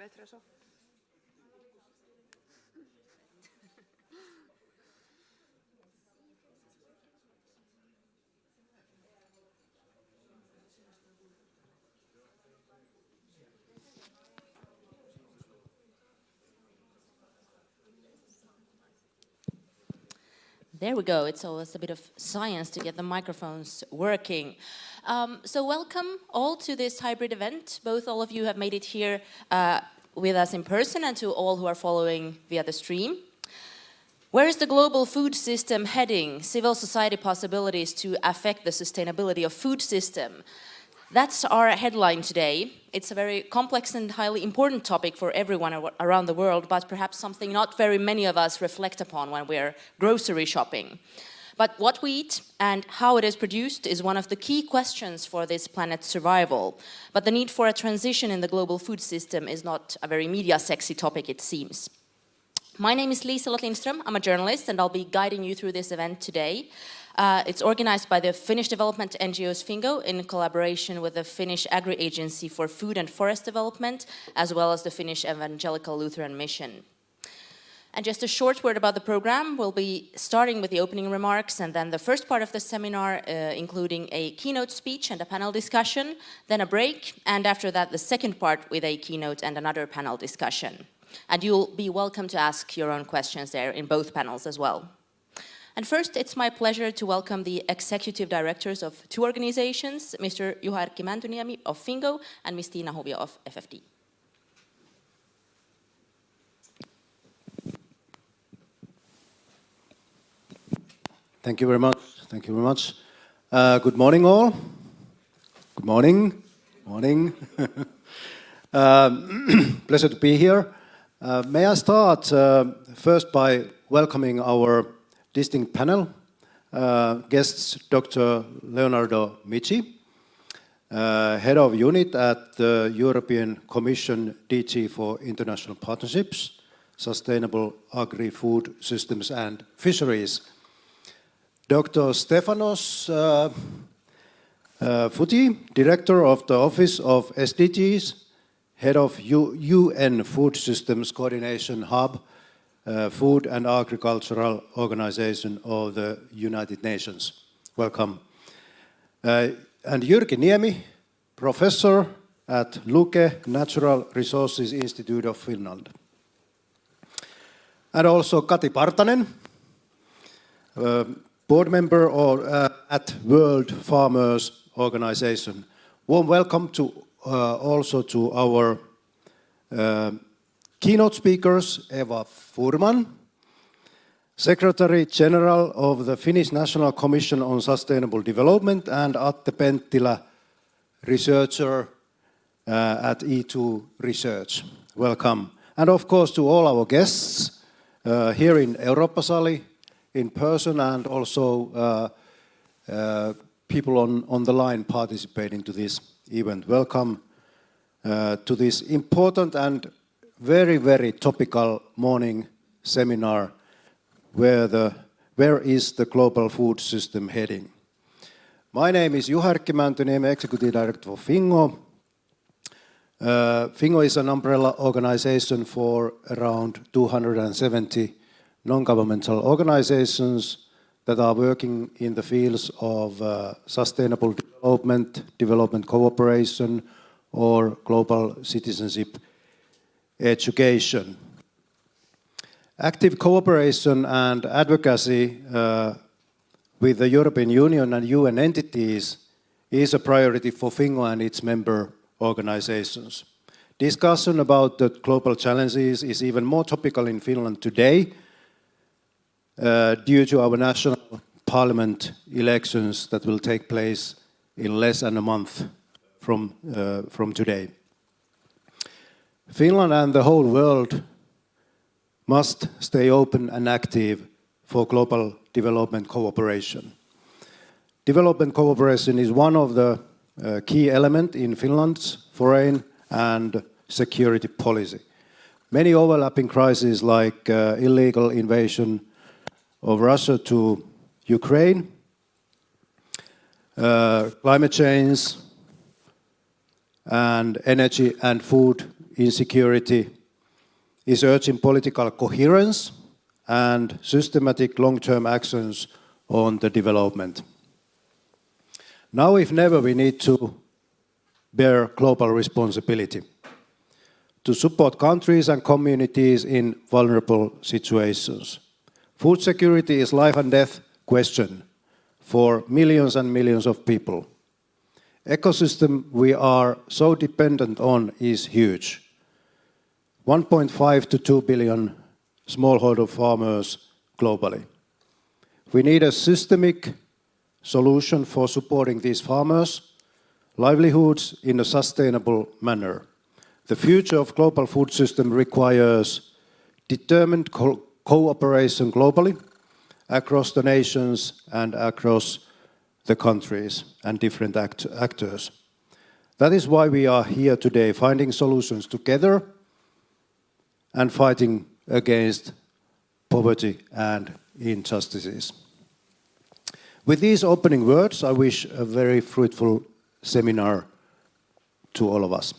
bättre så. There we go. It's always a bit of science to get the microphones working. So welcome all to this hybrid event. Both all of you have made it here with us in person, and to all who are following via the stream. Where is the global food system heading? Civil society possibilities to affect the sustainability of food system. That's our headline today. It's a very complex and highly important topic for everyone around the world, but perhaps something not very many of us reflect upon when we're grocery shopping. But what we eat and how it is produced is one of the key questions for this planet's survival. But the need for a transition in the global food system is not a very media-sexy topic, it seems. My name is Liselott Lindström. I'm a journalist, and I'll be guiding you through this event today. It's organized by the Finnish development NGOs Fingo in collaboration with the Finnish Agri-Agency for Food and Forest Development, as well as the Finnish Evangelical Lutheran Mission. And just a short word about the program. We'll be starting with the opening remarks, and then the first part of the seminar, including a keynote speech and a panel discussion, then a break, and after that the second part with a keynote and another panel discussion. And you'll be welcome to ask your own questions there in both panels as well. And first, it's my pleasure to welcome the executive directors of two organizations, Mr. Juha-Erkki Mäntyniemi of Fingo and Ms. Tiina Hovio of FFD. Thank you very much. Thank you very much. Good morning, all. Good morning. Morning. Pleasure to be here. May I start first by welcoming our distinct panel guests, Dr. Leonardo Mici, Head of Unit at the European Commission DG for International Partnerships, Sustainable Agri-Food Systems and Fisheries. Dr. Stefanos Fouti, Director of the Office of SDGs, Head of UN Food Systems Coordination Hub, Food and Agricultural Organization of the United Nations. Welcome. And Jyrki Niemi, Professor at Luke Natural Resources Institute of Finland. And also Kati Partanen, board member at World Farmers Organization. Warm welcome to also to our keynote speakers, Eva Furman, Secretary General of the Finnish National Commission on Sustainable Development, and Atte Penttilä, researcher at E2 Research. Welcome. And of course to all our guests here in Eurooppa-sali, in person, and also people on the line participating to this event. Welcome to this important and very, very topical morning seminar, where is the global food system heading? My name is Juha-Erkki Mäntyniemi, Executive Director for Fingo. Fingo is an umbrella organization for around 270 non-governmental organizations that are working in the fields of sustainable development, development cooperation, or global citizenship education. Active cooperation and advocacy with the European Union and UN entities is a priority for Fingo and its member organizations. Discussion about the global challenges is even more topical in Finland today due to our national parliament elections that will take place in less than a month from today. Finland and the whole world must stay open and active for global development cooperation. Development cooperation is one of the key elements in Finland's foreign and security policy. Many overlapping crises like illegal invasion of Russia to Ukraine, climate change, and energy and food insecurity is urging political coherence and systematic long-term actions on the development. Now, if never, we need to bear global responsibility to support countries and communities in vulnerable situations. Food security is life and death question for millions and millions of people. Ecosystem we are so dependent on is huge. 1.5 to 2 billion smallholder farmers globally. We need a systemic solution for supporting these farmers' livelihoods in a sustainable manner. The future of global food system requires determined cooperation globally, across the nations and across the countries and different actors. That is why we are here today, finding solutions together and fighting against poverty and injustices. With these opening words, I wish a very fruitful seminar to all of us.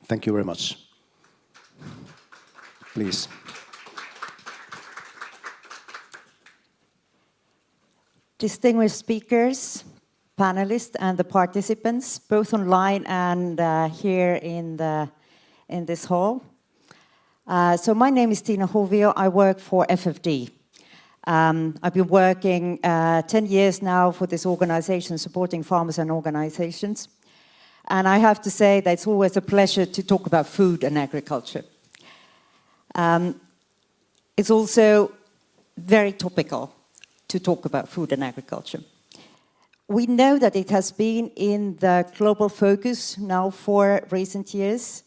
Thank you very much. Please. Distinguished speakers, panelists, and the participants, both online and here in this hall. So my name is Tina Hovio. I work for FFD. I've been working 10 years now for this organization supporting farmers and organizations. And I have to say that it's always a pleasure to talk about food and agriculture. It's also very topical to talk about food and agriculture. We know that it has been in the global focus now for recent years.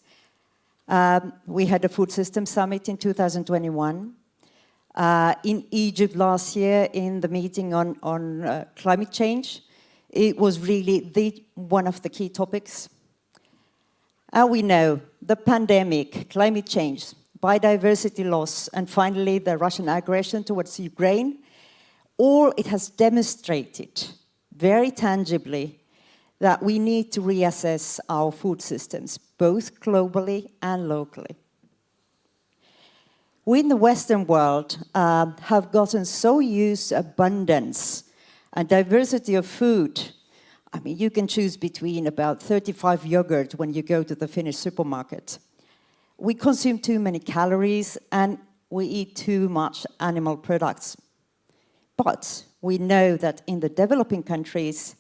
We had a Food System Summit in 2021. In Egypt last year, in the meeting on climate change, it was really one of the key topics. We know the pandemic, climate change, biodiversity loss, and finally the Russian aggression towards Ukraine, all it has demonstrated very tangibly that we need to reassess our food systems, both globally and locally. We in the Western world have gotten so used to abundance and diversity of food. I mean, you can choose between about 35 yogurt when you go to the Finnish supermarket. We consume too many calories and we eat too much animal products. But we know that in the developing countries,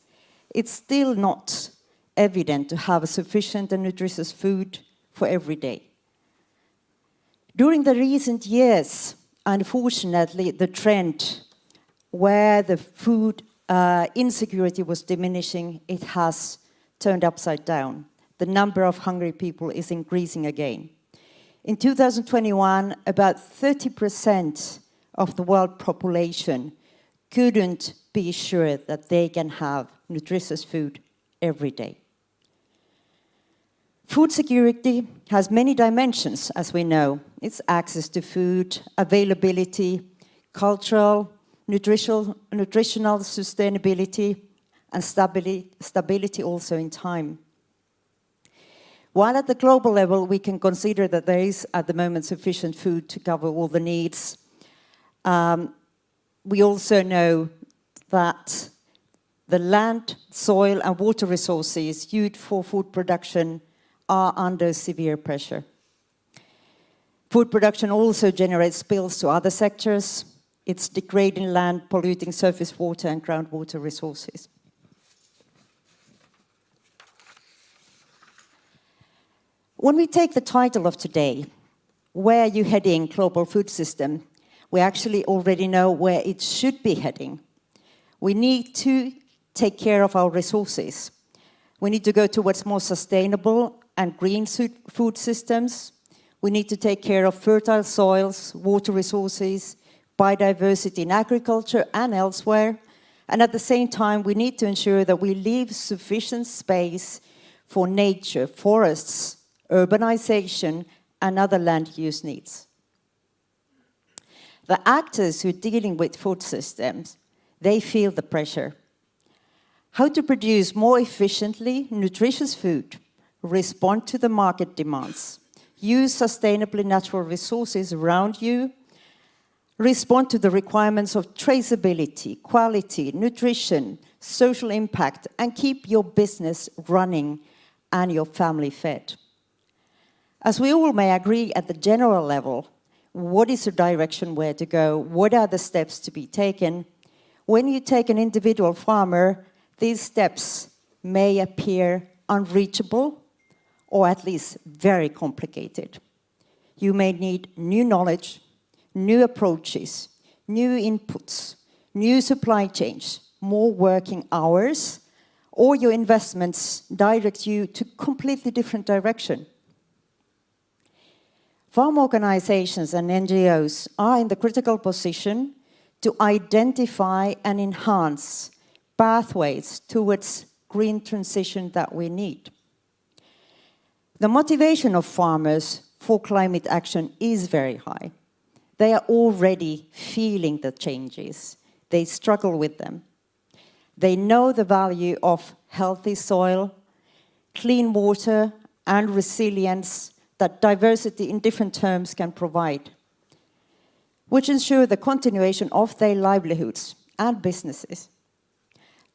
it's still not evident to have sufficient and nutritious food for every day. During the recent years, unfortunately, the trend where the food insecurity was diminishing, it has turned upside down. The number of hungry people is increasing again. In 2021, about 30% of the world population couldn't be sure that they can have nutritious food every day. Food security has many dimensions, as we know. It's access to food, availability, cultural, nutritional sustainability, and stability also in time. While at the global level, we can consider that there is at the moment sufficient food to cover all the needs, we also know that the land, soil, and water resources used for food production are under severe pressure. Food production also generates spills to other sectors. It's degrading land, polluting surface water and groundwater resources. When we take the title of today, Where Are You Heading, Global Food System? We actually already know where it should be heading. We need to take care of our resources. We need to go towards more sustainable and green food systems. We need to take care of fertile soils, water resources, biodiversity in agriculture and elsewhere. And at the same time, we need to ensure that we leave sufficient space for nature, forests, urbanization, and other land use needs. The actors who are dealing with food systems, they feel the pressure. How to produce more efficiently nutritious food, respond to the market demands, use sustainably natural resources around you, respond to the requirements of traceability, quality, nutrition, social impact, and keep your business running and your family fed. As we all may agree at the general level, what is the direction where to go? What are the steps to be taken? When you take an individual farmer, these steps may appear unreachable or at least very complicated. You may need new knowledge, new approaches, new inputs, new supply chains, more working hours, or your investments direct you to completely different direction. Farm organizations and NGOs are in the critical position to identify and enhance pathways towards green transition that we need. The motivation of farmers for climate action is very high. They are already feeling the changes. They struggle with them. They know the value of healthy soil, clean water, and resilience that diversity in different terms can provide, which ensure the continuation of their livelihoods and businesses.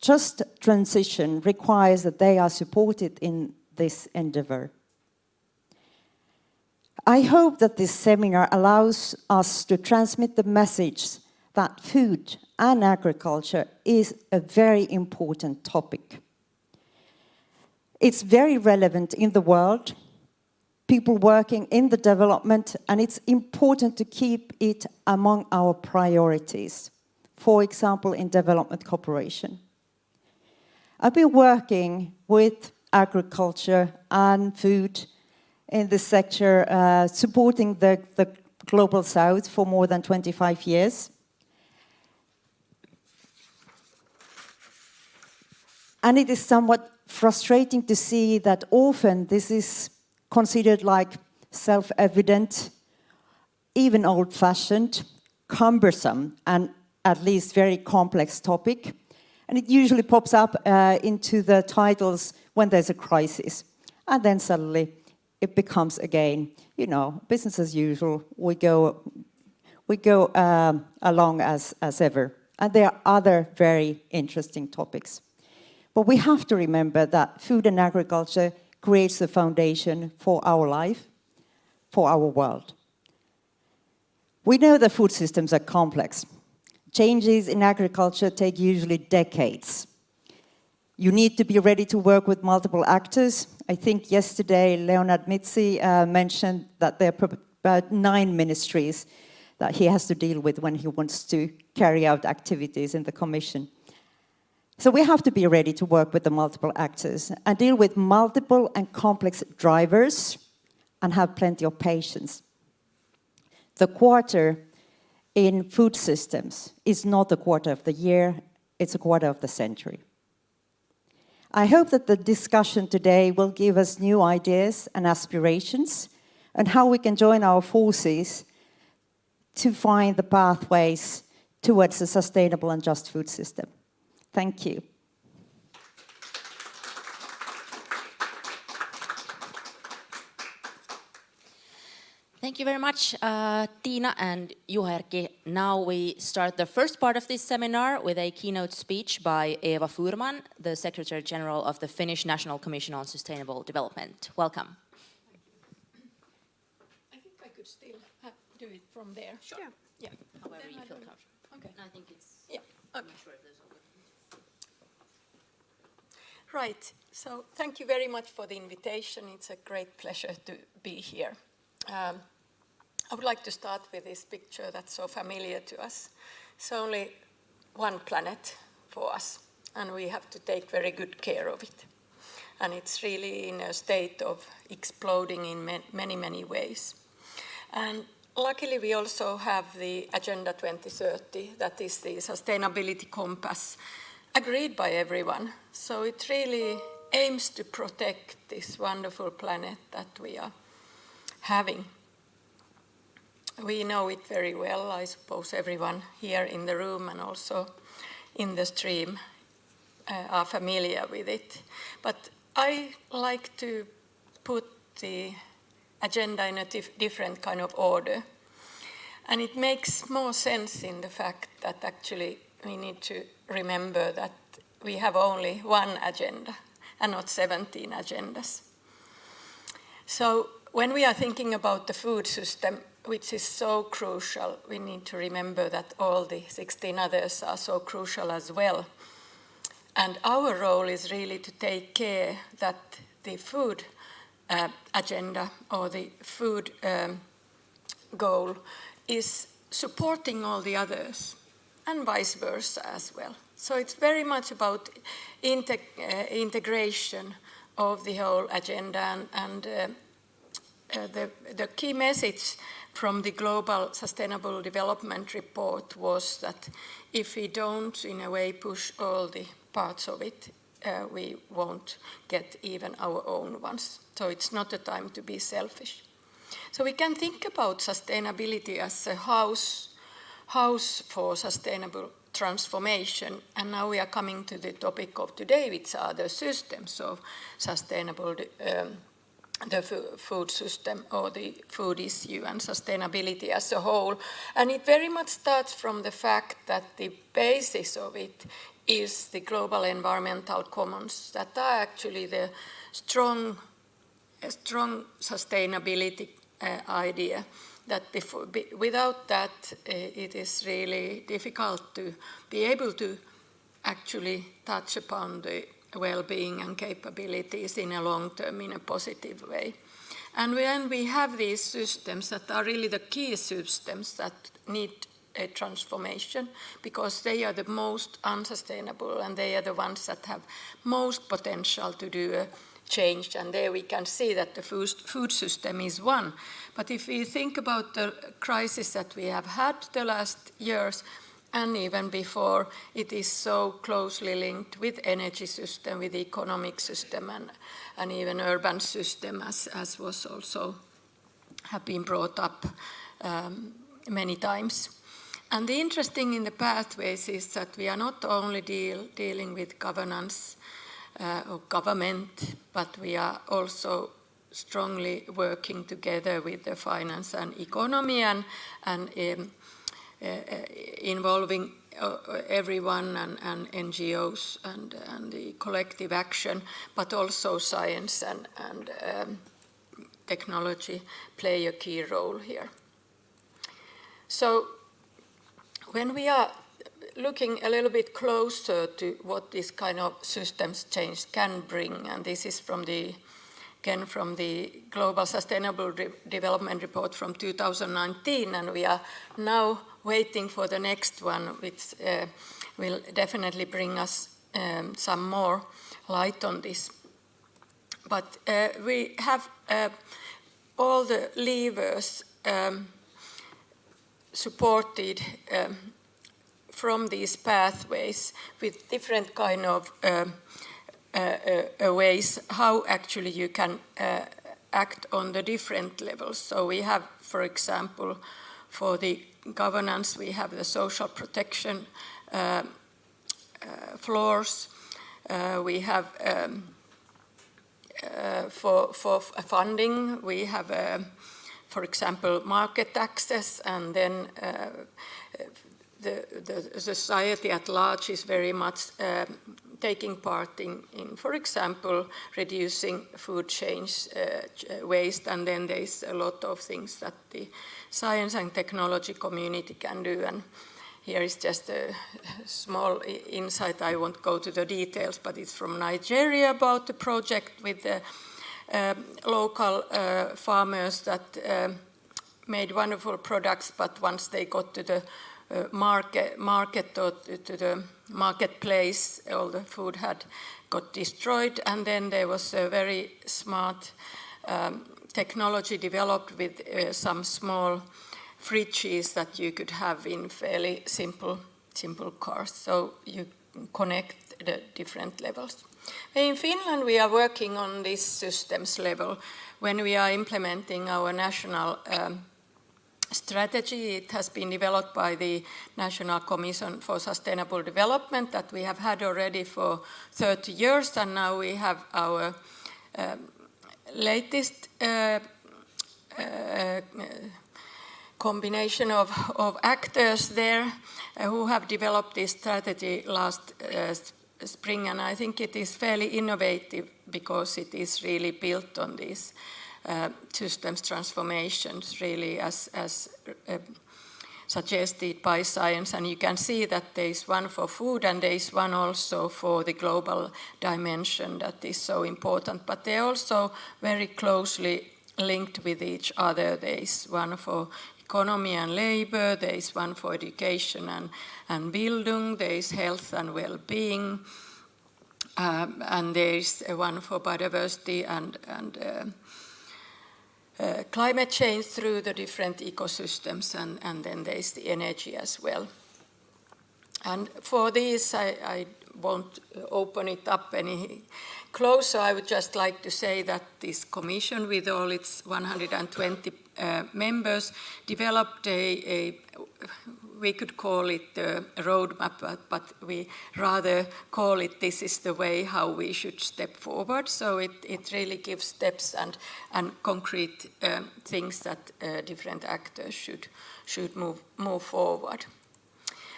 Just transition requires that they are supported in this endeavor. I hope that this seminar allows us to transmit the message that food and agriculture is a very important topic. It's very relevant in the world, people working in the development, and it's important to keep it among our priorities, for example, in development cooperation. I've been working with agriculture and food in this sector, supporting the Global South for more than 25 years. And it is somewhat frustrating to see that often this is considered like self-evident, even old-fashioned, cumbersome, and at least very complex topic. And it usually pops up into the titles when there's a crisis. And then suddenly it becomes again, you know, business as usual. We go along as ever. And there are other very interesting topics. But we have to remember that food and agriculture creates the foundation for our life, for our world. We know that food systems are complex. Changes in agriculture take usually decades. You need to be ready to work with multiple actors. I think yesterday Leonard Mitzi mentioned that there are about 9 ministries that he has to deal with when he wants to carry out activities in the Commission. So we have to be ready to work with the multiple actors and deal with multiple and complex drivers and have plenty of patience. The quarter in food systems is not a quarter of the year, it's a quarter of the century. I hope that the discussion today will give us new ideas and aspirations on how we can join our forces to find the pathways towards a sustainable and just food system. Thank you. Thank you very much, Tiina and Juha-Erkki. Now we start the first part of this seminar with a keynote speech by Eva Furman, the Secretary-General of the Finnish National Commission on Sustainable Development. Welcome. I think I could still do it from there. Sure. Yeah. However you feel comfortable. Okay. I think it's... Yeah. I'm Okay. not sure if there's a... Right. So thank you very much for the invitation. It's a great pleasure to be here. I would like to start with this picture that's so familiar to us. It's only one planet for us, and we have to take very good care of it. And it's really in a state of exploding in many, many ways. And luckily, we also have the Agenda 2030, that is the sustainability compass, agreed by everyone. So it really aims to protect this wonderful planet that we are having. We know it very well. I suppose everyone here in the room and also in the stream are familiar with it. But I like to put the agenda in a different kind of order. And it makes more sense in the fact that actually we need to remember that we have only one agenda and not 17 agendas. So when we are thinking about the food system, which is so crucial, we need to remember that all the 16 others are so crucial as well. And our role is really to take care that the food agenda or the food goal is supporting all the others, and vice versa as well. So it's very much about integration of the whole agenda, and the key message from the Global Sustainable Development Report was that if we don't, in a way, push all the parts of it, we won't get even our own ones. So it's not a time to be selfish. So we can think about sustainability as a house for sustainable transformation. And now we are coming to the topic of today, which are the systems of sustainable the food system or the food issue and sustainability as a whole. And it very much starts from the fact that the basis of it is the global environmental commons that are actually the strong sustainability idea that without that it is really difficult to be able to actually touch upon the well-being and capabilities in a long term in a positive way. And when we have these systems that are really the key systems that need a transformation, because they are the most unsustainable and they are the ones that have most potential to do a change, and there we can see that the food system is one. But if we think about the crisis that we have had the last years, and even before, it is so closely linked with energy system, with the economic system, and even urban system, as was also have been brought up many times. And the interesting in the pathways is that we are not only dealing with governance or government, but we are also strongly working together with the finance and economy and involving everyone and NGOs and the collective action, but also science and technology play a key role here. So when we are looking a little bit closer to what this kind of systems change can bring, and this is from the Global Sustainable Development Report from 2019, and we are now waiting for the next one, which will definitely bring us some more light on this. But we have all the levers supported from these pathways with different kind of ways how actually you can act on the different levels. So we have, for example, for the governance, we have the social protection floors. We have for funding, we have, for example, market access, and then the society at large is very much taking part in, for example, reducing food change waste, and then there's a lot of things that the science and technology community can do. And here is just a small insight. I won't go to the details, but it's from Nigeria about the project with the local farmers that made wonderful products, but once they got to the market or to the marketplace, all the food had got destroyed, and then there was a very smart technology developed with some small fridges that you could have in fairly simple cars, so you connect the different levels. In Finland, we are working on this systems level when we are implementing our national strategy. It has been developed by the National Commission for Sustainable Development that we have had already for 30 years, and now we have our latest combination of actors there who have developed this strategy last spring, and I think it is fairly innovative because it is really built on these systems transformations, really as suggested by science. And you can see that there is one for food and there is one also for the global dimension that is so important, but they're also very closely linked with each other. There is one for economy and labor, there is one for education and Bildung, there is health and well-being, and there is one for biodiversity and climate change through the different ecosystems, and then there is the energy as well. And for these, I won't open it up any closer. I would just like to say that this commission, with all its 120 members, developed we could call it a roadmap, but we rather call it this is the way how we should step forward. So it really gives steps and concrete things that different actors should move forward.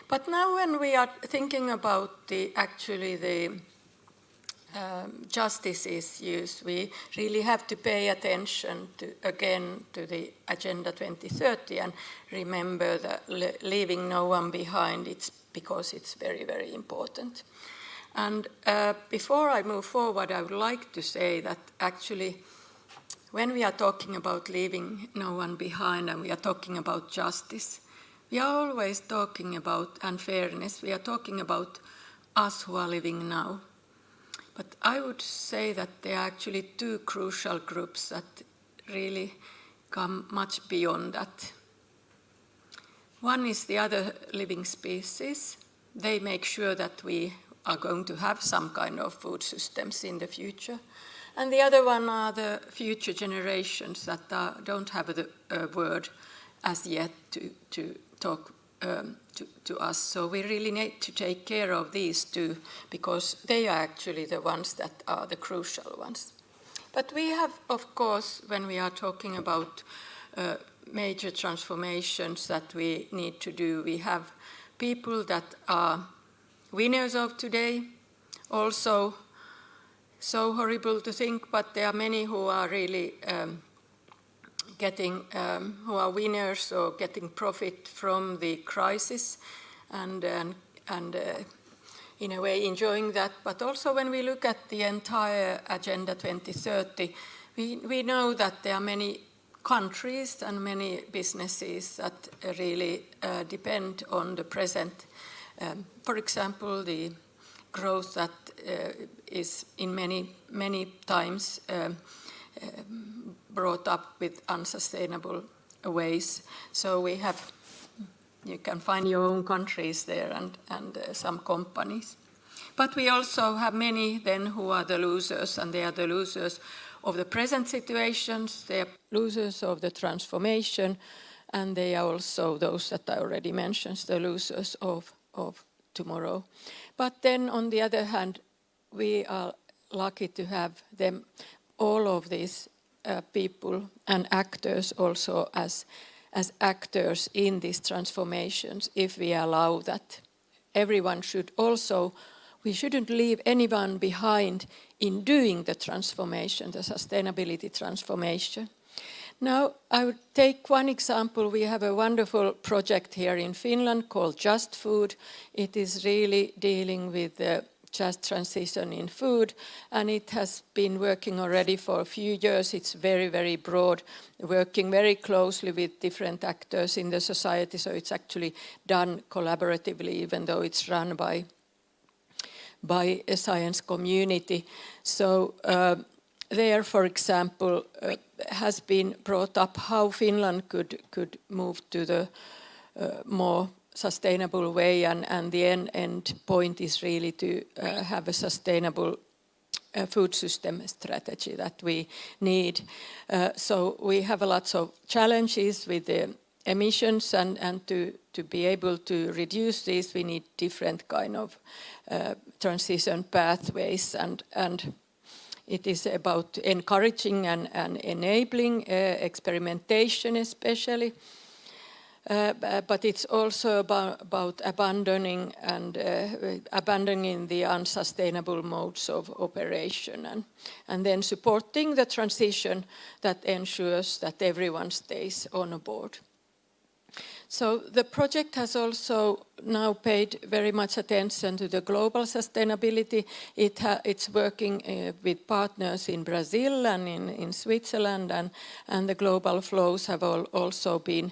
But now when we are thinking about the justice issues, we really have to pay attention again to the Agenda 2030 and remember that leaving no one behind, because it's very, very important. And before I move forward, I would like to say that actually when we are talking about leaving no one behind and we are talking about justice, we are always talking about unfairness. We are talking about us who are living now. But I would say that there are actually two crucial groups that really come much beyond that. One is the other living species. They make sure that we are going to have some kind of food systems in the future. And the other one are the future generations that don't have the word as yet to talk to us. So we really need to take care of these two, because they are actually the ones that are the crucial ones. But we have, of course, when we are talking about major transformations that we need to do, we have people that are winners of today, also so horrible to think, but there are many who are really who are winners or getting profit from the crisis and in a way enjoying that. But also when we look at the entire Agenda 2030, we know that there are many countries and many businesses that really depend on the present. For example, the growth that is in many times brought up with unsustainable ways. So we have, you can find your own countries there and some companies. But we also have many then who are the losers, and they are the losers of the present situations, they are losers of the transformation, and they are also those that I already mentioned, the losers of tomorrow. But then on the other hand, we are lucky to have them, all of these people and actors also as actors in these transformations, if we allow that. Everyone should also, we shouldn't leave anyone behind in doing the transformation, the sustainability transformation. Now, I would take one example. We have a wonderful project here in Finland called Just Food. It is really dealing with the just transition in food, and it has been working already for a few years. It's very, very broad, working very closely with different actors in the society, so it's actually done collaboratively, even though it's run by a science community. So there, for example, has been brought up how Finland could move to the more sustainable way, and the end point is really to have a sustainable food system strategy that we need. So we have lots of challenges with the emissions, and to be able to reduce these, we need different kind of transition pathways, and It is about encouraging and enabling experimentation especially. But it's also about abandoning the unsustainable modes of operation and then supporting the transition that ensures that everyone stays on board. So the project has also now paid very much attention to the global sustainability. It's working with partners in Brazil and in Switzerland, and the global flows have also been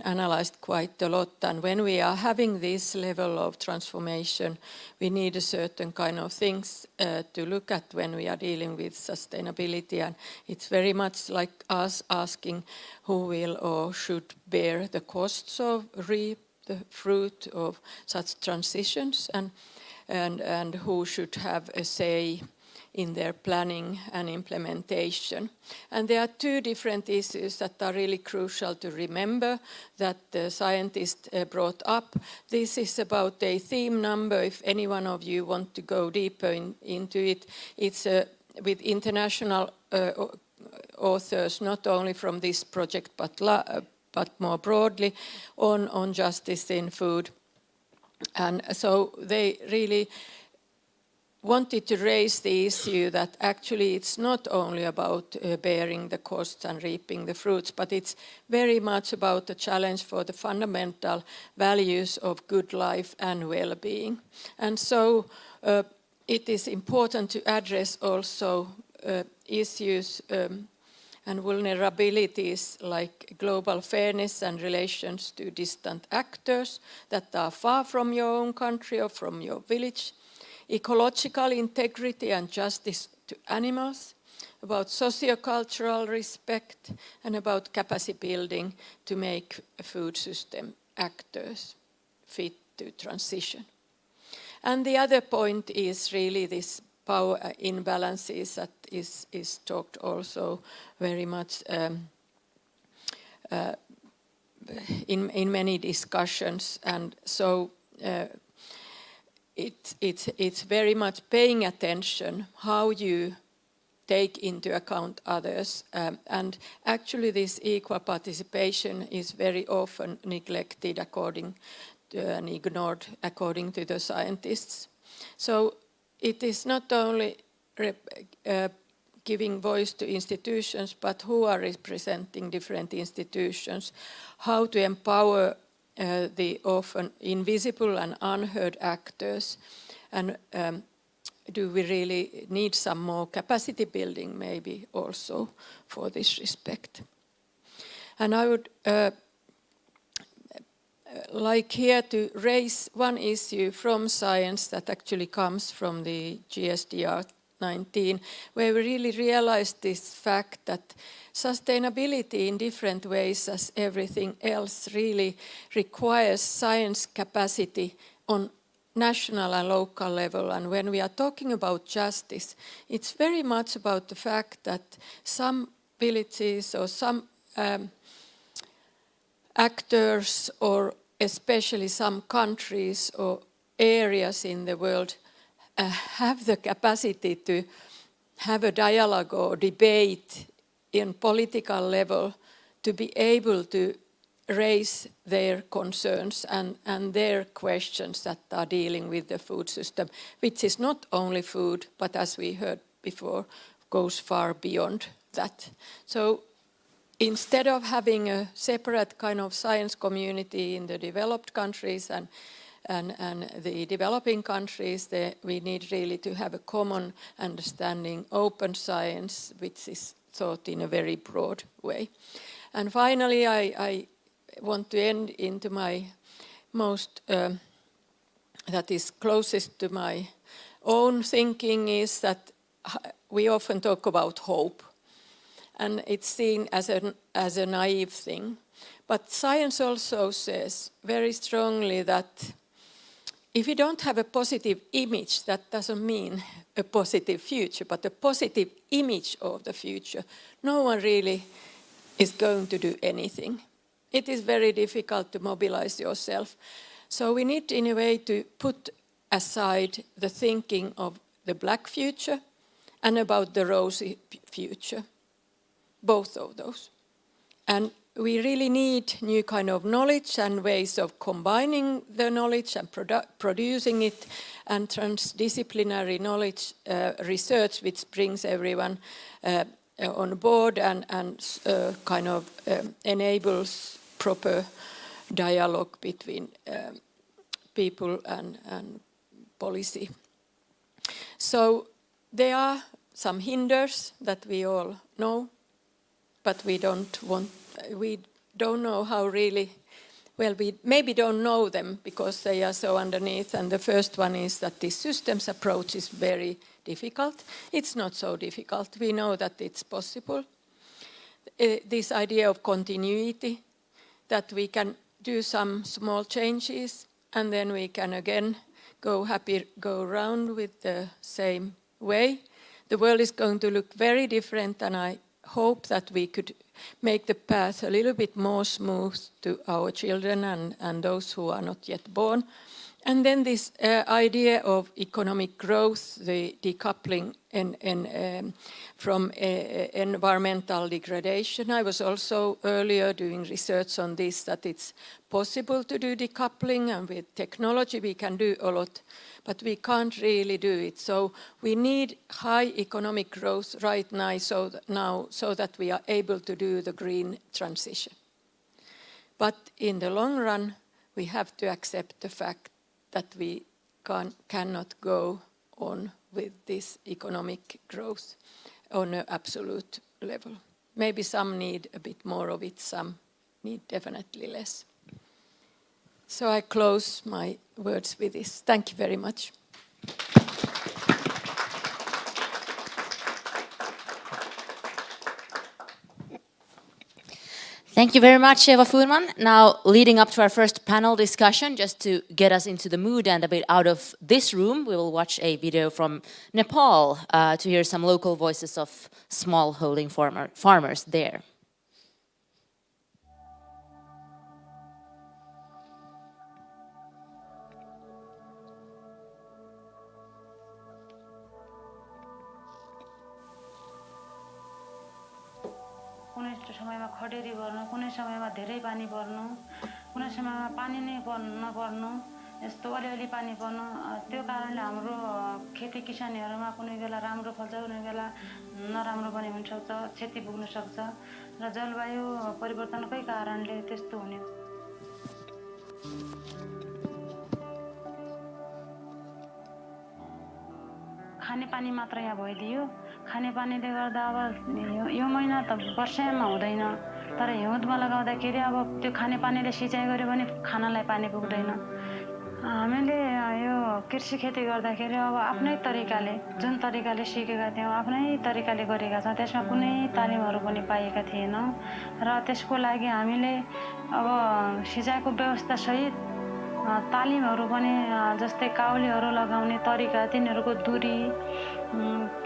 analyzed quite a lot. And when we are having this level of transformation, we need a certain kind of things to look at when we are dealing with sustainability. And it's very much like us asking who will or should bear the costs of reap the fruit of such transitions, and who should have a say in their planning and implementation. And there are two different issues that are really crucial to remember that the scientist brought up. This is about a theme number, if any one of you want to go deeper into it. It's with international authors, not only from this project, but more broadly on justice in food. And so they really wanted to raise the issue that actually it's not only about bearing the costs and reaping the fruits, but it's very much about the challenge for the fundamental values of good life and well-being. And so it is important to address also issues and vulnerabilities like global fairness and relations to distant actors that are far from your own country or from your village, ecological integrity and justice to animals, about sociocultural respect, and about capacity building to make food system actors fit to transition. And the other point is really this power imbalances that is talked also very much in many discussions. And so it's very much paying attention how you take into account others. And actually this equal participation is very often neglected and ignored according to the scientists. So it is not only giving voice to institutions, but who are representing different institutions, how to empower the often invisible and unheard actors, and do we really need some more capacity building maybe also for this respect. And I would like here to raise one issue from science that actually comes from the GSDR-19, where we really realized this fact that sustainability in different ways as everything else really requires science capacity on national and local level. And when we are talking about justice, it's very much about the fact that some villages or some actors, or especially some countries or areas in the world have the capacity to have a dialogue or debate in political level to be able to raise their concerns and their questions that are dealing with the food system, which is not only food, but as we heard before, goes far beyond that. So instead of having a separate kind of science community in the developed countries and the developing countries, we need really to have a common understanding, open science, which is thought in a very broad way. And finally, I want to end into my most, that is closest to my own thinking, is that we often talk about hope. And it's seen as a naive thing. But science also says very strongly that if you don't have a positive image, that doesn't mean a positive future, but a positive image of the future, no one really is going to do anything. It is very difficult to mobilize yourself. So we need in a way to put aside the thinking of the black future and about the rosy future. Both of those. And we really need new kind of knowledge and ways of combining the knowledge and producing it, and transdisciplinary knowledge research which brings everyone on board and kind of enables proper dialogue between people and policy. So there are some hinders that we all know, but we don't know how really, well, we maybe don't know them because they are so underneath. And the first one is that this systems approach is very difficult. It's not so difficult. We know that it's possible. This idea of continuity, that we can do some small changes and then we can again go around with the same way. The world is going to look very different, and I hope that we could make the path a little bit more smooth to our children and those who are not yet born. And then this idea of economic growth, the decoupling from environmental degradation. I was also earlier doing research on this, that it's possible to do decoupling, and with technology we can do a lot, but we can't really do it. So we need high economic growth right now so that we are able to do the green transition. But in the long run, we have to accept the fact that we cannot go on with this economic growth on an absolute level. Maybe some need a bit more of it, some need definitely less. So I close my words with this. Thank you very much. Thank you very much, Eva Furman. Now, leading up to our first panel discussion, just to get us into the mood and a bit out of this room, we will watch a video from Nepal to hear some local voices of smallholding farmers there. कुनै समयमा खडेरी पर्नु, कुनै समयमा धेरै पानी पर्नु, कुनै समयमा पानी नै नपर्नु, यस्तो अलिअलि पानी पर्नु, त्यो कारणले हाम्रो खेती किसानीहरुमा कुनै बेला राम्रो फल्छ, कुनै बेला नराम्रो पनि हुन सक्छ, क्षति पुग्न सक्छ र जलवायु परिवर्तनकै कारणले त्यस्तो हुने। खाने पानी मात्र यहाँ भइदियो। खाने पानीले गर्दा अब यो महिना त वर्षामा हुँदैन, तर हिउँदमा लगाउँदाखेरि अब त्यो खाने पानीले सिँचाइ गर्यो भने खानालाई पानी पुग्दैन। हामीले यो कृषि खेती गर्दाखेरि अब आफ्नै तरिकाले, जुन तरिकाले सिकेका थियौं, आफ्नै तरिकाले गरेका छौं, त्यसमा कुनै तालिमहरु पनि पाएका थिएनौं र त्यसको लागि हामीले अब सिँचाइको व्यवस्था सहित तालिमहरु पनि जस्तै काउलीहरु लगाउने तरिका, तिनीहरुको दूरी,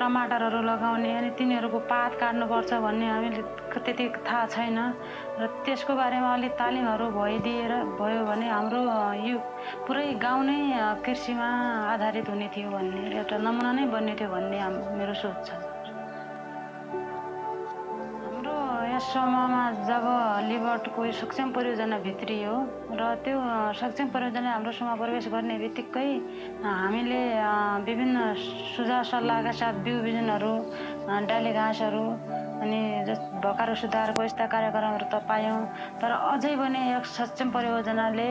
टमाटरहरु लगाउने अनि तिनीहरुको पात काट्नु पर्छ भन्ने हामीले त्यति थाहा छैन र त्यसको बारेमा अलि तालिमहरु भयो भने हाम्रो यो पुरै गाउँ नै कृषिमा आधारित हुने थियो भन्ने एउटा नमुना नै बन्ने थियो भन्ने मेरो सोच छ। हाम्रो यस समूहमा जब लिबर्टको सक्षम परियोजना भित्रियो र त्यो सक्षम परियोजना हाम्रो समूहमा प्रवेश गर्ने बित्तिकै हामीले विभिन्न सुझाव सल्लाहका साथ बिउ बिजनहरु, डाली घाँसहरु अनि भकारो सुधारको यस्ता कार्यक्रमहरु त पायौं, तर अझै पनि एक सक्षम परियोजनाले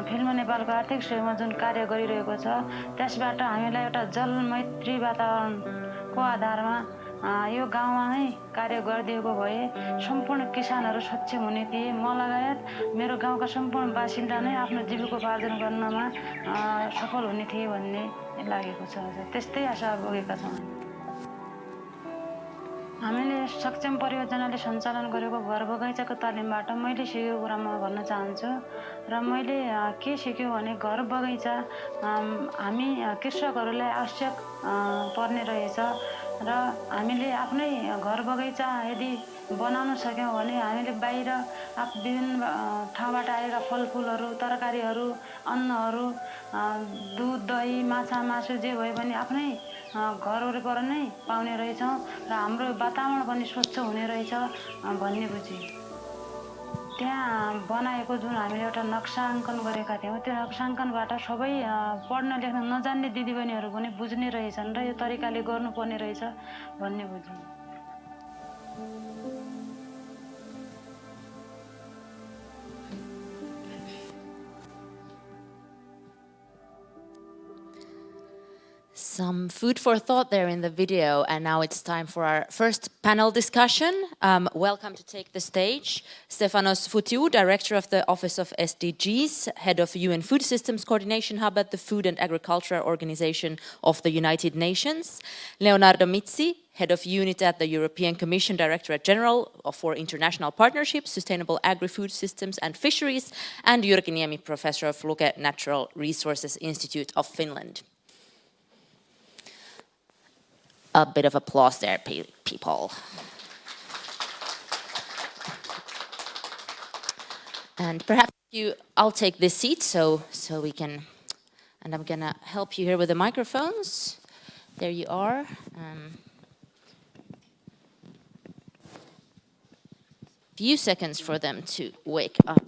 फिल्म नेपालको आर्थिक सहयोगमा जुन कार्य गरिरहेको छ त्यसबाट हामीलाई एउटा जलमैत्री वातावरणको आधारमा यो गाउँमा नै कार्य गरिदिएको भए सम्पूर्ण किसानहरु सक्षम हुने थिए। म लगायत मेरो गाउँका सम्पूर्ण बासिन्दा नै आफ्नो जीविकोपार्जन गर्नमा सफल हुने थिए भन्ने लागेको छ। त्यस्तै आशा बोकेका छौं। हामीले सक्षम परियोजनाले सञ्चालन गरेको घर बगैँचाको तालिमबाट मैले सिकेको कुरा म भन्न चाहन्छु र मैले के सिक्यो भने घर बगैँचा हामी कृषकहरुलाई आवश्यक पर्ने रहेछ र हामीले आफ्नै घर बगैँचा यदि बनाउन सक्यौं भने हामीले बाहिर विभिन्न ठाउँबाट आएका फलफुलहरु, तरकारीहरु, अन्नहरु, दूध, दही, माछा, मासु जे भए पनि आफ्नै घर वरिपरि नै पाउने रहेछौँ र हाम्रो वातावरण पनि स्वच्छ हुने रहेछ भन्ने बुझी त्यहाँ बनाएको जुन हामीले एउटा नक्साङ्कन गरेका थियौँ त्यो नक्साङ्कनबाट सबै पढ्न लेख्न नजान्ने दिदीबहिनीहरू पनि बुझ्ने रहेछन् र यो तरिकाले गर्नुपर्ने रहेछ भन्ने बुझ्यौँ Some food for thought there in the video, and now it's time for our first panel discussion. Welcome to take the stage, Stefanos Foutiu, Director of the Office of SDGs, Head of UN Food Systems Coordination Hub at the Food and Agriculture Organization of the United Nations, Leonardo Mizzi, Head of Unit at the European Commission Directorate-General for International Partnerships, Sustainable Agri-Food Systems and Fisheries, and Jyrki Niemi, Professor of Luke Natural Resources Institute of Finland. A bit of applause there, people. And perhaps I'll take this seat so we can, and I'm gonna help you here with the microphones. There you are. Few seconds for them to wake up.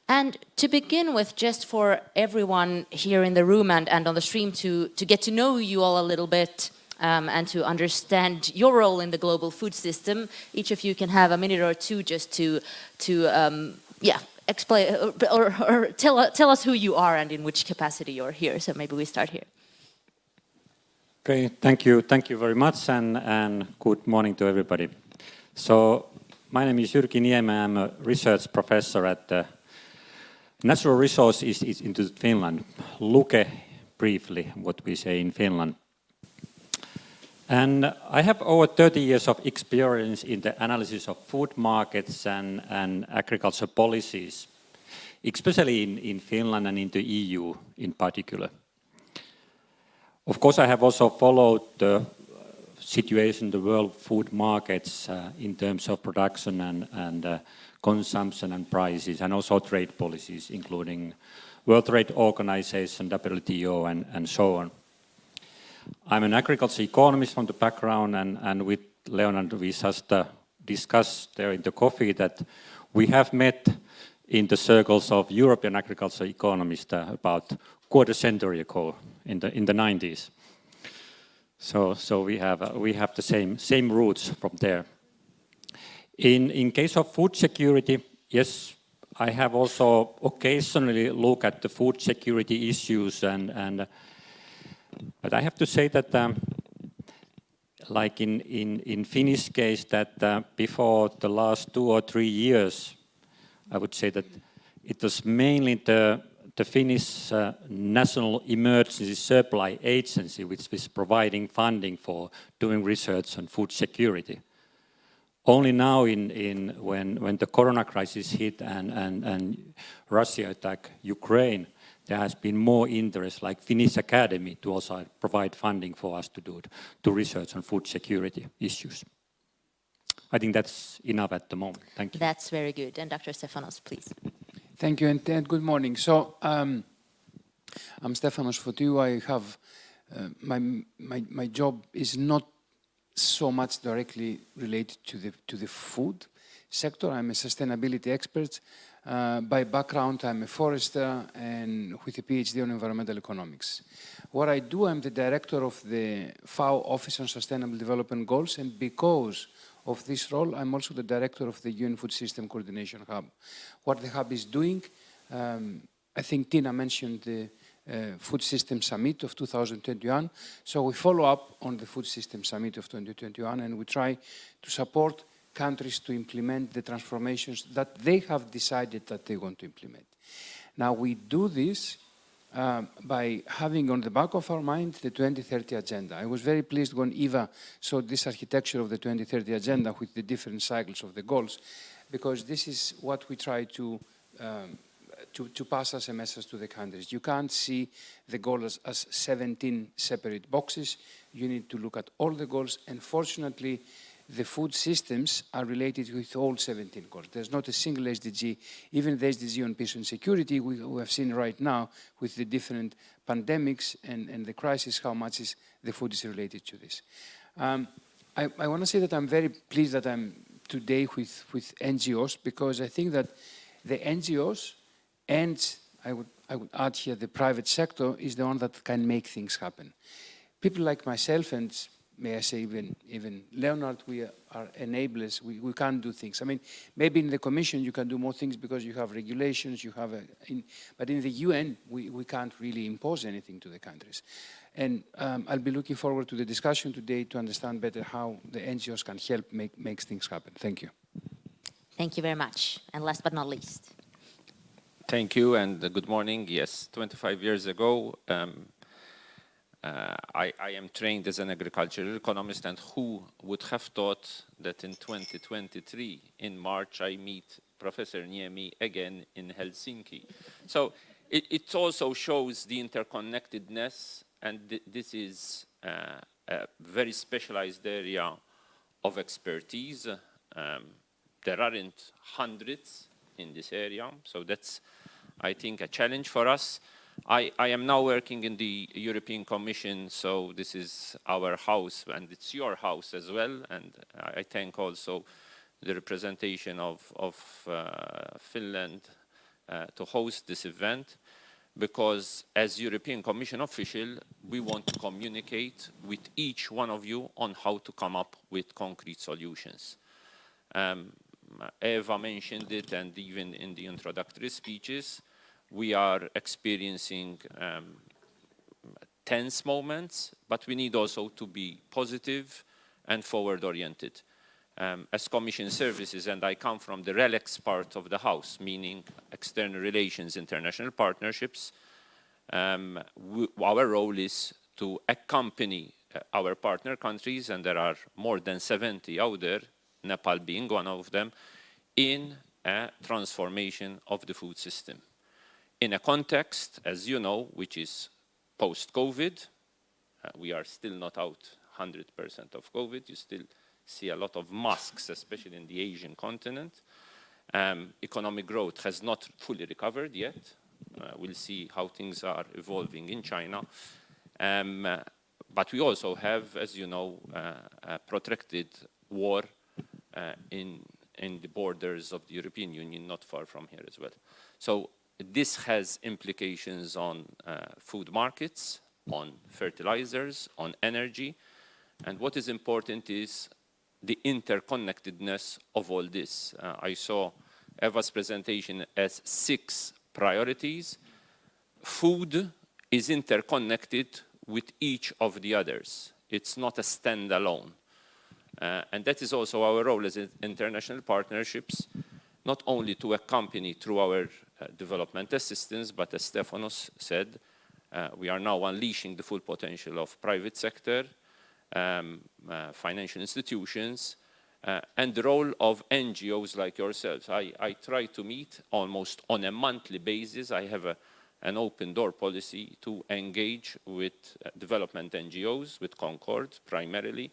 And to begin with, just for everyone here in the room and on the stream to get to know you all a little bit, and to understand your role in the global food system, each of you can have a minute or two just to explain or tell us who you are and in which capacity you're here. So maybe we start here. Okay, thank you very much, and good morning to everybody. So my name is Jyrki Niemi. I'm a research professor at the Natural Resources Institute Finland, Luke briefly, what we say in Finland. And I have over 30 years of experience in the analysis of food markets and agriculture policies, especially in Finland and in the EU in particular. Of course, I have also followed the situation in the world food markets in terms of production and consumption and prices, and also trade policies, including World Trade Organization, WTO, and so on. I'm an agriculture economist from the background, and with Leonard we just discussed there in the coffee that we have met in the circles of European agriculture economists about quarter century ago in the 90s. So we have the same roots from there. In case of food security, yes, I have also occasionally looked at the food security issues but I have to say that, like in Finnish case, that before the last 2 or 3 years, I would say that it was mainly the Finnish National Emergency Supply Agency which was providing funding for doing research on food security. Only now, when the corona crisis hit and Russia attacked Ukraine, there has been more interest, like Finnish Academy, to also provide funding for us to research on food security issues. I think that's enough at the moment. Thank you. That's very good. And Dr. Stefanos, please. Thank you, and good morning. So I'm Stefanos Foutiu. I have my job is not so much directly related to the food sector. I'm a sustainability expert. By background, I'm a forester and with a PhD on environmental economics. What I do, I'm the director of the FAO Office on Sustainable Development Goals, and because of this role, I'm also the director of the UN Food System Coordination Hub. What the hub is doing, I think Tina mentioned the Food System Summit of 2021. So we follow up on the Food System Summit of 2021, and we try to support countries to implement the transformations that they have decided that they want to implement. Now we do this by having on the back of our mind the 2030 agenda. I was very pleased when Eva showed this architecture of the 2030 agenda with the different cycles of the goals, because this is what we try to pass as a message to the countries. You can't see the goals as 17 separate boxes. You need to look at all the goals, and fortunately, the food systems are related with all 17 goals. There's not a single SDG, even the SDG on peace and security we have seen right now with the different pandemics and the crisis, how much the food is related to this. I want to say that I'm very pleased that I'm today with NGOs, because I think that the NGOs and I would add here the private sector is the one that can make things happen. People like myself and may I say even Leonard, we are enablers, we can't do things. I mean, maybe in the Commission you can do more things because you have regulations, you have but in the UN we can't really impose anything to the countries. And I'll be looking forward to the discussion today to understand better how the NGOs can help make things happen. Thank you. Thank you very much. And last but not least. Thank you and good morning. Yes, 25 years ago, I am trained as an agricultural economist, and who would have thought that in 2023, in March, I meet Professor Niemi again in Helsinki. So it also shows the interconnectedness, and this is a very specialized area of expertise. There aren't hundreds in this area, so that's, I think, a challenge for us. I am now working in the European Commission, so this is our house, and it's your house as well, and I thank also the representation of Finland to host this event, because as European Commission official, we want to communicate with each one of you on how to come up with concrete solutions. Eva mentioned it, and even in the introductory speeches, we are experiencing tense moments, but we need also to be positive and forward-oriented. As Commission services, and I come from the RELEX part of the house, meaning external relations, international partnerships, our role is to accompany our partner countries, and there are more than 70 out there, Nepal being one of them, in a transformation of the food system. In a context, as you know, which is post-COVID, we are still not out 100% of COVID. You still see a lot of masks, especially in the Asian continent. Economic growth has not fully recovered yet. We'll see how things are evolving in China. But we also have, as you know, a protracted war in the borders of the European Union, not far from here as well. So this has implications on food markets, on fertilizers, on energy. And what is important is the interconnectedness of all this. I saw Eva's presentation as 6 priorities. Food is interconnected with each of the others. It's not a standalone. And that is also our role as international partnerships, not only to accompany through our development assistance, but as Stefanos said, we are now unleashing the full potential of private sector, financial institutions, and the role of NGOs like yourselves. I try to meet almost on a monthly basis. I have an open door policy to engage with development NGOs, with Concord primarily.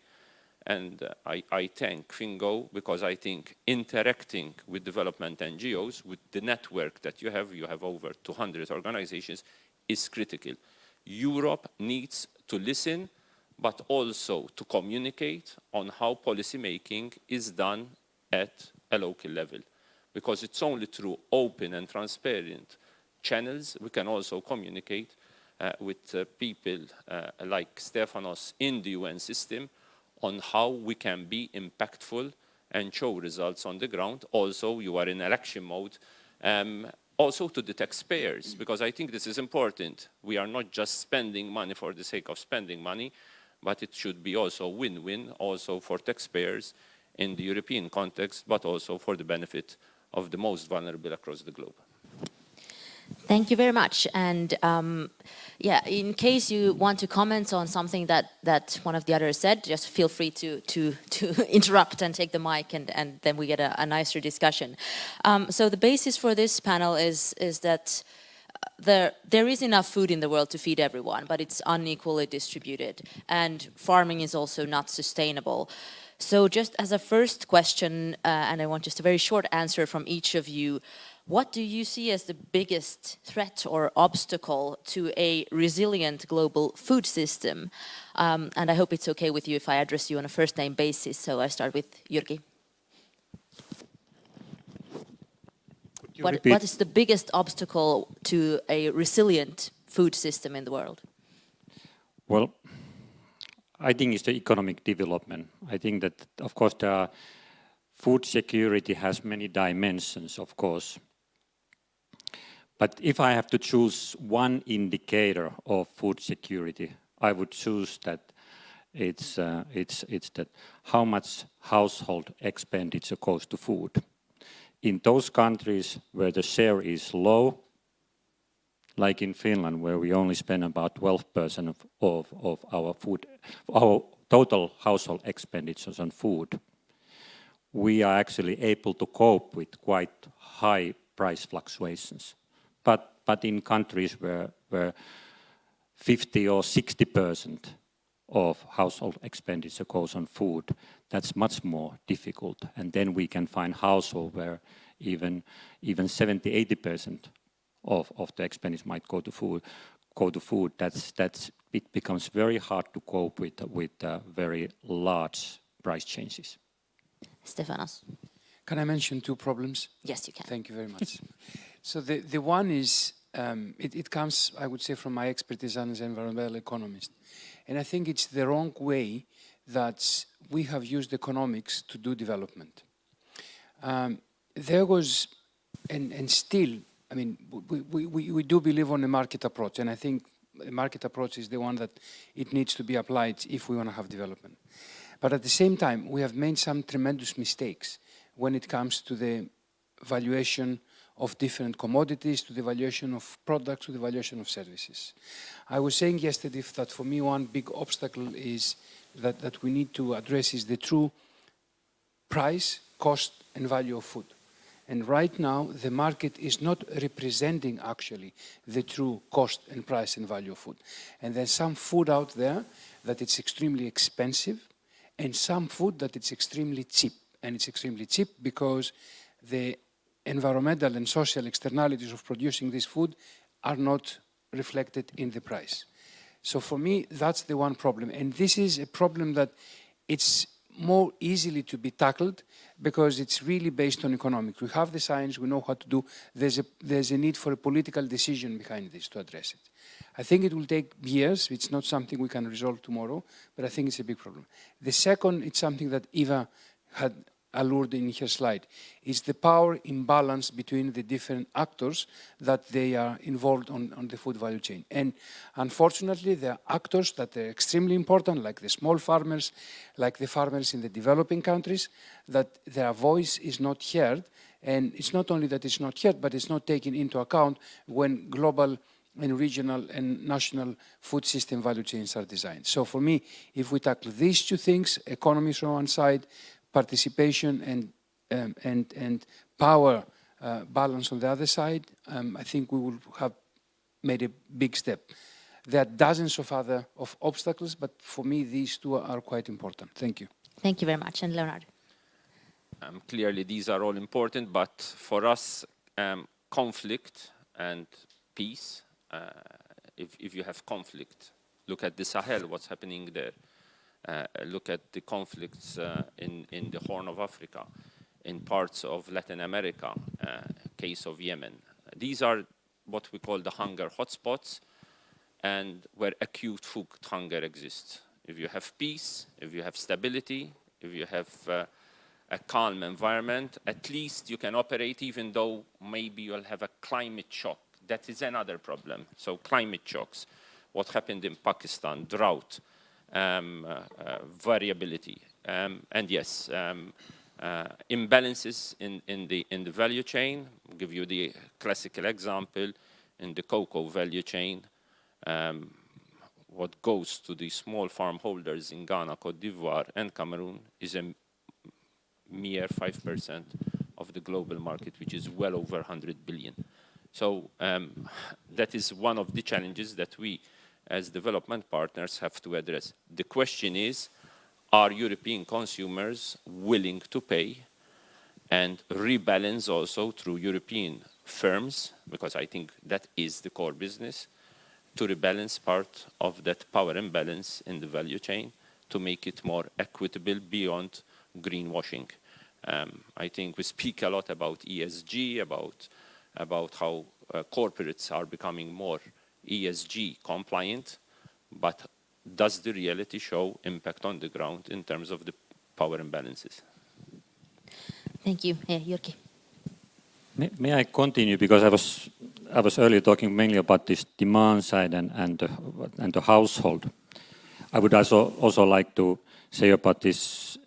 And I thank Fingo, because I think interacting with development NGOs, with the network that you have over 200 organizations, is critical. Europe needs to listen, but also to communicate on how policy making is done at a local level. Because it's only through open and transparent channels we can also communicate with people like Stefanos in the UN system on how we can be impactful and show results on the ground. Also, you are in election mode. Also to the taxpayers, because I think this is important. We are not just spending money for the sake of spending money, but it should be also win-win, also for taxpayers in the European context, but also for the benefit of the most vulnerable across the globe. Thank you very much. And yeah, in case you want to comment on something that one of the others said, just feel free to interrupt and take the mic, and then we get a nicer discussion. So the basis for this panel is that there is enough food in the world to feed everyone, but it's unequally distributed, and farming is also not sustainable. So just as a first question, and I want just a very short answer from each of you, what do you see as the biggest threat or obstacle to a resilient global food system? And I hope it's okay with you if I address you on a first-name basis, so I start with Jyrki. What is the biggest obstacle to a resilient food system in the world? Well, I think it's the economic development. I think that, of course, the food security has many dimensions, of course. But if I have to choose one indicator of food security, I would choose that it's that how much household expenditure goes to food. In those countries where the share is low, like in Finland, where we only spend about 12% of our total household expenditures on food, we are actually able to cope with quite high price fluctuations. But in countries where 50 or 60% of household expenditure goes on food, that's much more difficult. And then we can find households where even 70-80% of the expenditure might go to food. It becomes very hard to cope with very large price changes. Stefanos. Can I mention two problems? Yes, you can. Thank you very much. So the one is, it comes, I would say, from my expertise as an environmental economist. And I think it's the wrong way that we have used economics to do development. There was, and still, I mean, we do believe on a market approach, and I think a market approach is the one that it needs to be applied if we want to have development. But at the same time, we have made some tremendous mistakes when it comes to the valuation of different commodities, to the valuation of products, to the valuation of services. I was saying yesterday that for me one big obstacle is that we need to address is the true price, cost and value of food. And right now the market is not representing actually the true cost and price and value of food. And there's some food out there that it's extremely expensive and some food that it's extremely cheap. And it's extremely cheap because the environmental and social externalities of producing this food are not reflected in the price. So for me, that's the one problem. And this is a problem that it's more easily to be tackled because it's really based on economics. We have the science, we know how to do. There's a need for a political decision behind this to address it. I think it will take years. It's not something we can resolve tomorrow, but I think it's a big problem. The second, it's something that Eva had allured in her slide, is the power imbalance between the different actors that they are involved on the food value chain. And unfortunately, there are actors that are extremely important, like the small farmers, like the farmers in the developing countries, that their voice is not heard. And it's not only that it's not heard, but it's not taken into account when global and regional and national food system value chains are designed. So for me, if we tackle these two things, economies on one side, participation and power balance on the other side, I think we will have made a big step. There are dozens of other obstacles, but for me, these two are quite important. Thank you. Thank you very much. And Leonardo. Clearly, these are all important, but for us, conflict and peace, if you have conflict, look at the Sahel, what's happening there. Look at the conflicts in the Horn of Africa, in parts of Latin America, case of Yemen. These are what we call the hunger hotspots, and where acute food hunger exists. If you have peace, if you have stability, if you have a calm environment, at least you can operate, even though maybe you'll have a climate shock. That is another problem. So climate shocks, what happened in Pakistan, drought, variability, and yes, imbalances in the value chain. I'll give you the classical example in the cocoa value chain. What goes to the small farm holders in Ghana, Cote d'Ivoire, and Cameroon is a mere 5% of the global market, which is well over 100 billion. So that is one of the challenges that we, as development partners, have to address. The question is, are European consumers willing to pay and rebalance also through European firms, because I think that is the core business, to rebalance part of that power imbalance in the value chain to make it more equitable beyond greenwashing. I think we speak a lot about ESG, about how corporates are becoming more ESG compliant, but does the reality show impact on the ground in terms of the power imbalances? Thank you. Yeah, Jyrki. May I continue, because I was earlier talking mainly about this demand side and the household. I would also like to say about these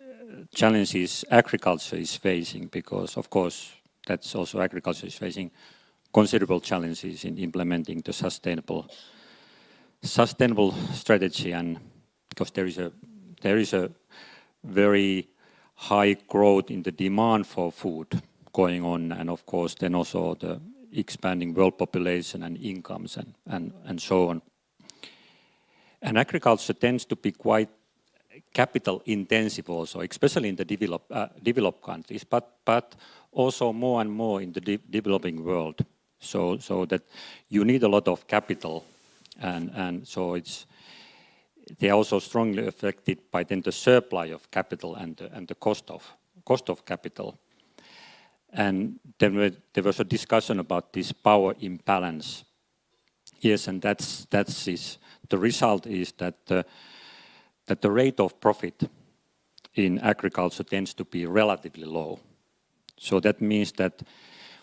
challenges agriculture is facing, because of course that's also agriculture is facing considerable challenges in implementing the sustainable strategy, and because there is a very high growth in the demand for food going on, and of course then also the expanding world population and incomes and so on. And agriculture tends to be quite capital intensive also, especially in the developed countries, but also more and more in the developing world. So that you need a lot of capital, and so they are also strongly affected by then the supply of capital and the cost of capital. And then there was a discussion about this power imbalance. Yes, and that's the result is that the rate of profit in agriculture tends to be relatively low. So that means that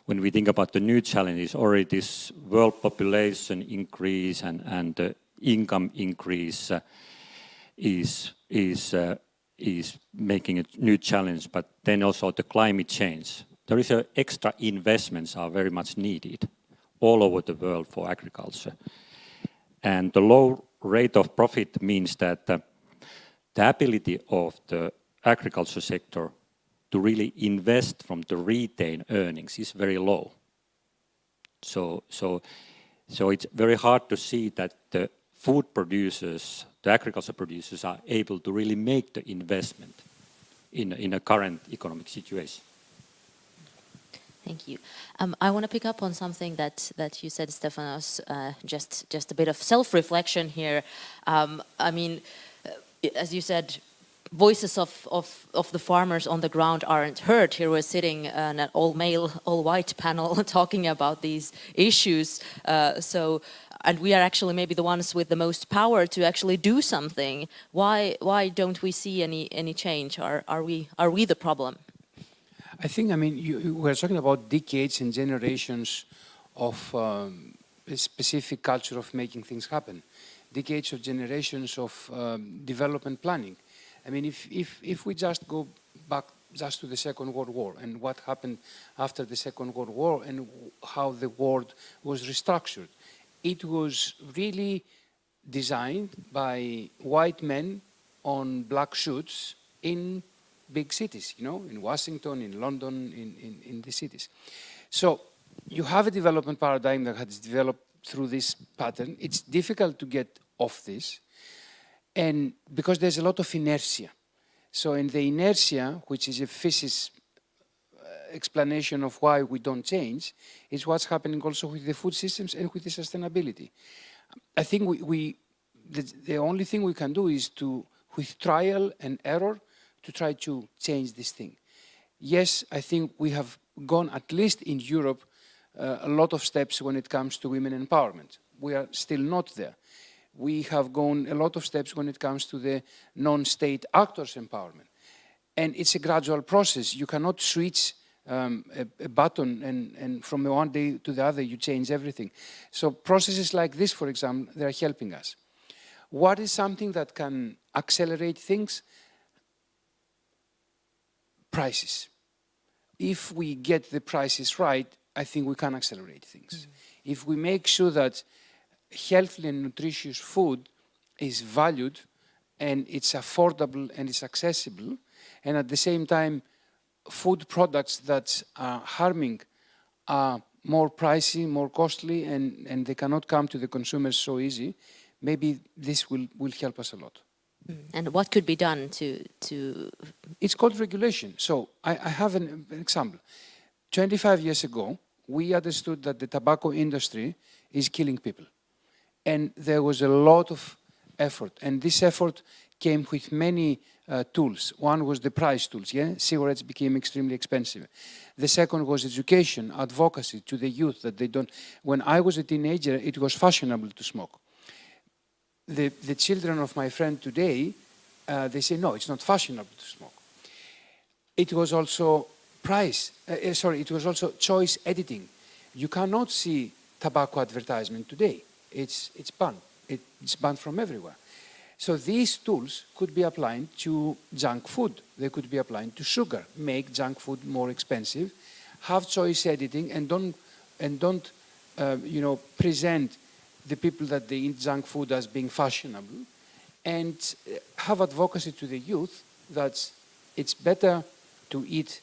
when we think about the new challenges, already this world population increase and the income increase is making a new challenge, but then also the climate change. There is extra investments are very much needed all over the world for agriculture. And the low rate of profit means that the ability of the agriculture sector to really invest from the retained earnings is very low. So it's very hard to see that the food producers, the agriculture producers are able to really make the investment in a current economic situation. Thank you. I want to pick up on something that you said, Stefanos, just a bit of self-reflection here. I mean, as you said, voices of the farmers on the ground aren't heard. Here we're sitting in an all-male, all-white panel talking about these issues. And we are actually maybe the ones with the most power to actually do something. Why don't we see any change? Are we the problem? I think, I mean, we're talking about decades and generations of a specific culture of making things happen. Decades of generations of development planning. I mean, if we just go back just to the Second World War and what happened after the Second World War and how the world was restructured, it was really designed by white men on black suits in big cities, you know, in Washington, in London, in the cities. So you have a development paradigm that has developed through this pattern. It's difficult to get off this, and because there's a lot of inertia. So in the inertia, which is a physics explanation of why we don't change, is what's happening also with the food systems and with the sustainability. I think the only thing we can do is to, with trial and error, to try to change this thing. Yes, I think we have gone, at least in Europe, a lot of steps when it comes to women empowerment. We are still not there. We have gone a lot of steps when it comes to the non-state actors' empowerment. And it's a gradual process. You cannot switch a button and from one day to the other you change everything. So processes like this, for example, they are helping us. What is something that can accelerate things? Prices. If we get the prices right, I think we can accelerate things. If we make sure that healthy and nutritious food is valued and it's affordable and it's accessible, and at the same time food products that are harming are more pricey, more costly, and they cannot come to the consumers so easy, maybe this will help us a lot. And what could be done to It's called regulation. So I have an example. 25 years ago, we understood that the tobacco industry is killing people. And there was a lot of effort. And this effort came with many tools. One was the price tools, yeah? Cigarettes became extremely expensive. The second was education, advocacy to the youth that they don't... When I was a teenager, it was fashionable to smoke. The children of my friend today, they say, no, it's not fashionable to smoke. It was also it was also choice editing. You cannot see tobacco advertisement today. It's banned. It's banned from everywhere. So these tools could be applied to junk food. They could be applied to sugar, make junk food more expensive, have choice editing, and don't present the people that they eat junk food as being fashionable, and have advocacy to the youth that it's better to eat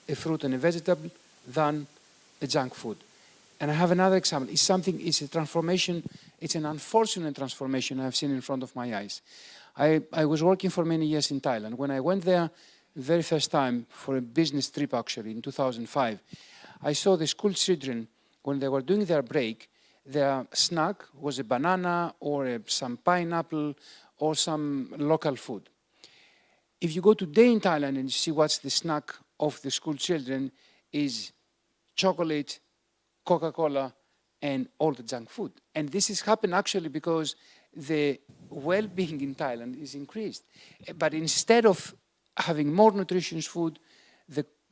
a fruit and a vegetable than a junk food. And I have another example. It's a transformation, it's an unfortunate transformation I've seen in front of my eyes. I was working for many years in Thailand. When I went there the very first time for a business trip actually in 2005, I saw the school children, when they were doing their break, their snack was a banana or some pineapple or some local food. If you go today in Thailand and you see what's the snack of the school children is chocolate, Coca-Cola, and all the junk food. And this has happened actually because the well-being in Thailand is increased. But instead of having more nutritious food,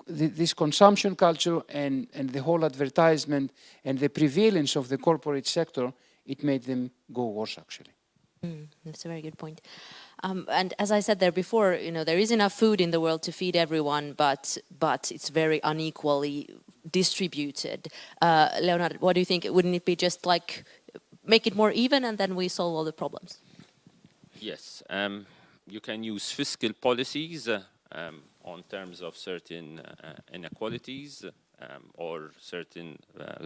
this consumption culture and the whole advertisement and the prevalence of the corporate sector, it made them go worse actually. That's a very good point. And as I said there before, there is enough food in the world to feed everyone, but it's very unequally distributed. Leonard, what do you think? Wouldn't it be just like make it more even and then we solve all the problems? Yes, you can use fiscal policies on terms of certain inequalities or certain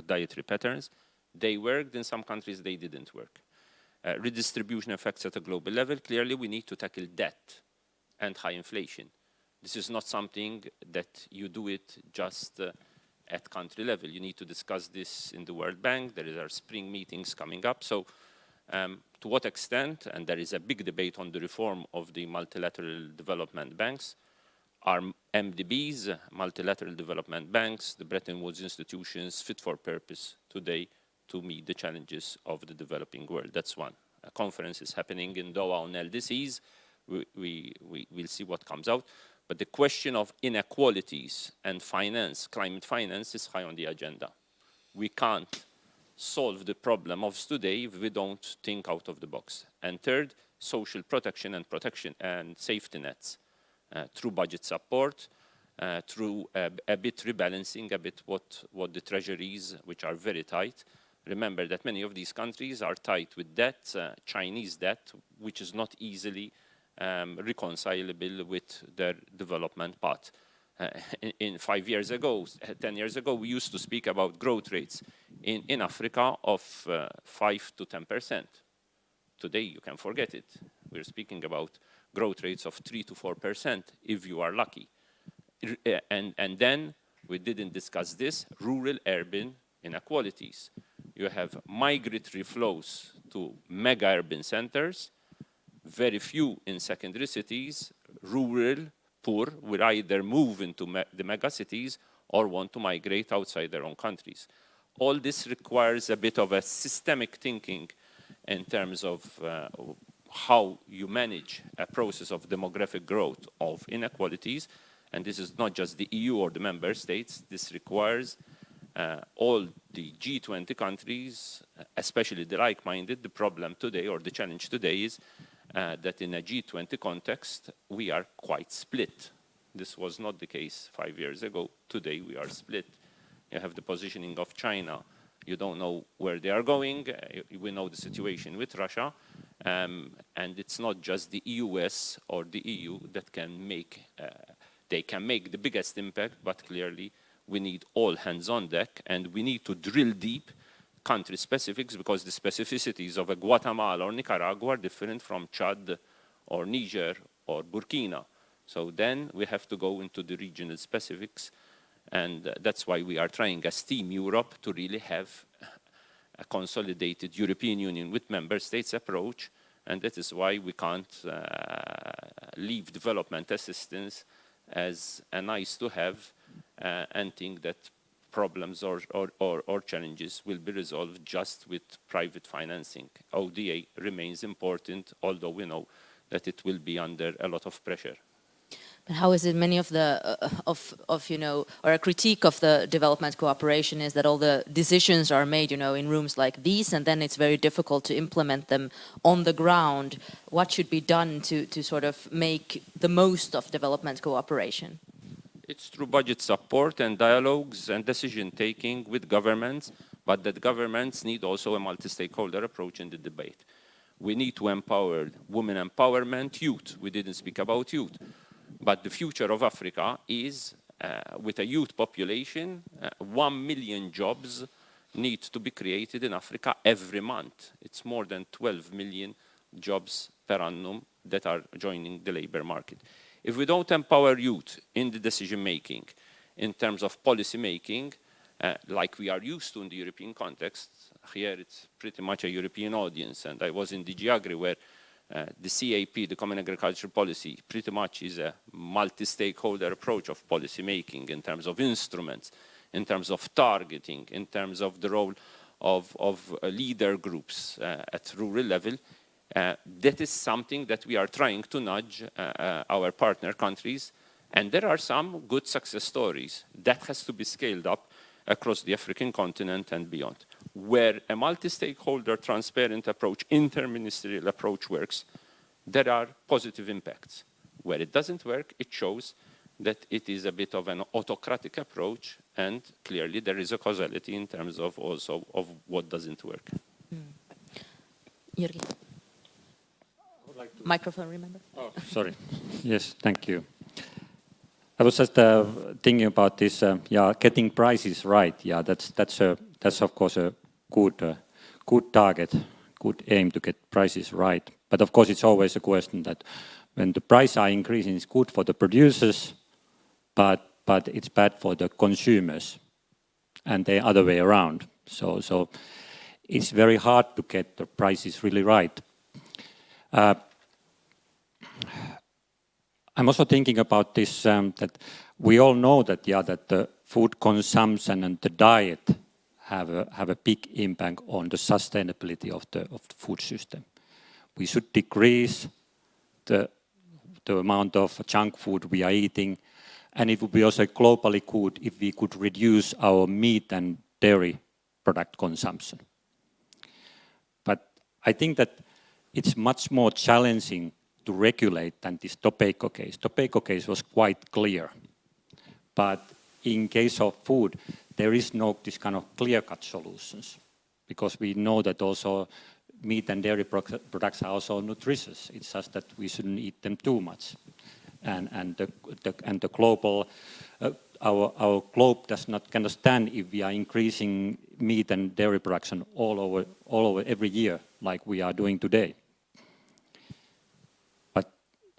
dietary patterns. They worked, in some countries they didn't work. Redistribution effects at a global level, clearly we need to tackle debt and high inflation. This is not something that you do it just at country level. You need to discuss this in the World Bank. There are spring meetings coming up. So to what extent, and there is a big debate on the reform of the multilateral development banks, are MDBs, multilateral development banks, the Bretton Woods institutions, fit for purpose today to meet the challenges of the developing world? That's one. A conference is happening in Doha on LDCs. We'll see what comes out. But the question of inequalities and finance, climate finance, is high on the agenda. We can't solve the problem of today if we don't think out of the box. And third, social protection and safety nets through budget support, through a bit rebalancing, a bit what the treasuries, which are very tight. Remember that many of these countries are tight with debt, Chinese debt, which is not easily reconcilable with their development path. In 5 years ago, 10 years ago, we used to speak about growth rates in Africa of 5 to 10%. Today, you can forget it. We're speaking about growth rates of 3 to 4%, if you are lucky. And then, we didn't discuss this, rural-urban inequalities. You have migratory flows to mega-urban centers, very few in secondary cities, rural, poor, will either move into the megacities or want to migrate outside their own countries. All this requires a bit of a systemic thinking in terms of how you manage a process of demographic growth of inequalities. And this is not just the EU or the member states. This requires all the G20 countries, especially the like-minded. The problem today, or the challenge today, is that in a G20 context, we are quite split. This was not the case 5 years ago. Today, we are split. You have the positioning of China. You don't know where they are going. We know the situation with Russia. And it's not just the US or the EU that can make, they can make the biggest impact, but clearly we need all hands on deck, and we need to drill deep country specifics, because the specificities of a Guatemala or Nicaragua are different from Chad or Niger or Burkina. So then we have to go into the regional specifics, and that's why we are trying as Team Europe to really have a consolidated European Union with member states approach, and that is why we can't leave development assistance as a nice to have and think that problems or challenges will be resolved just with private financing. ODA remains important, although we know that it will be under a lot of pressure. But how is it many of the, you know, or a critique of the development cooperation is that all the decisions are made, you know, in rooms like these, and then it's very difficult to implement them on the ground. What should be done to sort of make the most of development cooperation? It's through budget support and dialogues and decision-taking with governments, but that governments need also a multi-stakeholder approach in the debate. We need to empower women empowerment, youth. We didn't speak about youth. But the future of Africa is, with a youth population, 1 million jobs need to be created in Africa every month. It's more than 12 million jobs per annum that are joining the labor market. If we don't empower youth in the decision-making, in terms of policy-making, like we are used to in the European context, here it's pretty much a European audience, and I was in DG Agri where the CAP, the Common Agricultural Policy, pretty much is a multi-stakeholder approach of policy making in terms of instruments, in terms of targeting, in terms of the role of leader groups at rural level. That is something that we are trying to nudge our partner countries, and there are some good success stories. That has to be scaled up across the African continent and beyond. Where a multi-stakeholder, transparent approach, interministerial approach works, there are positive impacts. Where it doesn't work, it shows that it is a bit of an autocratic approach, and clearly there is a causality in terms of also of what doesn't work. Jyrki. Microphone, remember? Oh, sorry. Yes, thank you. I was just thinking about this, getting prices right. Yeah, that's of course a good target, good aim to get prices right. But of course, it's always a question that when the prices are increasing, it's good for the producers, but it's bad for the consumers, and the other way around. So it's very hard to get the prices really right. I'm also thinking about this, that we all know that, that the food consumption and the diet have a big impact on the sustainability of the food system. We should decrease the amount of junk food we are eating, and it would be also globally good if we could reduce our meat and dairy product consumption. But I think that it's much more challenging to regulate than this tobacco case. Tobacco case was quite clear. But in case of food, there is no this kind of clear-cut solutions, because we know that also meat and dairy products are also nutritious. It's just that we shouldn't eat them too much. And the global, our globe does not understand if we are increasing meat and dairy production all over every year, like we are doing today.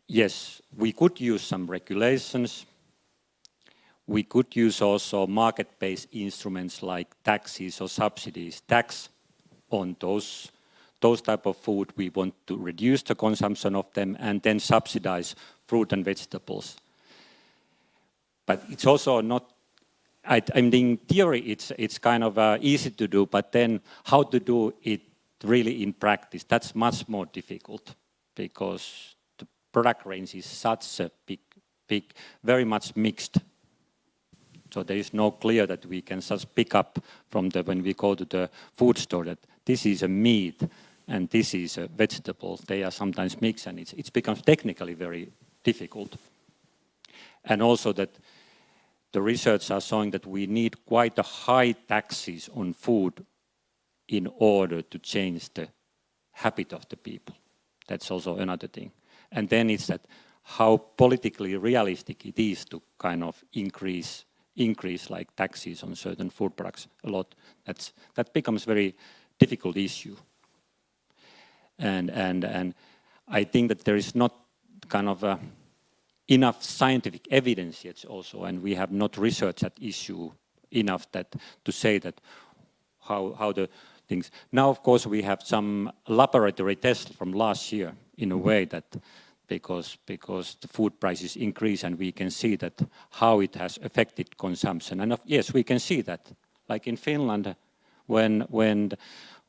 Yes, we could use some regulations. We could use also market-based instruments like taxes or subsidies, tax on those type of food. We want to reduce the consumption of them and then subsidize fruit and vegetables. But it's also not, I mean, in theory it's kind of easy to do, but then how to do it really in practice, that's much more difficult, because product range is such a big, very much mixed. So there is no clear that we can just pick up from when we go to the food store that this is a meat and this is a vegetable. They are sometimes mixed, and it becomes technically very difficult. And also that the research are showing that we need quite a high taxes on food in order to change the habit of the people. That's also another thing. And then it's that how politically realistic it is to kind of increase increase like taxes on certain food products a lot, that becomes very difficult issue. And I think that there is not kind of enough scientific evidence yet also, and we have not researched that issue enough that to say that how the things. Now, of course, we have some laboratory tests from last year in a way that because the food prices increase, and we can see that how it has affected consumption. And yes, we can see that, like in Finland, when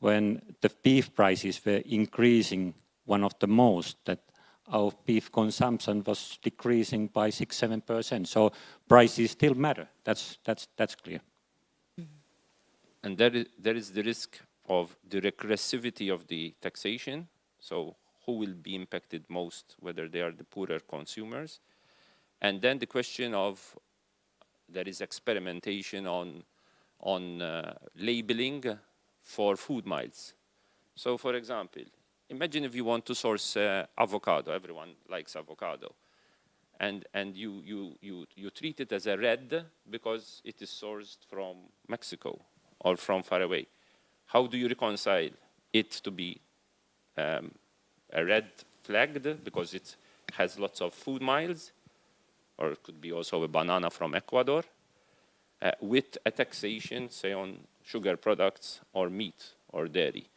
the beef prices were increasing one of the most, that our beef consumption was decreasing by 6-7%. So prices still matter. That's clear. And there is the risk of the regressivity of the taxation. So who will be impacted most, whether they are the poorer consumers? And then the question of there is experimentation on labeling for food miles. So for example, imagine if you want to source avocado. Everyone likes avocado. And you treat it as a red because it is sourced from Mexico or from far away. How do you reconcile it to be a red flagged because it has lots of food miles, or it could be also a banana from Ecuador, with a taxation, say, on sugar products or meat or dairy?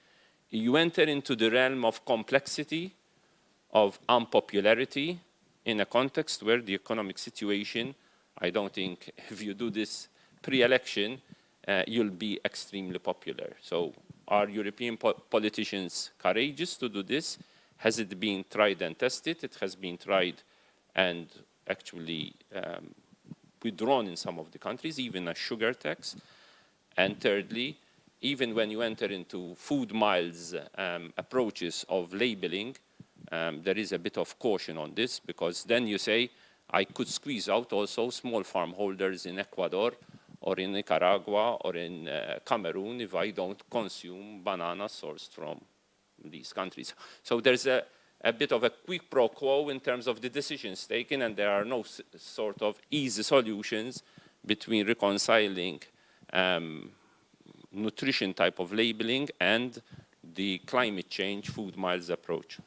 You enter into the realm of complexity, of unpopularity, in a context where the economic situation, I don't think if you do this pre-election, you'll be extremely popular. So are European politicians courageous to do this? Has it been tried and tested? It has been tried and actually withdrawn in some of the countries, even a sugar tax. And thirdly, even when you enter into food miles approaches of labeling, there is a bit of caution on this, because then you say, I could squeeze out also small farm holders in Ecuador or in Nicaragua or in Cameroon if I don't consume bananas sourced from these countries. So there's a bit of a quid pro quo in terms of the decisions taken, and there are no sort of easy solutions between reconciling nutrition type of labeling and the climate change food miles approach.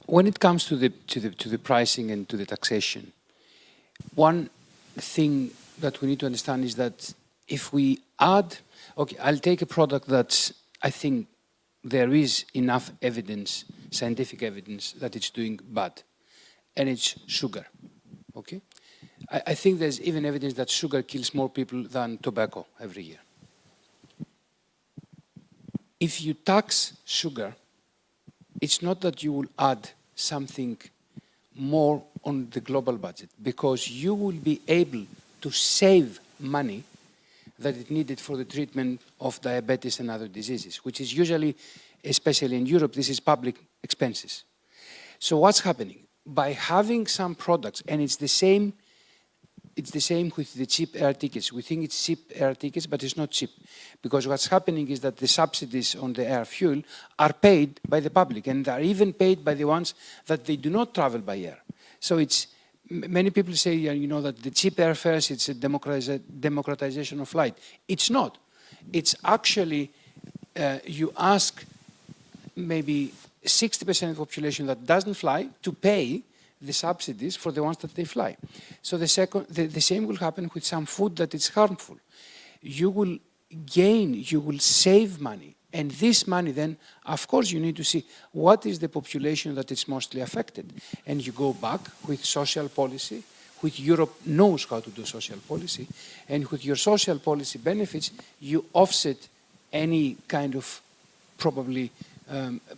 When it comes to the pricing and to the taxation, one thing that we need to understand is that if we add, okay, I'll take a product that I think there is enough evidence, scientific evidence, that it's doing bad, and it's sugar, okay? I think there's even evidence that sugar kills more people than tobacco every year. If you tax sugar, it's not that you will add something more on the global budget, because you will be able to save money that is needed for the treatment of diabetes and other diseases, which is usually, especially in Europe, this is public expenses. So what's happening? By having some products, and it's the same with the cheap air tickets. We think it's cheap air tickets, but it's not cheap. Because what's happening is that the subsidies on the air fuel are paid by the public, and are even paid by the ones that they do not travel by air. So it's, many people say, you know, that the cheap airfares, it's a democratization of flight. It's not. It's actually, you ask maybe 60% of the population that doesn't fly to pay the subsidies for the ones that they fly. So the same will happen with some food that is harmful. You will gain, you will save money. And this money then, of course, you need to see what is the population that is mostly affected. And you go back with social policy, with Europe knows how to do social policy, and with your social policy benefits, you offset any kind of probably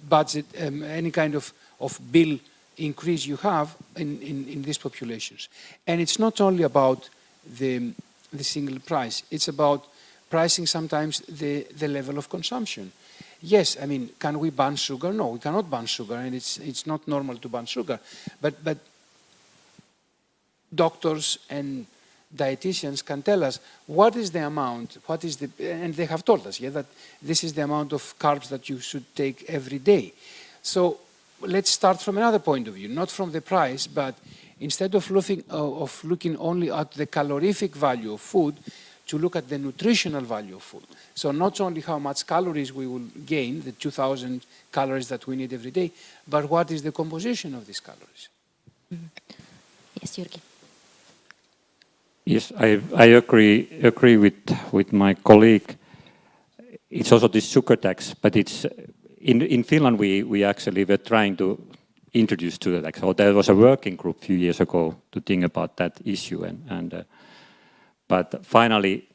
budget, any kind of bill increase you have in these populations. And it's not only about the single price, it's about pricing sometimes the level of consumption. Yes, I mean, can we ban sugar? No, we cannot ban sugar, and it's not normal to ban sugar. But doctors and dietitians can tell us what is the amount, and they have told us, yeah, that this is the amount of carbs that you should take every day. So let's start from another point of view, not from the price, but instead of looking only at the calorific value of food, to look at the nutritional value of food. So not only how much calories we will gain, the 2,000 calories that we need every day, but what is the composition of these calories. Yes, Jyrki. Yes, I agree with my colleague. It's also this sugar tax, but it's in Finland we actually were trying to introduce sugar tax. So there was a working group a few years ago to think about that issue, but finally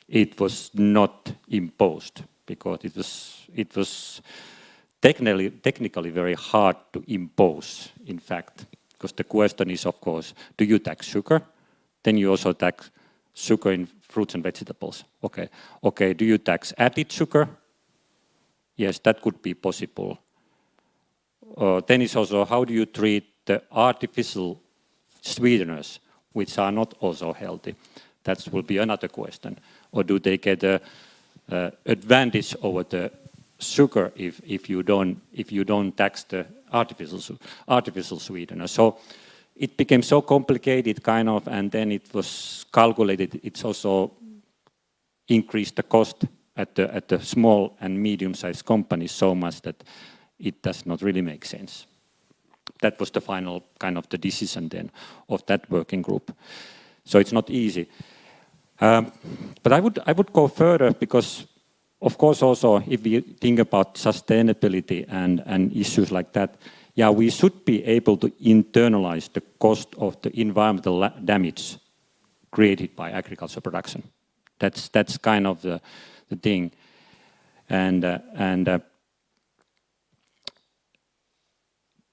it was not imposed because it was technically very hard to impose, in fact, because the question is, of course, do you tax sugar? Then you also tax sugar in fruits and vegetables. Okay, do you tax added sugar? Yes, that could be possible. Then it's also, how do you treat the artificial sweeteners, which are not also healthy? That will be another question. Or do they get an advantage over the sugar if you don't tax the artificial sweetener? So it became so complicated, kind of, and then it was calculated. It's also increased the cost at the small and medium-sized companies so much that it does not really make sense. That was the final kind of the decision then of that working group. So it's not easy. But I would go further because, of course, also if we think about sustainability and issues like that, yeah, we should be able to internalize the cost of the environmental damage created by agricultural production. That's kind of the thing,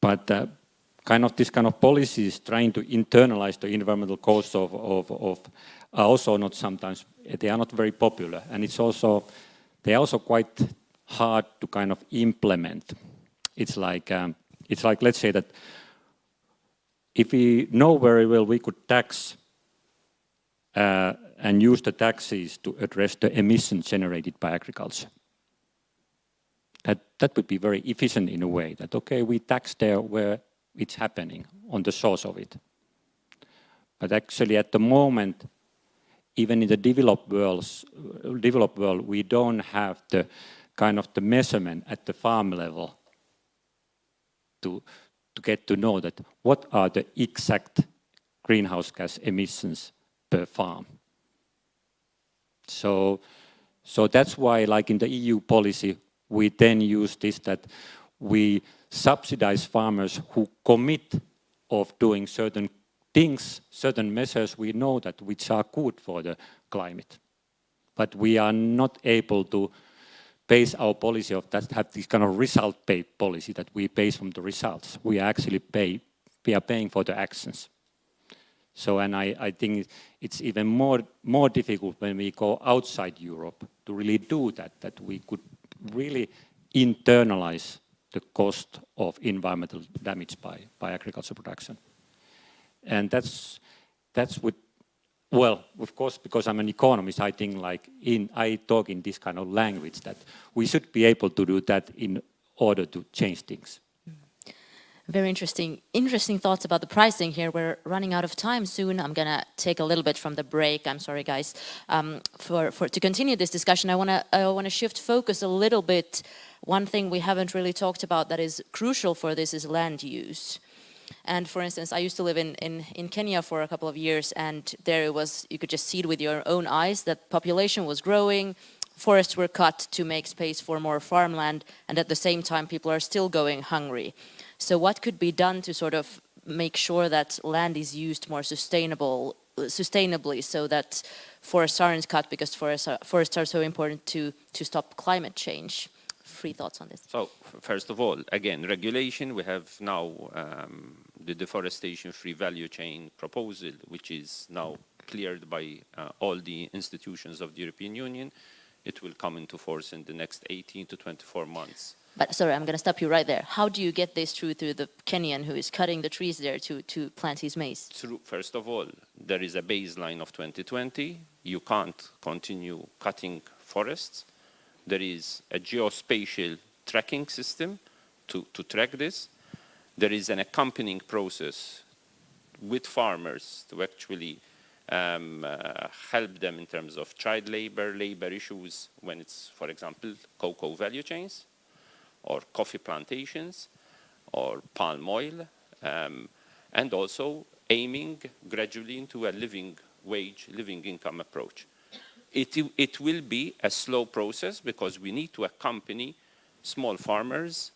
but kind of this kind of policies trying to internalize the environmental costs of are also not sometimes, they are not very popular, and they are also quite hard to kind of implement. It's like let's say that if we know very well we could tax and use the taxes to address the emissions generated by agriculture. That would be very efficient in a way that, okay, we tax there where it's happening, on the source of it. But actually at the moment, even in the developed world, we don't have the kind of the measurement at the farm level to get to know that what are the exact greenhouse gas emissions per farm. So that's why, like in the EU policy, we then use this, that we subsidize farmers who commit of doing certain things, certain measures we know that which are good for the climate. But we are not able to base our policy of that, have this kind of result-based policy that we base from the results. We actually we are paying for the actions. So, and I think it's even more difficult when we go outside Europe to really do that we could really internalize the cost of environmental damage by agricultural production. And that's what, well, of course, because I'm an economist, I think I talk in this kind of language that we should be able to do that in order to change things. Very interesting thoughts about the pricing here. We're running out of time soon. I'm gonna take a little bit from the break. I'm sorry, guys. To continue this discussion, I wanna shift focus a little bit. One thing we haven't really talked about that is crucial for this is land use. And for instance, I used to live in Kenya for a couple of years, and there it was, you could just see it with your own eyes that population was growing, forests were cut to make space for more farmland, and at the same time people are still going hungry. So what could be done to sort of make sure that land is used more sustainably so that forests aren't cut, because forests are so important to stop climate change? Free thoughts on this. So first of all, again, regulation. We have now the deforestation free value chain proposal, which is now cleared by all the institutions of the European Union. It will come into force in the next 18 to 24 months. But sorry, I'm going to stop you right there. How do you get this through the Kenyan who is cutting the trees there to plant his maize? First of all, there is a baseline of 2020. You can't continue cutting forests. There is a geospatial tracking system to track this. There is an accompanying process with farmers to actually help them in terms of child labor issues when it's, for example, cocoa value chains or coffee plantations or palm oil, and also aiming gradually into a living wage, living income approach. It will be a slow process because we need to accompany small farmers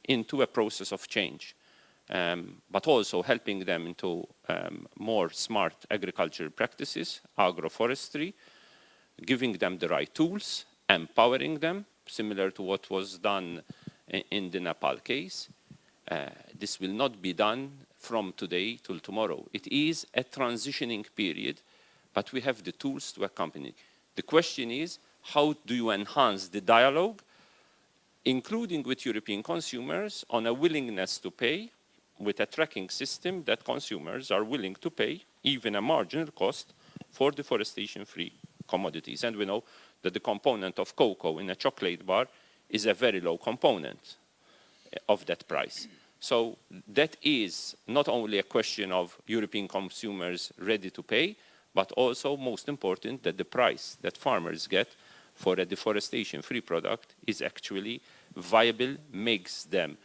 into a process of change, but also helping them into more smart agricultural practices, agroforestry, giving them the right tools, empowering them, similar to what was done in the Nepal case. This will not be done from today till tomorrow. It is a transitioning period, but we have the tools to accompany. The question is, how do you enhance the dialogue, including with European consumers, on a willingness to pay, with a tracking system that consumers are willing to pay, even a marginal cost, for deforestation-free commodities. And we know that the component of cocoa in a chocolate bar is a very low component of that price. So that is not only a question of European consumers ready to pay, but also, most important, that the price that farmers get for a deforestation-free product is actually viable, makes them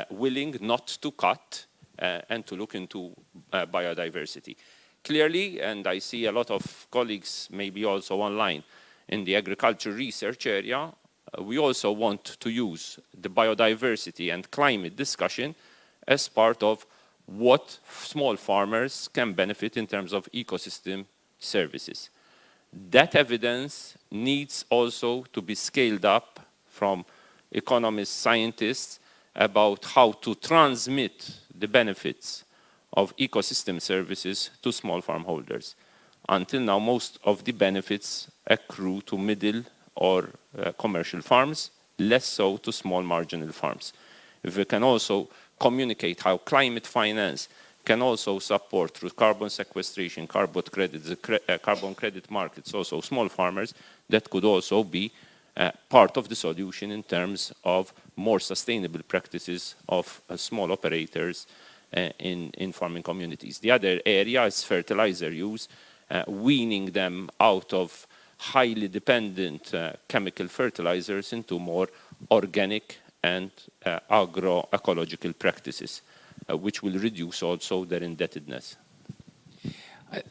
willing not to cut and to look into biodiversity. Clearly, and I see a lot of colleagues maybe also online in the agriculture research area, we also want to use the biodiversity and climate discussion as part of what small farmers can benefit in terms of ecosystem services. That evidence needs also to be scaled up from economists, scientists, about how to transmit the benefits of ecosystem services to small farm holders. Until now, most of the benefits accrue to middle or commercial farms, less so to small marginal farms. If we can also communicate how climate finance can also support through carbon sequestration, carbon credits, carbon credit markets, also small farmers, that could also be part of the solution in terms of more sustainable practices of small operators in farming communities. The other area is fertilizer use, weaning them out of highly dependent chemical fertilizers into more organic and agroecological practices, which will reduce also their indebtedness.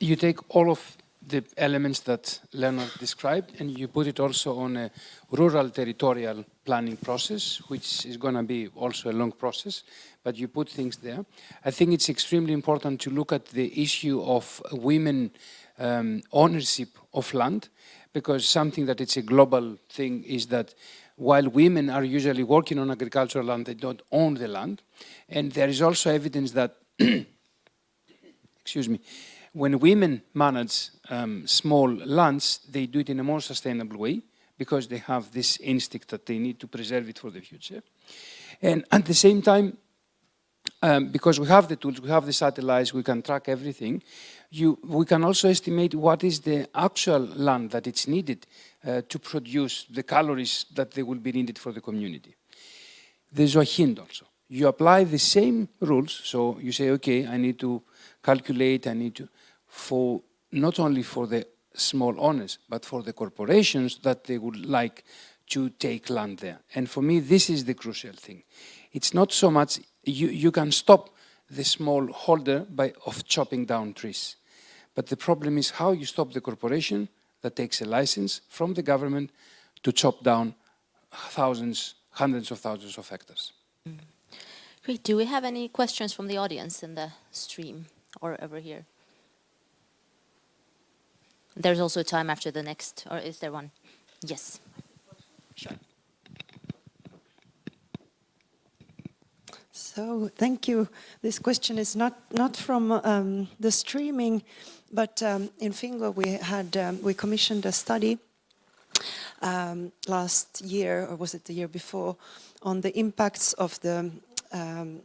You take all of the elements that Leonard described and you put it also on a rural territorial planning process, which is going to be also a long process, but you put things there. I think it's extremely important to look at the issue of women ownership of land, because something that it's a global thing is that while women are usually working on agricultural land, they don't own the land. And there is also evidence that, excuse me, when women manage small lands, they do it in a more sustainable way because they have this instinct that they need to preserve it for the future. And at the same time, because we have the tools, we have the satellites, we can track everything, we can also estimate what is the actual land that it's needed to produce the calories that they will be needed for the community. There's a hint also. You apply the same rules, so you say, okay, I need to calculate, I need to, for not only for the small owners, but for the corporations that they would like to take land there. And for me, this is the crucial thing. It's not so much, you can stop the small holder of chopping down trees. But the problem is how you stop the corporation that takes a license from the government to chop down thousands, hundreds of thousands of hectares. Great. Do we have any questions from the audience in the stream or over here? There's also time after the next, or is there one? Yes. Sure. So thank you. This question is not from the streaming, but in Finland we commissioned a study last year, or was it the year before, on the impacts of the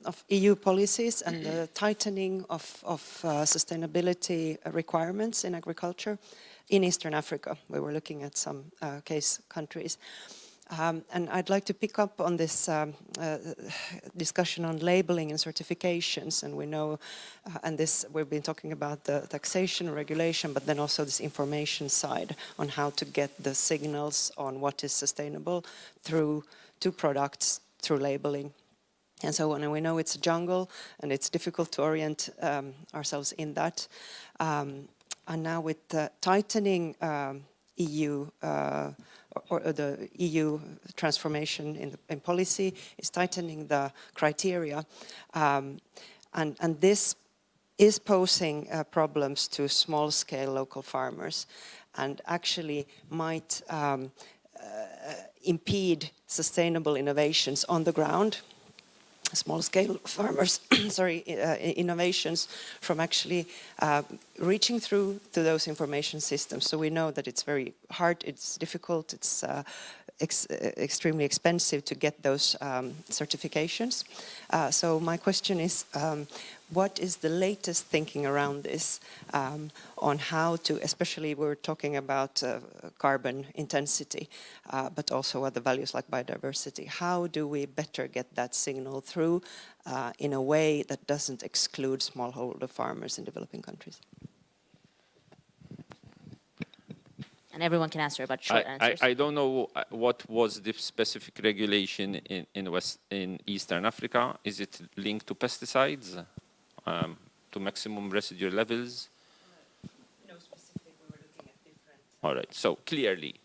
of EU policies and the tightening of sustainability requirements in agriculture in Eastern Africa. We were looking at some case countries. And I'd like to pick up on this discussion on labeling and certifications. And we know, and this we've been talking about the taxation regulation, but then also this information side on how to get the signals on what is sustainable through to products through labeling. And so on, and we know it's a jungle and it's difficult to orient ourselves in that. And now with tightening EU or the EU transformation in policy is tightening the criteria, and this is posing problems to small-scale local farmers, and actually might impede sustainable innovations on the ground. Small-scale farmers, innovations from actually reaching through to those information systems. So we know that it's very hard, it's difficult, it's extremely expensive to get those certifications. So my question is, what is the latest thinking around this on how to, especially we're talking about carbon intensity, but also other values like biodiversity. How do we better get that signal through in a way that doesn't exclude smallholder farmers in developing countries? And everyone can answer about short answers. I don't know what was the specific regulation in Eastern Africa. Is it linked to pesticides, to maximum residual levels? No specific, we were looking at different. All right, so clearly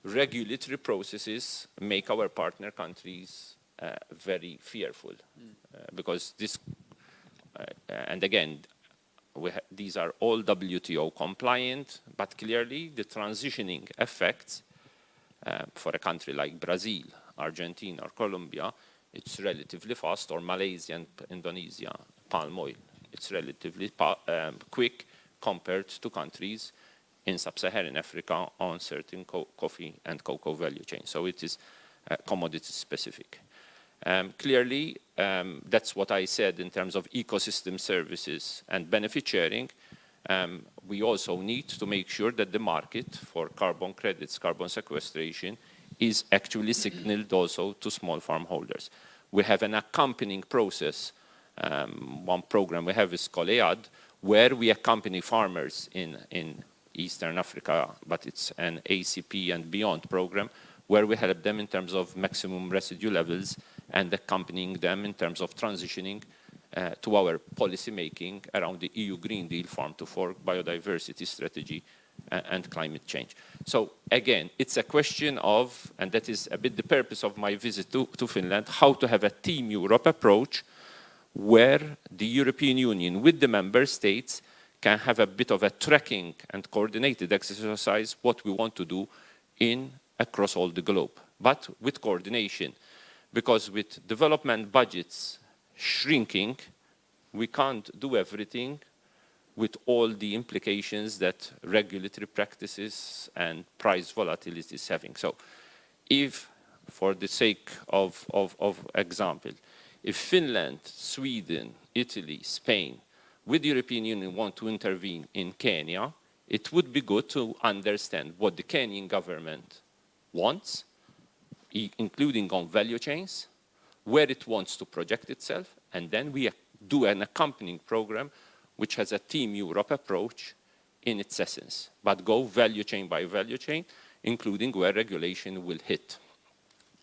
regulatory processes make our partner countries very fearful because this, and again, these are all WTO compliant, but clearly the transitioning effects for a country like Brazil, Argentina, or Colombia, it's relatively fast, or Malaysia and Indonesia, palm oil. It's relatively quick compared to countries in sub-Saharan Africa on certain coffee and cocoa value chain. So it is commodity specific. Clearly, that's what I said in terms of ecosystem services and benefit sharing. We also need to make sure that the market for carbon credits, carbon sequestration, is actually signaled also to small farm holders. We have an accompanying process. One program we have is called EAD, where we accompany farmers in Eastern Africa, but it's an ACP and beyond program, where we help them in terms of maximum residue levels and accompanying them in terms of transitioning to our policy making around the EU Green Deal Farm to Fork biodiversity strategy and climate change. So again, it's a question of, and that is a bit the purpose of my visit to Finland, how to have a Team Europe approach where the European Union with the member states can have a bit of a tracking and coordinated exercise what we want to do across all the globe, but with coordination. Because with development budgets shrinking, we can't do everything with all the implications that regulatory practices and price volatility is having. So if, for the sake of example, if Finland, Sweden, Italy, Spain, with the European Union want to intervene in Kenya, it would be good to understand what the Kenyan government wants, including on value chains, where it wants to project itself, and then we do an accompanying program which has a Team Europe approach in its essence, but go value chain by value chain, including where regulation will hit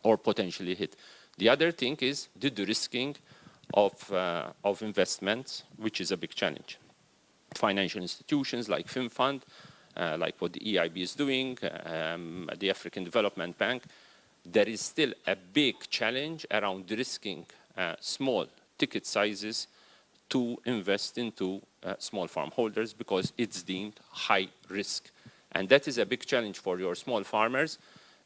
or potentially hit. The other thing is the de-risking of investments, which is a big challenge. Financial institutions like FinFund, like what the EIB is doing, the African Development Bank, there is still a big challenge around de-risking small ticket sizes to invest into small farm holders because it's deemed high risk. And that is a big challenge for your small farmers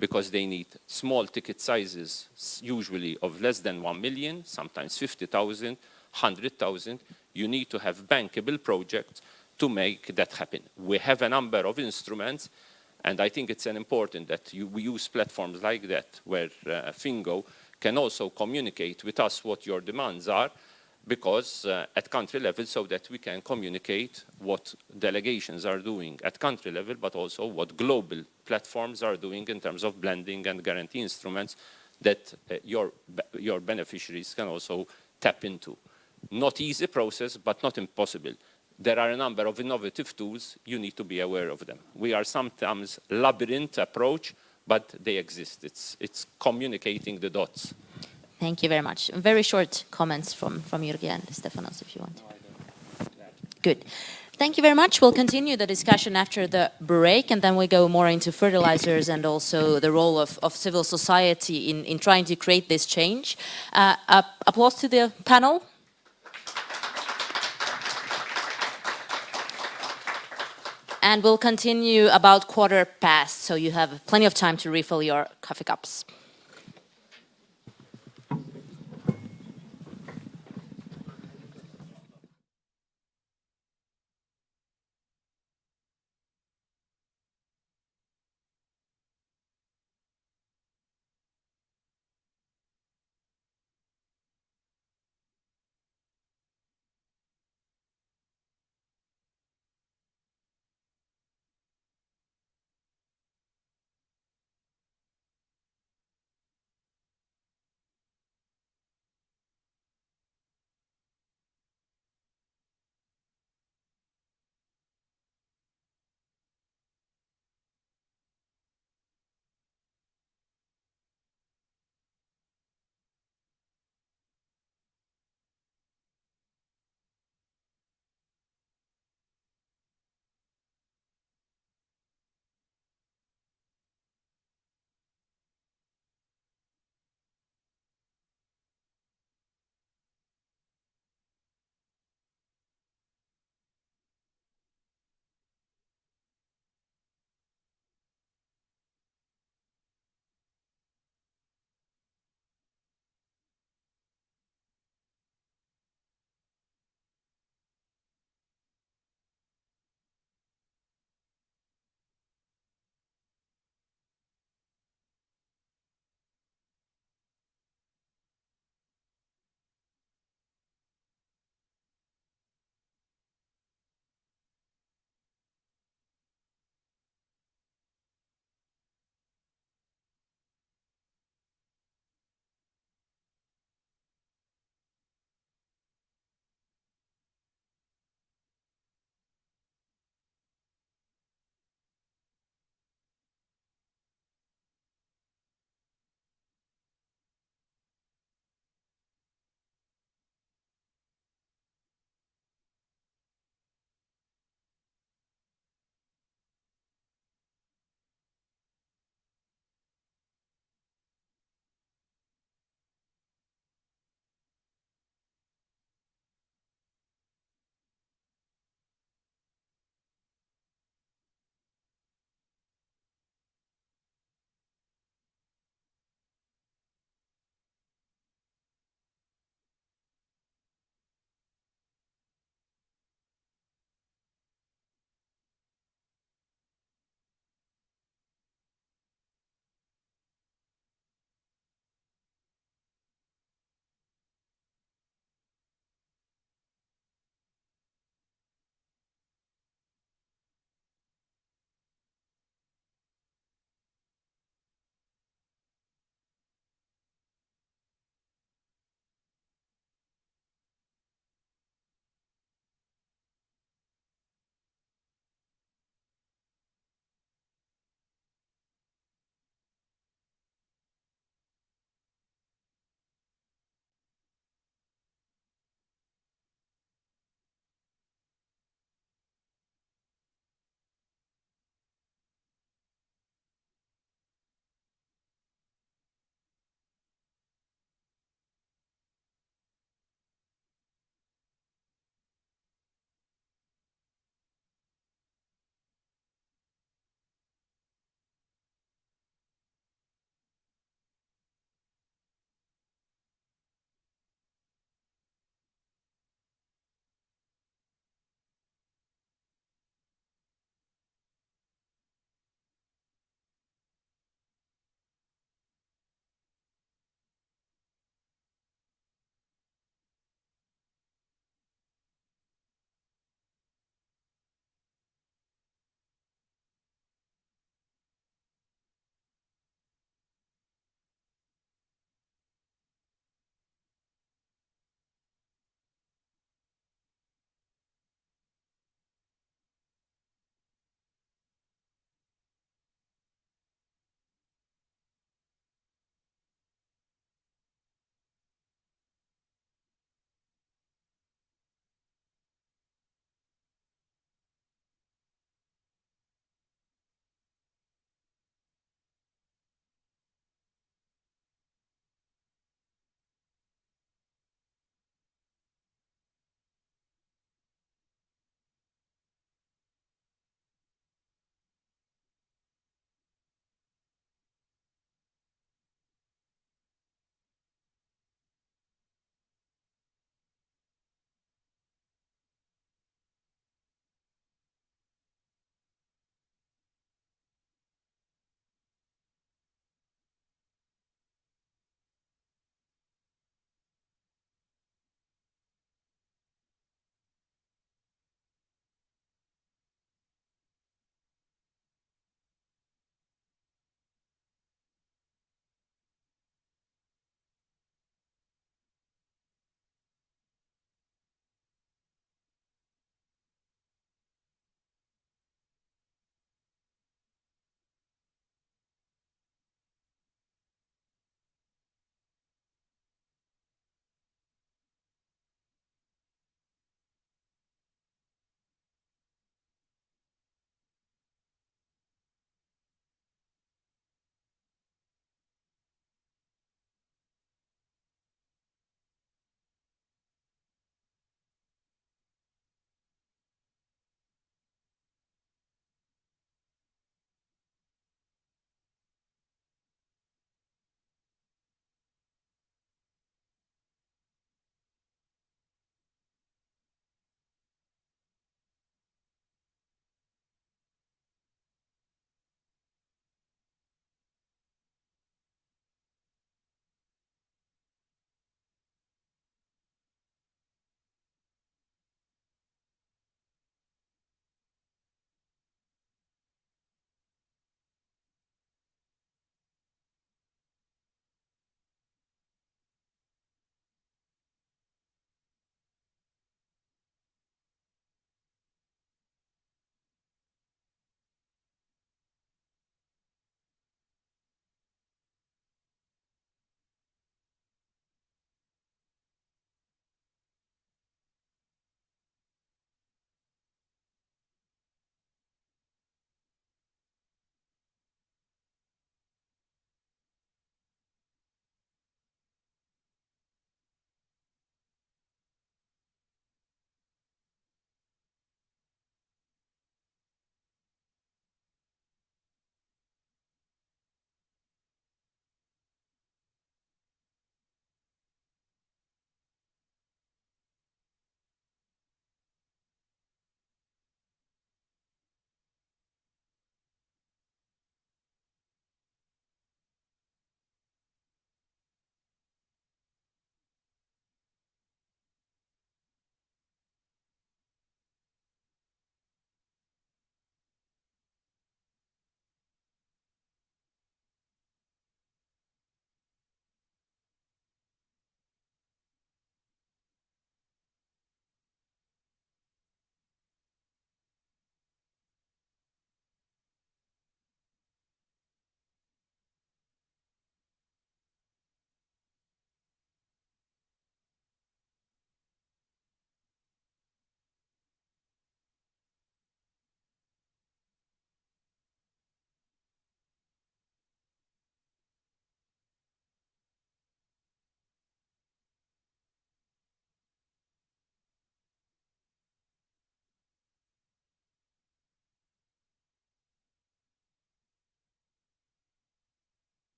because they need small ticket sizes, usually of less than 1 million, sometimes 50,000, 100,000. You need to have bankable projects to make that happen. We have a number of instruments, and I think it's important that we use platforms like that, where Fingo can also communicate with us what your demands are, because at country level, so that we can communicate what delegations are doing at country level, but also what global platforms are doing in terms of blending and guarantee instruments that your beneficiaries can also tap into. Not easy process, but not impossible. There are a number of innovative tools, you need to be aware of them. We are sometimes labyrinth approach, but they exist. It's communicating the dots. Thank you very much. Very short comments from Jyrki and Stefanos, if you want. Good. Thank you very much. We'll continue the discussion after the break, and then we go more into fertilizers and also the role of civil society in trying to create this change. Applause to the panel. And we'll continue about 1:15, so you have plenty of time to refill your coffee cups.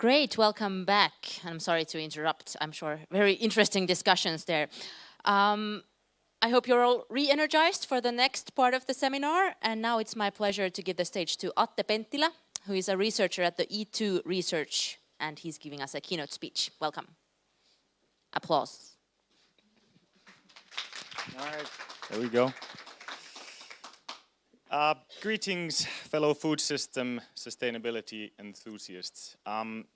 Great, welcome back. I'm sorry to interrupt. I'm sure very interesting discussions there. I hope you're all re-energized for the next part of the seminar. And now it's my pleasure to give the stage to Atte Penttilä, who is a researcher at the E2 Research, and he's giving us a keynote speech. Welcome. Applause. All right, there we go. Greetings, fellow food system sustainability enthusiasts.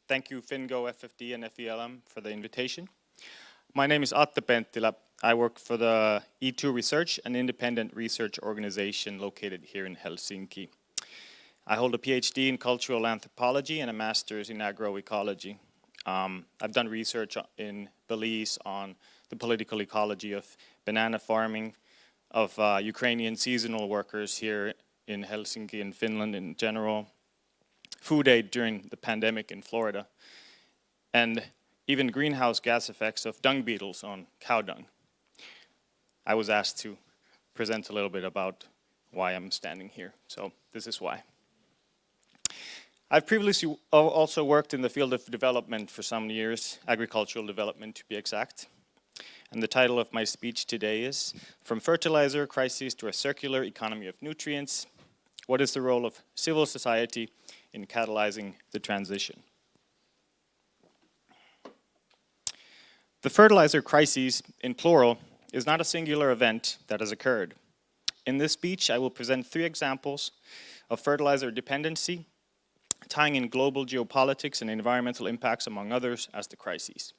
Thank you, Fingo, FFD, and FELM for the invitation. My name is Atte Penttilä. I work for the E2 Research, an independent research organization located here in Helsinki. I hold a PhD in cultural anthropology and a master's in agroecology. I've done research in Belize on the political ecology of banana farming, of Ukrainian seasonal workers here in Helsinki and Finland in general, food aid during the pandemic in Florida, and even greenhouse gas effects of dung beetles on cow dung. I was asked to present a little bit about why I'm standing here, so this is why. I've previously also worked in the field of development for some years, agricultural development to be exact. And the title of my speech today is From Fertilizer Crisis to a Circular Economy of Nutrients, What is the Role of Civil Society in Catalyzing the Transition? The fertilizer crisis, in plural, is not a singular event that has occurred. In this speech, I will present 3 examples of fertilizer dependency, tying in global geopolitics and environmental impacts, among others, as the crises.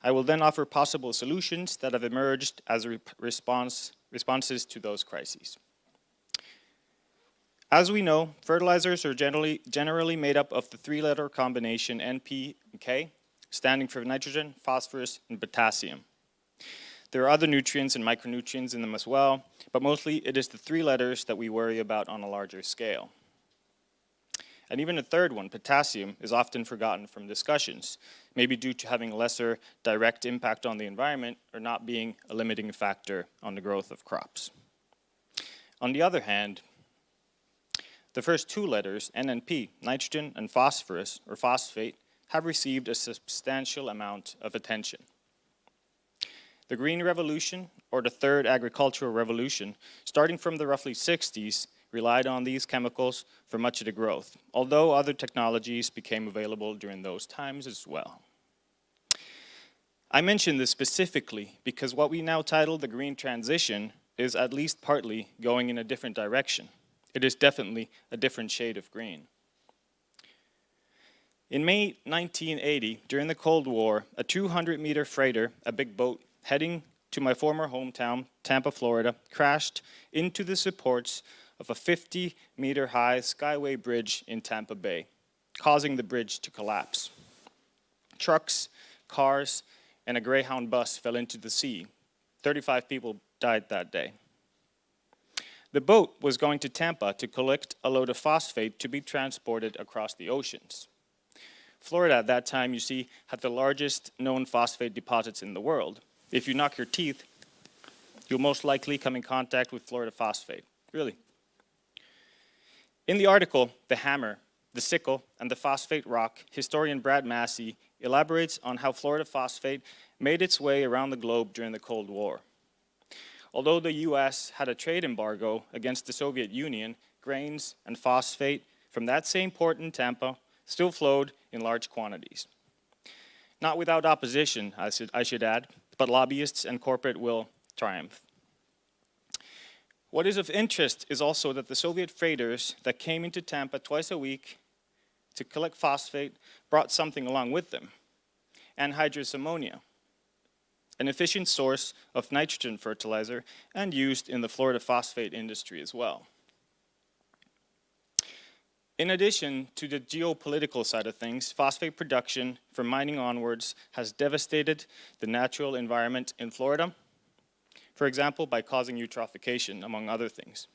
I will then offer possible solutions that have emerged as responses to those crises. As we know, fertilizers are generally made up of the 3-letter combination NP and K, standing for nitrogen, phosphorus, and potassium. There are other nutrients and micronutrients in them as well, but mostly it is the 3 letters that we worry about on a larger scale. And even a third one, potassium, is often forgotten from discussions, maybe due to having a lesser direct impact on the environment or not being a limiting factor on the growth of crops. On the other hand, the first 2 letters, N and P, nitrogen and phosphorus, or phosphate, have received a substantial amount of attention. The Green Revolution, or the Third Agricultural Revolution, starting from the roughly 60s, relied on these chemicals for much of the growth, although other technologies became available during those times as well. I mention this specifically because what we now title the green transition is at least partly going in a different direction. It is definitely a different shade of green. In May 1980, during the Cold War, a 200-meter freighter, a big boat, heading to my former hometown, Tampa, Florida, crashed into the supports of a 50-meter-high skyway bridge in Tampa Bay, causing the bridge to collapse. Trucks, cars, and a Greyhound bus fell into the sea. 35 people died that day. The boat was going to Tampa to collect a load of phosphate to be transported across the oceans. Florida at that time, you see, had the largest known phosphate deposits in the world. If you knock your teeth, you'll most likely come in contact with Florida phosphate. Really. In the article, The Hammer, the Sickle, and the Phosphate Rock, historian Brad Massey elaborates on how Florida phosphate made its way around the globe during the Cold War. Although the US had a trade embargo against the Soviet Union, grains and phosphate from that same port in Tampa still flowed in large quantities. Not without opposition, I should add, but lobbyists and corporate will triumph. What is of interest is also that the Soviet freighters that came into Tampa twice a week to collect phosphate brought something along with them, anhydrous ammonia, an efficient source of nitrogen fertilizer and used in the Florida phosphate industry as well. In addition to the geopolitical side of things, phosphate production from mining onwards has devastated the natural environment in Florida, for example, by causing eutrophication, among other things.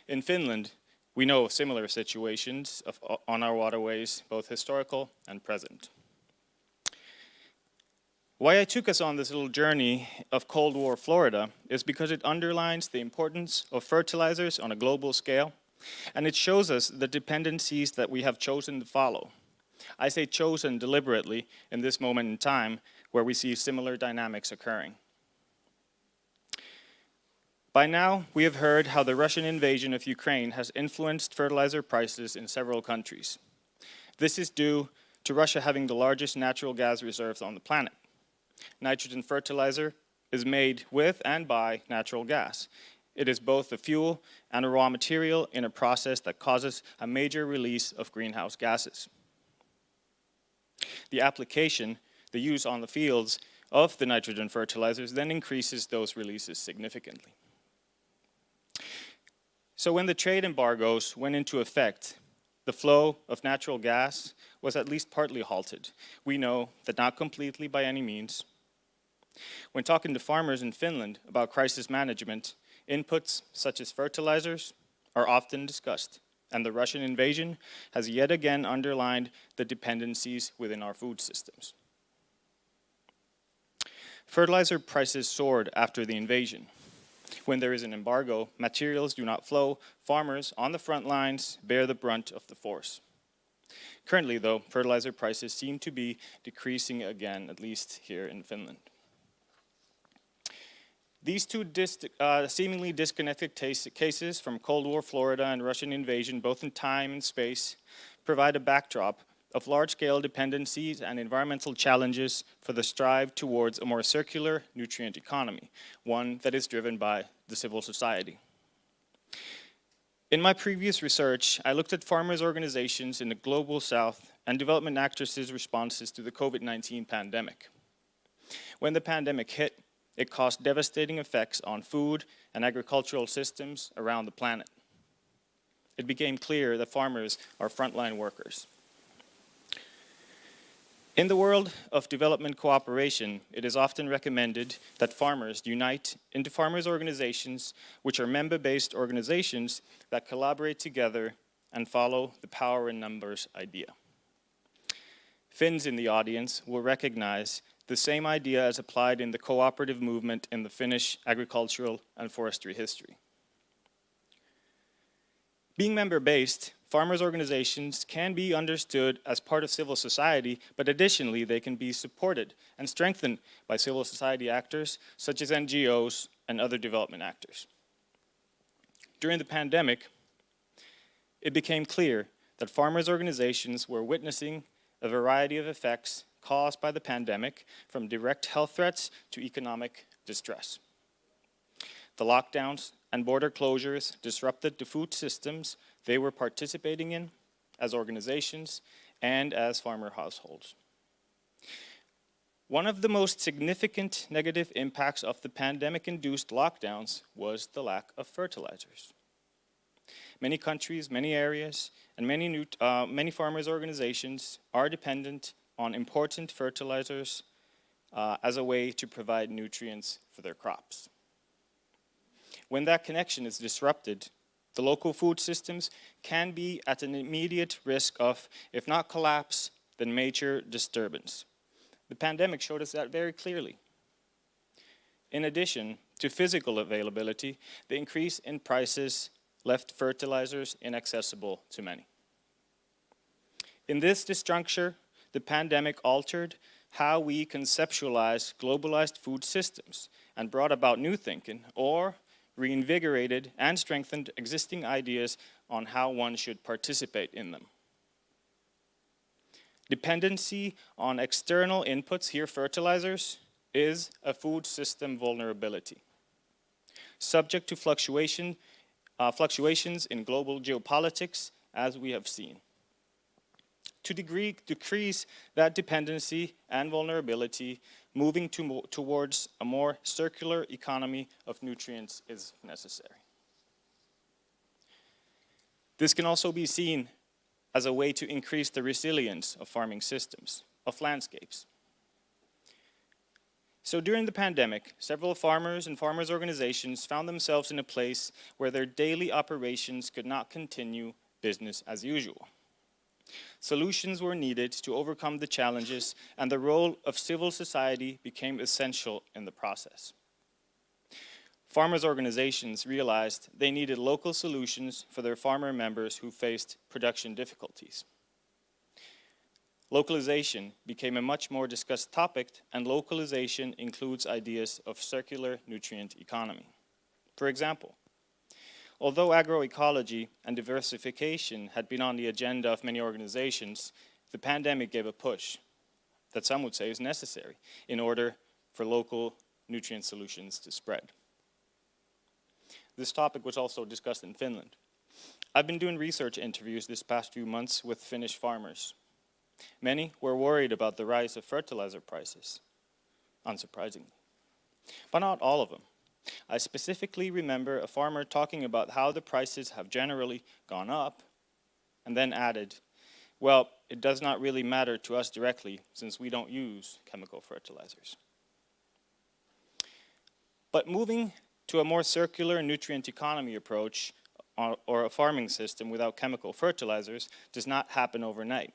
In Finland, we know of similar situations on our waterways, both historical and present. Why I took us on this little journey of Cold War Florida is because it underlines the importance of fertilizers on a global scale, and it shows us the dependencies that we have chosen to follow. I say chosen deliberately in this moment in time where we see similar dynamics occurring. By now, we have heard how the Russian invasion of Ukraine has influenced fertilizer prices in several countries. This is due to Russia having the largest natural gas reserves on the planet. Nitrogen fertilizer is made with and by natural gas. It is both a fuel and a raw material in a process that causes a major release of greenhouse gases. The application, the use on the fields of the nitrogen fertilizers then increases those releases significantly. So when the trade embargoes went into effect, the flow of natural gas was at least partly halted. We know that not completely by any means. When talking to farmers in Finland about crisis management, inputs such as fertilizers are often discussed, and the Russian invasion has yet again underlined the dependencies within our food systems. Fertilizer prices soared after the invasion. When there is an embargo, materials do not flow. Farmers on the front lines bear the brunt of the force. Currently, though, fertilizer prices seem to be decreasing again, at least here in Finland. These two seemingly disconnected cases from Cold War Florida and Russian invasion, both in time and space, provide a backdrop of large-scale dependencies and environmental challenges for the strive towards a more circular nutrient economy, one that is driven by the civil society. In my previous research, I looked at farmers' organizations in the Global South and development actors' responses to the COVID-19 pandemic. When the pandemic hit, it caused devastating effects on food and agricultural systems around the planet. It became clear that farmers are frontline workers. In the world of development cooperation, it is often recommended that farmers unite into farmers' organizations, which are member-based organizations that collaborate together and follow the power in numbers idea. Finns in the audience will recognize the same idea as applied in the cooperative movement in the Finnish agricultural and forestry history. Being member-based, farmers' organizations can be understood as part of civil society, but additionally they can be supported and strengthened by civil society actors such as NGOs and other development actors. During the pandemic, it became clear that farmers' organizations were witnessing a variety of effects caused by the pandemic, from direct health threats to economic distress. The lockdowns and border closures disrupted the food systems they were participating in as organizations and as farmer households. One of the most significant negative impacts of the pandemic-induced lockdowns was the lack of fertilizers. Many countries, many areas, and many farmers' organizations are dependent on important fertilizers as a way to provide nutrients for their crops. When that connection is disrupted, the local food systems can be at an immediate risk of, if not collapse, then major disturbance. The pandemic showed us that very clearly. In addition to physical availability, the increase in prices left fertilizers inaccessible to many. In this disjuncture, the pandemic altered how we conceptualize globalized food systems and brought about new thinking, or reinvigorated and strengthened existing ideas on how one should participate in them. Dependency on external inputs, here fertilizers, is a food system vulnerability. Subject to fluctuations in global geopolitics, as we have seen. To decrease that dependency and vulnerability, moving towards a more circular economy of nutrients is necessary. This can also be seen as a way to increase the resilience of farming systems, of landscapes. So during the pandemic, several farmers and farmers' organizations found themselves in a place where their daily operations could not continue business as usual. Solutions were needed to overcome the challenges, and the role of civil society became essential in the process. Farmers' organizations realized they needed local solutions for their farmer members who faced production difficulties. localization became a much more discussed topic, and localization includes ideas of circular nutrient economy. For example, although agroecology and diversification had been on the agenda of many organizations, the pandemic gave a push that some would say is necessary in order for local nutrient solutions to spread. This topic was also discussed in Finland. I've been doing research interviews this past few months with Finnish farmers. Many were worried about the rise of fertilizer prices, unsurprisingly. But not all of them. I specifically remember a farmer talking about how the prices have generally gone up, and then added, well, it does not really matter to us directly since we don't use chemical fertilizers. But moving to a more circular nutrient economy approach or a farming system without chemical fertilizers does not happen overnight.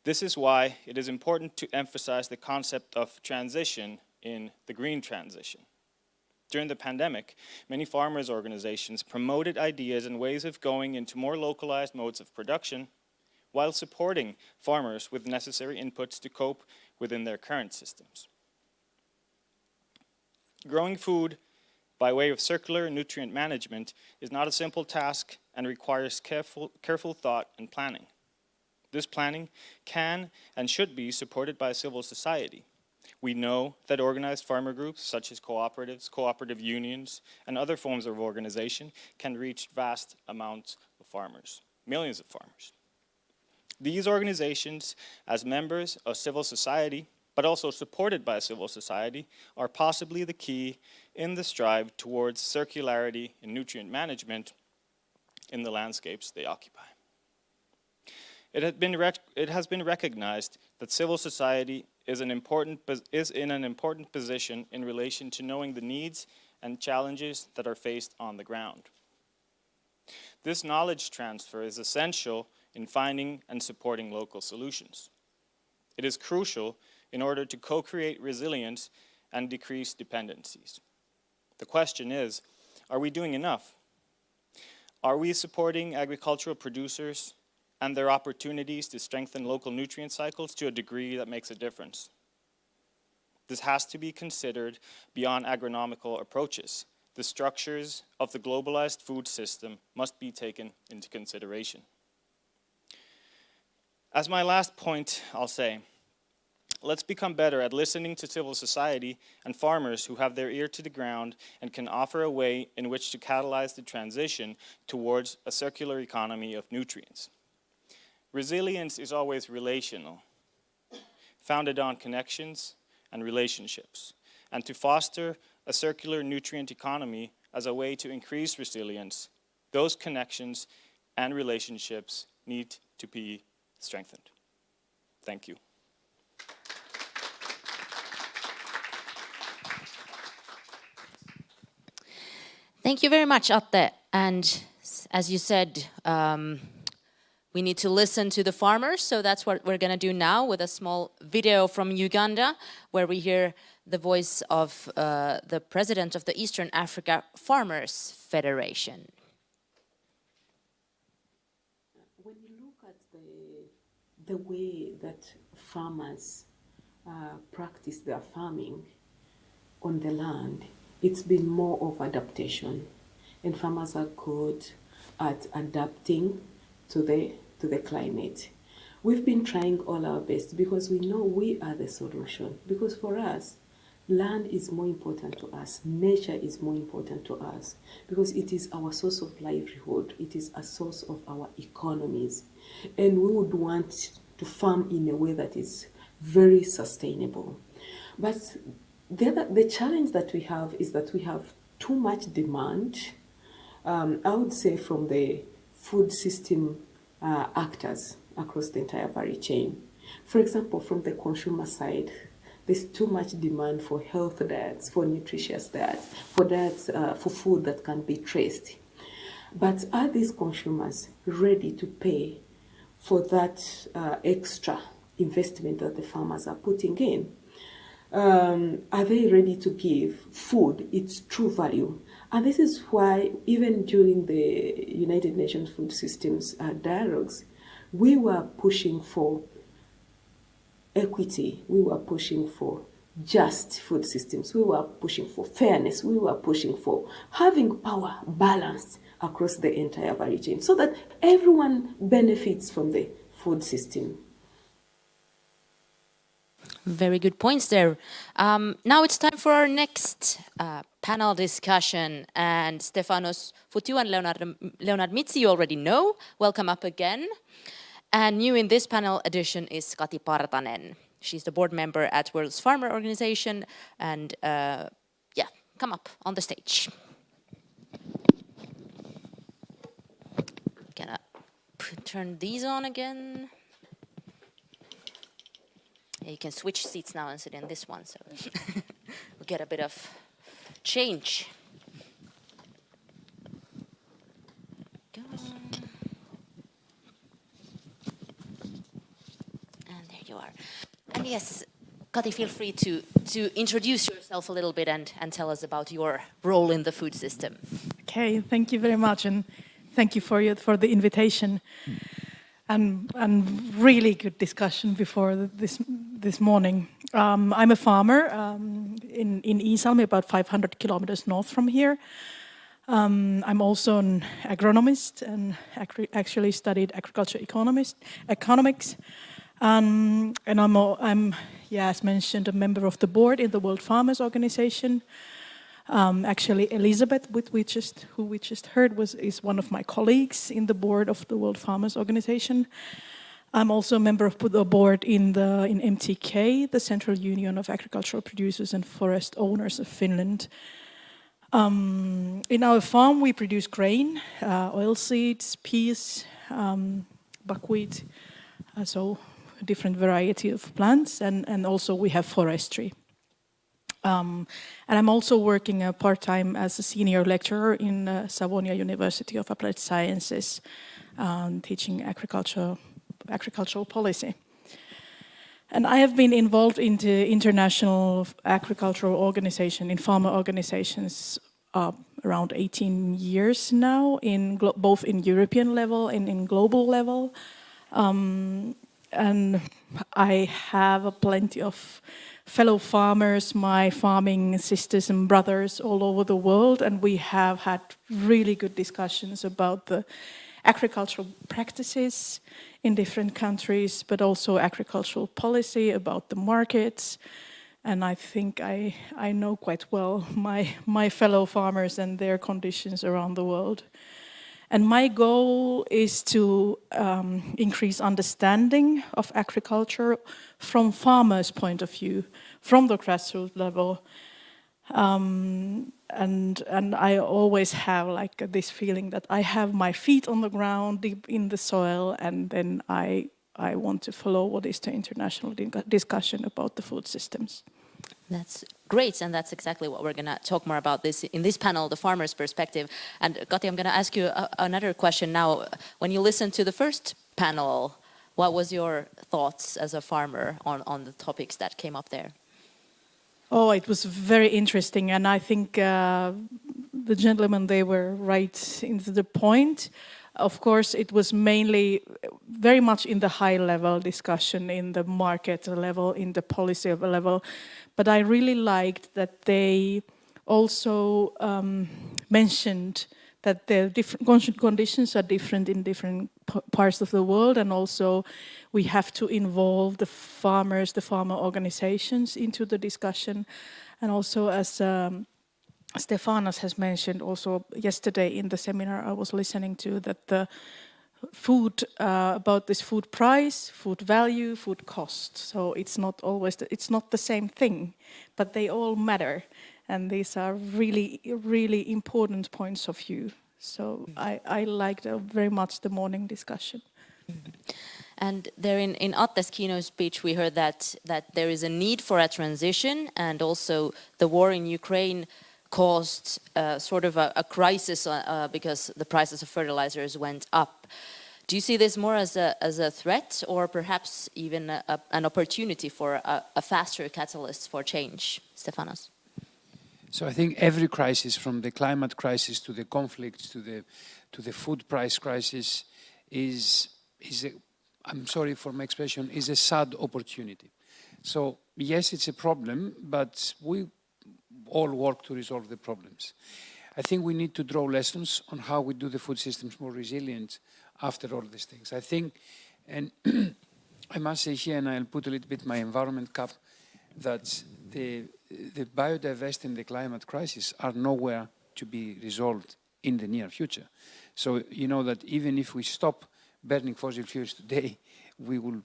This is why it is important to emphasize the concept of transition in the green transition. During the pandemic, many farmers' organizations promoted ideas and ways of going into more localized modes of production while supporting farmers with necessary inputs to cope within their current systems. Growing food by way of circular nutrient management is not a simple task and requires careful thought and planning. This planning can and should be supported by civil society. We know that organized farmer groups such as cooperatives, cooperative unions, and other forms of organization can reach vast amounts of farmers, millions of farmers. These organizations, as members of civil society, but also supported by civil society, are possibly the key in the strive towards circularity in nutrient management in the landscapes they occupy. It has been recognized that civil society is in an important position in relation to knowing the needs and challenges that are faced on the ground. This knowledge transfer is essential in finding and supporting local solutions. It is crucial in order to co-create resilience and decrease dependencies. The question is, are we doing enough? Are we supporting agricultural producers and their opportunities to strengthen local nutrient cycles to a degree that makes a difference? This has to be considered beyond agronomical approaches. The structures of the globalized food system must be taken into consideration. As my last point, I'll say, let's become better at listening to civil society and farmers who have their ear to the ground and can offer a way in which to catalyze the transition towards a circular economy of nutrients. Resilience is always relational, founded on connections and relationships. And to foster a circular nutrient economy as a way to increase resilience, those connections and relationships need to be strengthened. Thank you. Thank you very much, Atte. And as you said, we need to listen to the farmers, so that's what we're going to do now with a small video from Uganda, where we hear the voice of the president of the Eastern Africa Farmers Federation. When you look at the way that farmers practice their farming on the land, it's been more of adaptation, and farmers are good at adapting to the climate. We've been trying all our best because we know we are the solution. Because for us, land is more important to us, nature is more important to us, because it is our source of livelihood, it is a source of our economies, and we would want to farm in a way that is very sustainable. But the challenge that we have is that we have too much demand, I would say, from the food system actors across the entire value chain. For example, from the consumer side, there's too much demand for health diets, for nutritious diets, for food that can be traced. But are these consumers ready to pay for that extra investment that the farmers are putting in? Are they ready to give food its true value? And this is why even during the United Nations Food Systems dialogues, we were pushing for equity, we were pushing for just food systems, we were pushing for fairness, we were pushing for having power balanced across the entire value chain so that everyone benefits from the food system. Very good points there. Now it's time for our next panel discussion. And Stefanos Fotiu and Leonard Mitsi you already know. Welcome up again. And new in this panel edition is Kati Partanen. She's the board member at World's Farmer Organization. And yeah, come up on the stage. Gonna turn these on again. You can switch seats now and sit in this one, so we'll get a bit of change. Go. And there you are. And yes, Kati, feel free to introduce yourself a little bit and tell us about your role in the food system. Okay, thank you very much, and thank you for the invitation. And really good discussion before this morning. I'm a farmer in Iisalmi, about 500 kilometers north from here. I'm also an agronomist and actually studied agriculture economics. And I'm, yeah, as mentioned, a member of the board in the World Farmers Organization. Actually, Elizabeth, who we just heard, is one of my colleagues in the board of the World Farmers Organization. I'm also a member of the board in MTK, the Central Union of Agricultural Producers and Forest Owners of Finland. In our farm, we produce grain, oilseeds, peas, buckwheat, so a different variety of plants, and also we have forestry. And I'm also working part-time as a senior lecturer in Savonia University of Applied Sciences, teaching agricultural policy. And I have been involved in the international agricultural organization, in farmer organizations, around 18 years now, both in European level and in global level. And I have plenty of fellow farmers, my farming sisters and brothers all over the world, and we have had really good discussions about the agricultural practices in different countries, but also agricultural policy, about the markets. And I think I know quite well my fellow farmers and their conditions around the world. And my goal is to increase understanding of agriculture from farmers' point of view, from the grassroots level. And I always have like this feeling that I have my feet on the ground, deep in the soil, and then I want to follow what is the international discussion about the food systems. That's great, and that's exactly what we're going to talk more about in this panel, the farmer's perspective. And Kati, I'm going to ask you another question now. When you listened to the first panel, what was your thoughts as a farmer on the topics that came up there? Oh, it was very interesting, and I think the gentlemen, they were right into the point. Of course, it was mainly very much in the high-level discussion, in the market level, in the policy level. But I really liked that they also mentioned that the different conditions are different in different parts of the world, and also we have to involve the farmers, the farmer organizations into the discussion. And also, as Stefanos has mentioned also yesterday in the seminar I was listening to, that the food, about this food price, food value, food cost. So it's not always, it's not the same thing, but they all matter. And these are really, really important points of view. So I liked very much the morning discussion. And there in Atte's keynote speech, we heard that there is a need for a transition, and also the war in Ukraine caused sort of a crisis because the prices of fertilizers went up. Do you see this more as a threat, or perhaps even an opportunity for a faster catalyst for change? Stefanos? So I think every crisis, from the climate crisis to the conflicts to the food price crisis, is I'm sorry for my expression, is a sad opportunity. So yes, it's a problem, but we all work to resolve the problems. I think we need to draw lessons on how we do the food systems more resilient after all these things. I think, and I must say here, and I'll put a little bit my environment cap, that the biodiversity and the climate crisis are nowhere to be resolved in the near future. So you know that even if we stop burning fossil fuels today, we will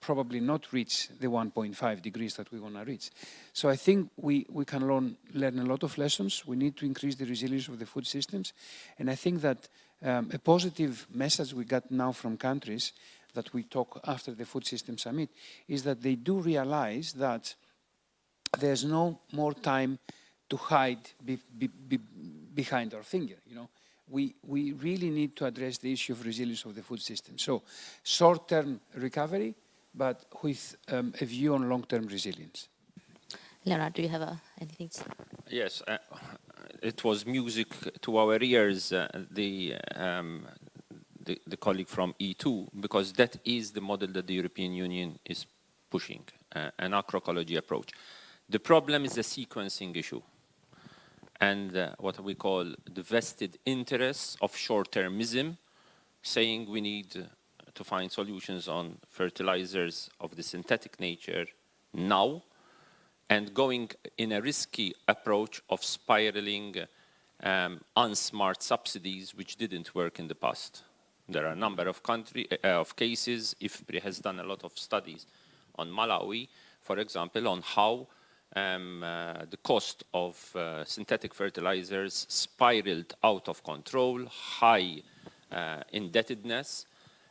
probably not reach the 1.5 degrees that we want to reach. So I think we can learn a lot of lessons. We need to increase the resilience of the food systems. And I think that a positive message we got now from countries that we talk after the Food System Summit is that they do realize that there's no more time to hide behind our finger, you know. We really need to address the issue of resilience of the food system. So short-term recovery, but with a view on long-term resilience. Leonard, do you have anything to say? Yes, it was music to our ears, the colleague from E2, because that is the model that the European Union is pushing, an agroecology approach. The problem is the sequencing issue and what we call the vested interests of short-termism, saying we need to find solutions on fertilizers of the synthetic nature now, and going in a risky approach of spiraling unsmart subsidies, which didn't work in the past. There are a number of cases. IFPRI has done a lot of studies on Malawi, for example, on how the cost of synthetic fertilizers spiraled out of control, high indebtedness.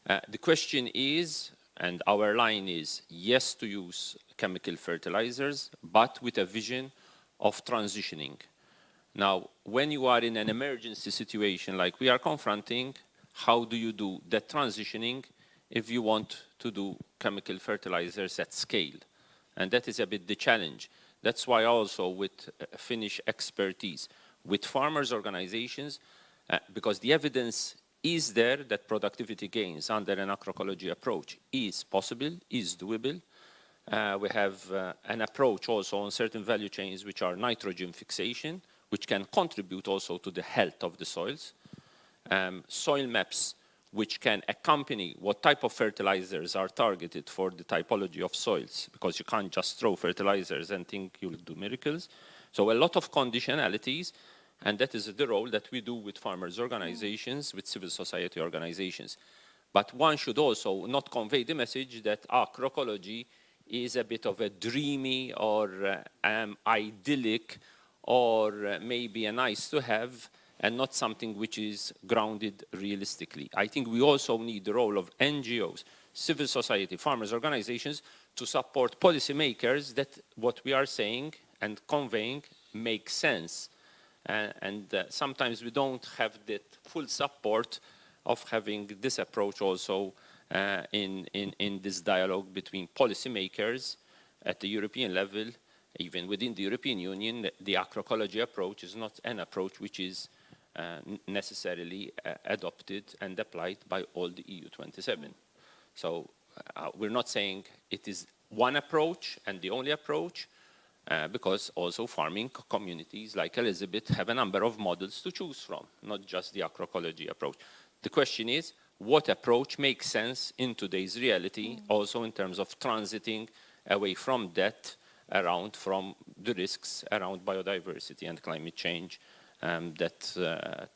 The question is, and our line is, yes to use chemical fertilizers, but with a vision of transitioning. Now, when you are in an emergency situation like we are confronting, how do you do that transitioning if you want to do chemical fertilizers at scale? And that is a bit the challenge. That's why also with Finnish expertise, with farmers' organizations, because the evidence is there that productivity gains under an agroecology approach is possible, is doable. We have an approach also on certain value chains which are nitrogen fixation, which can contribute also to the health of the soils. Soil maps which can accompany what type of fertilizers are targeted for the typology of soils, because you can't just throw fertilizers and think you'll do miracles. So a lot of conditionalities, and that is the role that we do with farmers' organizations, with civil society organizations. But one should also not convey the message that agroecology is a bit of a dreamy or idyllic or maybe a nice to have, and not something which is grounded realistically. I think we also need the role of NGOs, civil society, farmers' organizations to support policymakers that what we are saying and conveying makes sense. Sometimes we don't have that full support of having this approach also in this dialogue between policymakers at the European level. Even within the European Union, the agroecology approach is not an approach which is necessarily adopted and applied by all the EU 27. So we're not saying it is one approach and the only approach, because also farming communities like Elizabeth have a number of models to choose from, not just the agroecology approach. The question is, what approach makes sense in today's reality, also in terms of transiting away from that, from the risks around biodiversity and climate change, that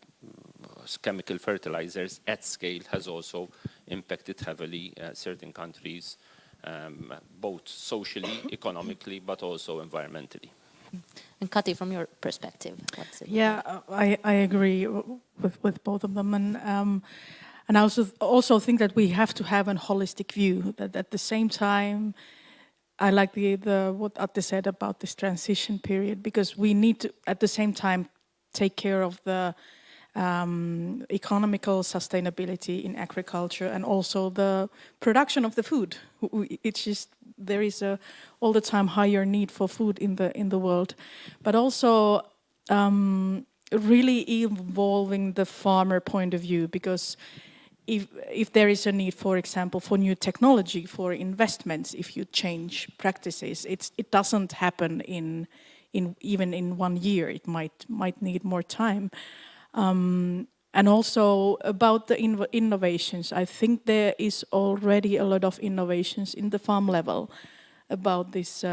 chemical fertilizers at scale has also impacted heavily certain countries, both socially, economically, but also environmentally. And Kati, from your perspective, what's it? Yeah, I agree with both of them, and I also think that we have to have a holistic view. That at the same time, I like what Atte said about this transition period, because we need to at the same time take care of the economical sustainability in agriculture and also the production of the food. It's just there is all the time higher need for food in the world, but also really evolving the farmer point of view, because if there is a need, for example, for new technology, for investments, if you change practices, it doesn't happen even in 1 year. It might need more time. And also about the innovations, I think there is already a lot of innovations in the farm level about this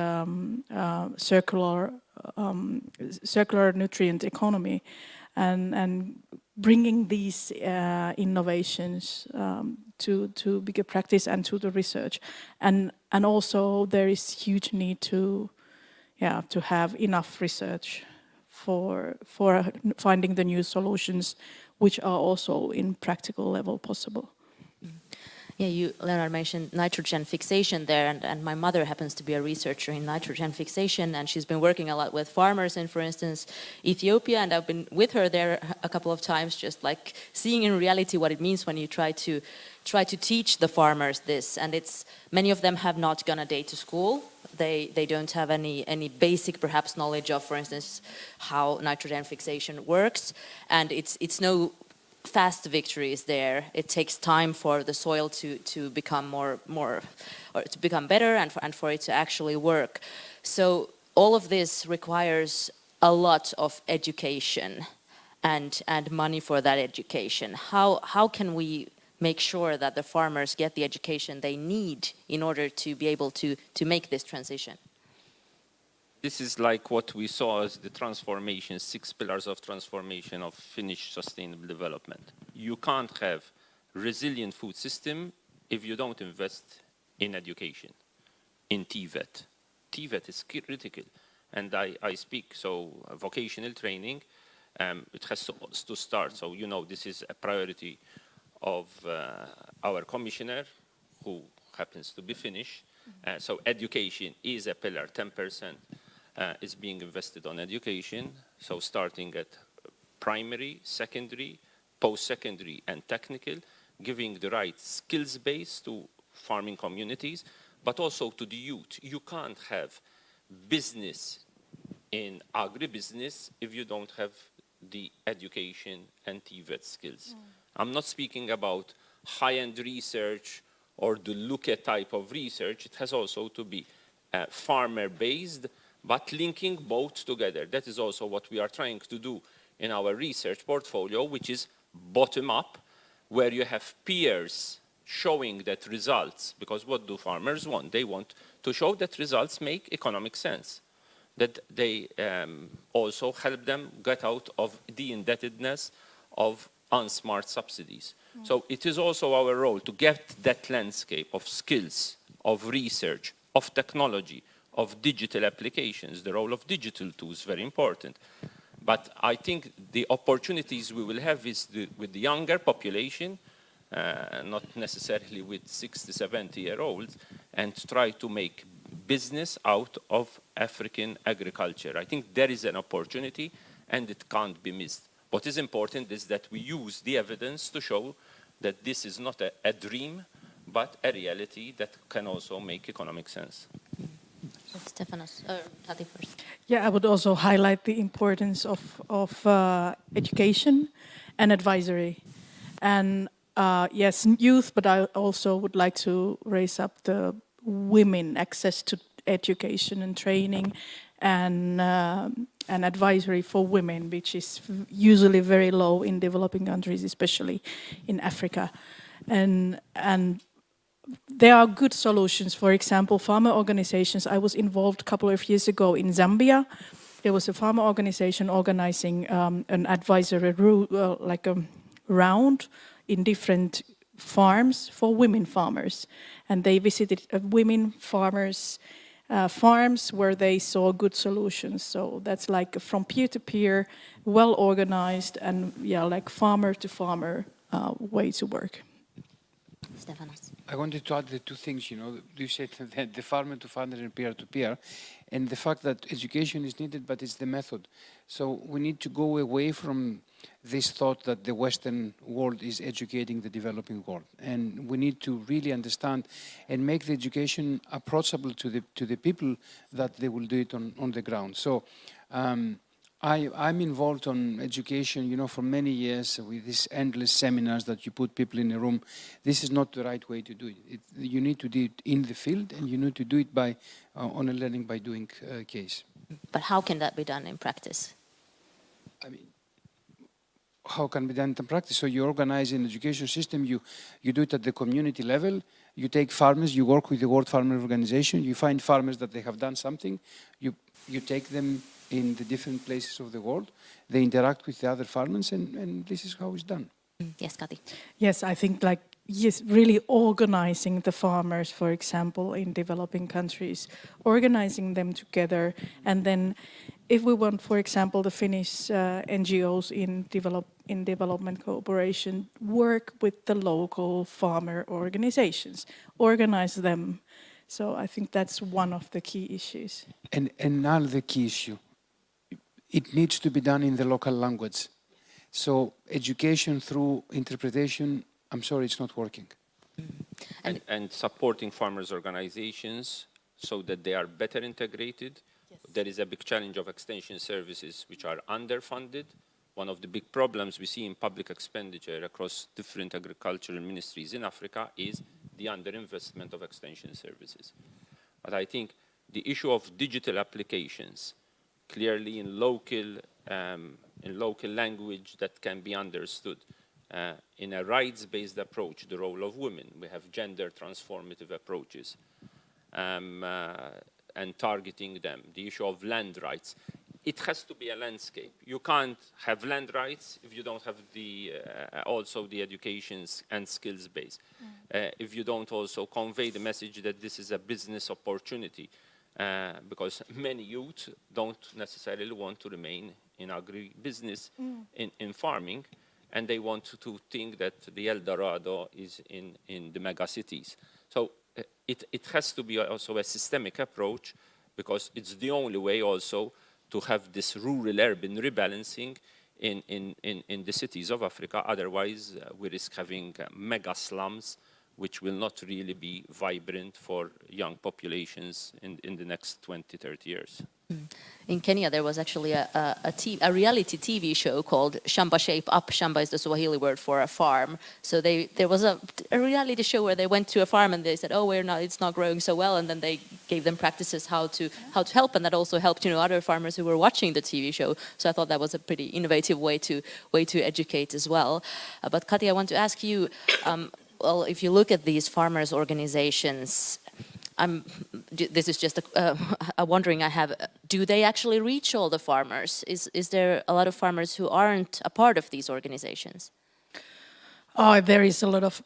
circular nutrient economy, and bringing these innovations to bigger practice and to the research, and also there is huge need to have enough research for finding the new solutions, which are also in practical level possible. Yeah, Leonard mentioned nitrogen fixation there, and my mother happens to be a researcher in nitrogen fixation, and she's been working a lot with farmers in, for instance, Ethiopia, and I've been with her there a couple of times, just like seeing in reality what it means when you try to teach the farmers this. And many of them have not gone a day to school. They don't have any basic perhaps knowledge of, for instance, how nitrogen fixation works, and it's no fast victories there. It takes time for the soil to become more or to become better, and for it to actually work. So all of this requires a lot of education and money for that education. How can we make sure that the farmers get the education they need in order to be able to make this transition? This is like what we saw as the transformation, 6 pillars of transformation of Finnish sustainable development. You can't have resilient food system if you don't invest in education, in TVET. TVET is critical, and I speak, so vocational training, it has to start. So, you know, this is a priority of our commissioner, who happens to be Finnish. So education is a pillar, 10%. Is being invested on education, so starting at primary, secondary, post-secondary and technical, giving the right skills base to farming communities, but also to the youth. You can't have business in agribusiness if you don't have the education and TVET skills. I'm not speaking about high-end research or the Luke type of research. It has also to be farmer-based, but linking both together. That is also what we are trying to do in our research portfolio, which is bottom-up, where you have peers showing that results, because what do farmers want? They want to show that results make economic sense, that they also help them get out of the indebtedness of unsmart subsidies. So it is also our role to get that landscape of skills, of research, of technology, of digital applications. The role of digital tools is very important. But I think the opportunities we will have is with the younger population, not necessarily with 60, 70-year-olds, and try to make business out of African agriculture. I think there is an opportunity, and it can't be missed. What is important is that we use the evidence to show that this is not a dream, but a reality that can also make economic sense. Stefanos, Tati first. Yeah, I would also highlight the importance of education and advisory. And yes, youth, but I also would like to raise up the women access to education and training and advisory for women, which is usually very low in developing countries, especially in Africa. And there are good solutions. For example, farmer organizations. I was involved a couple of years ago in Zambia. There was a farmer organization organizing an advisory round in different farms for women farmers. And they visited women farmers' farms where they saw good solutions. So that's like from peer-to-peer, well-organized, and like farmer-to-farmer way to work. Stefanos. I wanted to add the two things, you said that the farmer to farmer and peer to peer, and the fact that education is needed, but it's the method. So we need to go away from this thought that the Western world is educating the developing world. And we need to really understand and make the education approachable to the people that they will do it on the ground. So I'm involved on education, you know, for many years with these endless seminars that you put people in a room. This is not the right way to do it. You need to do it in the field, and you need to do it by on a learning by doing case. But how can that be done in practice? I mean, how can be done in practice? So you organize an education system, you do it at the community level, you take farmers, you work with the World Farmer Organization, you find farmers that they have done something, you take them in the different places of the world, they interact with the other farmers, and this is how it's done. Yes, Kati. Yes, I think really organizing the farmers, for example, in developing countries, organizing them together, and then if we want, for example, the Finnish NGOs in development cooperation, work with the local farmer organizations, organize them. So I think that's one of the key issues. And another key issue, it needs to be done in the local language. So education through interpretation, I'm sorry, it's not working. And supporting farmers' organizations so that they are better integrated. Yes. There is a big challenge of extension services which are underfunded. One of the big problems we see in public expenditure across different agricultural ministries in Africa is the underinvestment of extension services. But I think the issue of digital applications, clearly in local language that can be understood, in a rights-based approach, the role of women. We have gender transformative approaches and targeting them. The issue of land rights. It has to be a landscape. You can't have land rights if you don't have also the education and skills base. If you don't also convey the message that this is a business opportunity, because many youth don't necessarily want to remain in agribusiness, in farming, and they want to think that the El Dorado is in the mega cities. So it has to be also a systemic approach, because it's the only way also to have this rural-urban rebalancing in the cities of Africa. Otherwise, we risk having mega slums, which will not really be vibrant for young populations in the next 20, 30 years. In Kenya, there was actually a reality TV show called Shamba Shape Up. Shamba is the Swahili word for a farm. So there was a reality show where they went to a farm and they said, "Oh, it's not growing so well," and then they gave them practices how to help, and that also helped other farmers who were watching the TV show. So I thought that was a pretty innovative way to educate as well. But Kati, I want to ask you, well, if you look at these farmers' organizations, this is just a wondering I have. Do they actually reach all the farmers? Is there a lot of farmers who aren't a part of these organizations? There is a lot of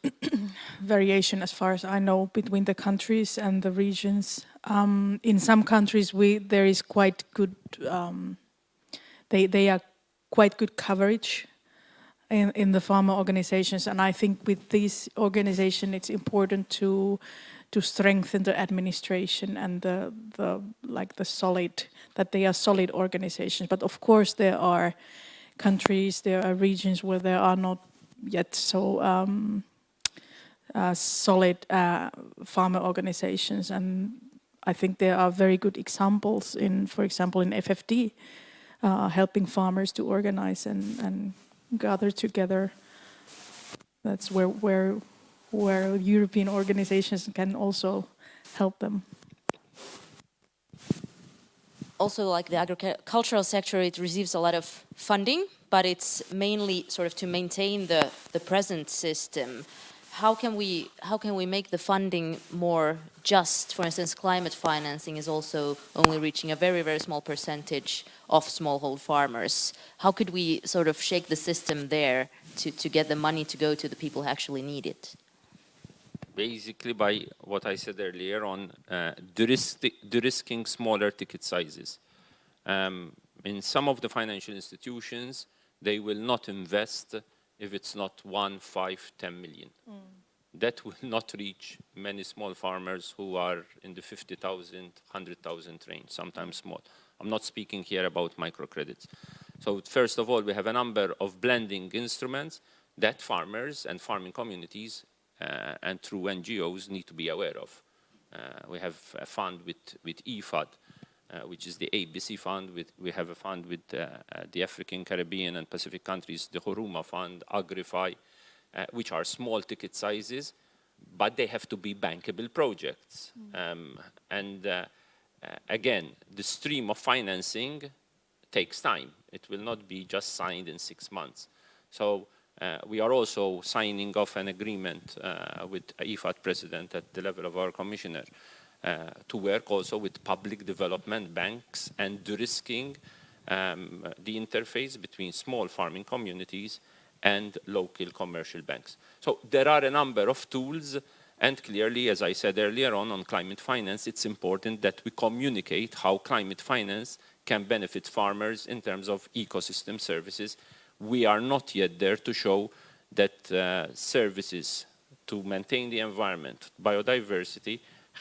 variation, as far as I know, between the countries and the regions. In some countries, there is quite good. They are quite good coverage in the farmer organizations, and I think with this organization, it's important to strengthen the administration and that they are solid organizations. But of course, there are countries, there are regions where there are not yet so solid farmer organizations, and I think there are very good examples for example, in FFD, helping farmers to organize and gather together. That's where European organizations can also help them. Also, like the agricultural sector, it receives a lot of funding, but it's mainly sort of to maintain the present system. How can we make the funding more just? For instance, climate financing is also only reaching a very, very small percentage of smallhold farmers. How could we sort of shake the system there to get the money to go to the people who actually need it? Basically, by what I said earlier on de-risking smaller ticket sizes. In some of the financial institutions, they will not invest if it's not 1, 5, 10 million. That will not reach many small farmers who are in the 50,000, 100,000 range, sometimes small. I'm not speaking here about microcredits. So first of all, we have a number of blending instruments that farmers and farming communities and through NGOs need to be aware of. We have a fund with IFAD which is the ABC fund. We have a fund with the African, Caribbean, and Pacific countries, the Huruma Fund, Agrify, which are small ticket sizes, but they have to be bankable projects. Again, the stream of financing takes time. It will not be just signed in 6 months. So we are also signing off an agreement with IFAD president at the level of our commissioner to work also with public development banks and de-risking the interface between small farming communities and local commercial banks. So there are a number of tools, and clearly, as I said earlier on climate finance, it's important that we communicate how climate finance can benefit farmers in terms of ecosystem services. We are not yet there to show that services to maintain the environment, biodiversity,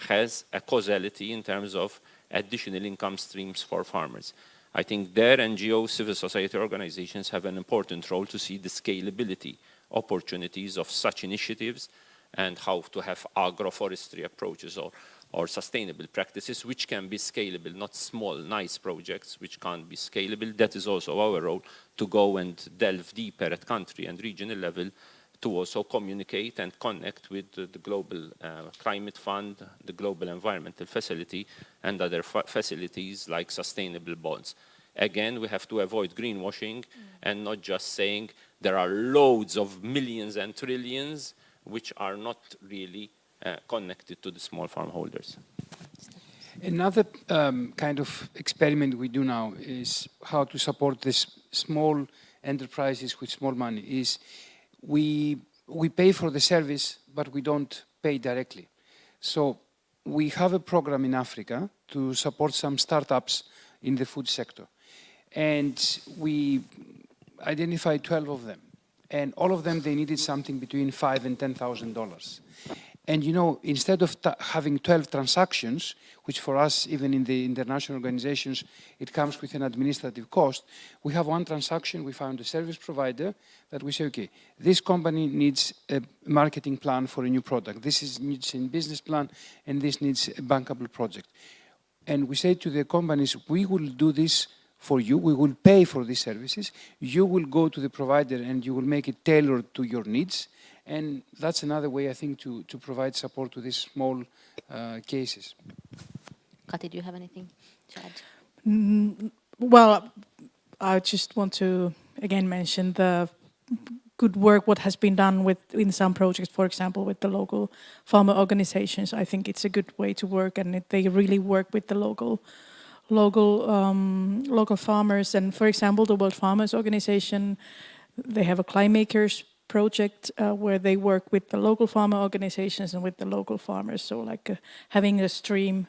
has a causality in terms of additional income streams for farmers. I think their NGO, civil society organizations have an important role to see the scalability opportunities of such initiatives and how to have agroforestry approaches or sustainable practices which can be scalable, not small, nice projects which can't be scalable. That is also our role, to go and delve deeper at country and regional level to also communicate and connect with the Global Climate Fund, the Global Environmental Facility, and other facilities like sustainable bonds. Again, we have to avoid greenwashing and not just saying there are loads of millions and trillions which are not really connected to the small farm holders. Another kind of experiment we do now is how to support this small enterprises with small money. Is we pay for the service, but we don't pay directly. So we have a program in Africa to support some startups in the food sector. And we identified 12 of them. And all of them, they needed something between $5,000 and $10,000. And you know, instead of having 12 transactions, which for us, even in the international organizations, it comes with an administrative cost, we have one transaction. We found a service provider that we say, okay, this company needs a marketing plan for a new product. This needs a business plan, and this needs a bankable project. And we say to the companies, we will do this for you. We will pay for these services. You will go to the provider and you will make it tailored to your needs. And that's another way, I think, to provide support to these small cases. Kati, do you have anything to add? Well, I just want to again mention the good work what has been done in some projects, for example, with the local farmer organizations. I think it's a good way to work, and they really work with the local farmers. And for example, the World Farmers Organization, they have a Climakers project where they work with the local farmer organizations and with the local farmers. So like having a stream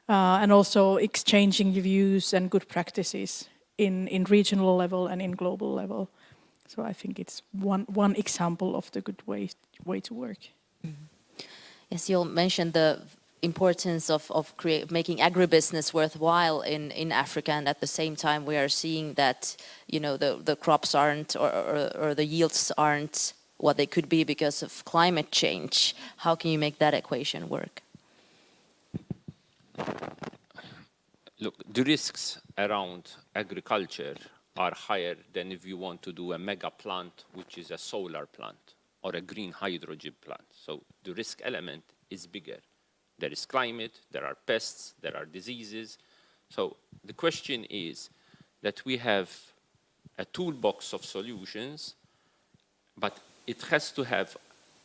and also exchanging views and good practices in regional level and in global level. So I think it's one example of the good way to work. Mm-hmm. Yes, you mentioned the importance of making agribusiness worthwhile in Africa, and at the same time we are seeing that, you know, the crops aren't or the yields aren't what they could be because of climate change. How can you make that equation work? Look, the risks around agriculture are higher than if you want to do a mega plant, which is a solar plant or a green hydrogen plant. So the risk element is bigger. There is climate, there are pests, there are diseases. So the question is that we have a toolbox of solutions, but it has to have,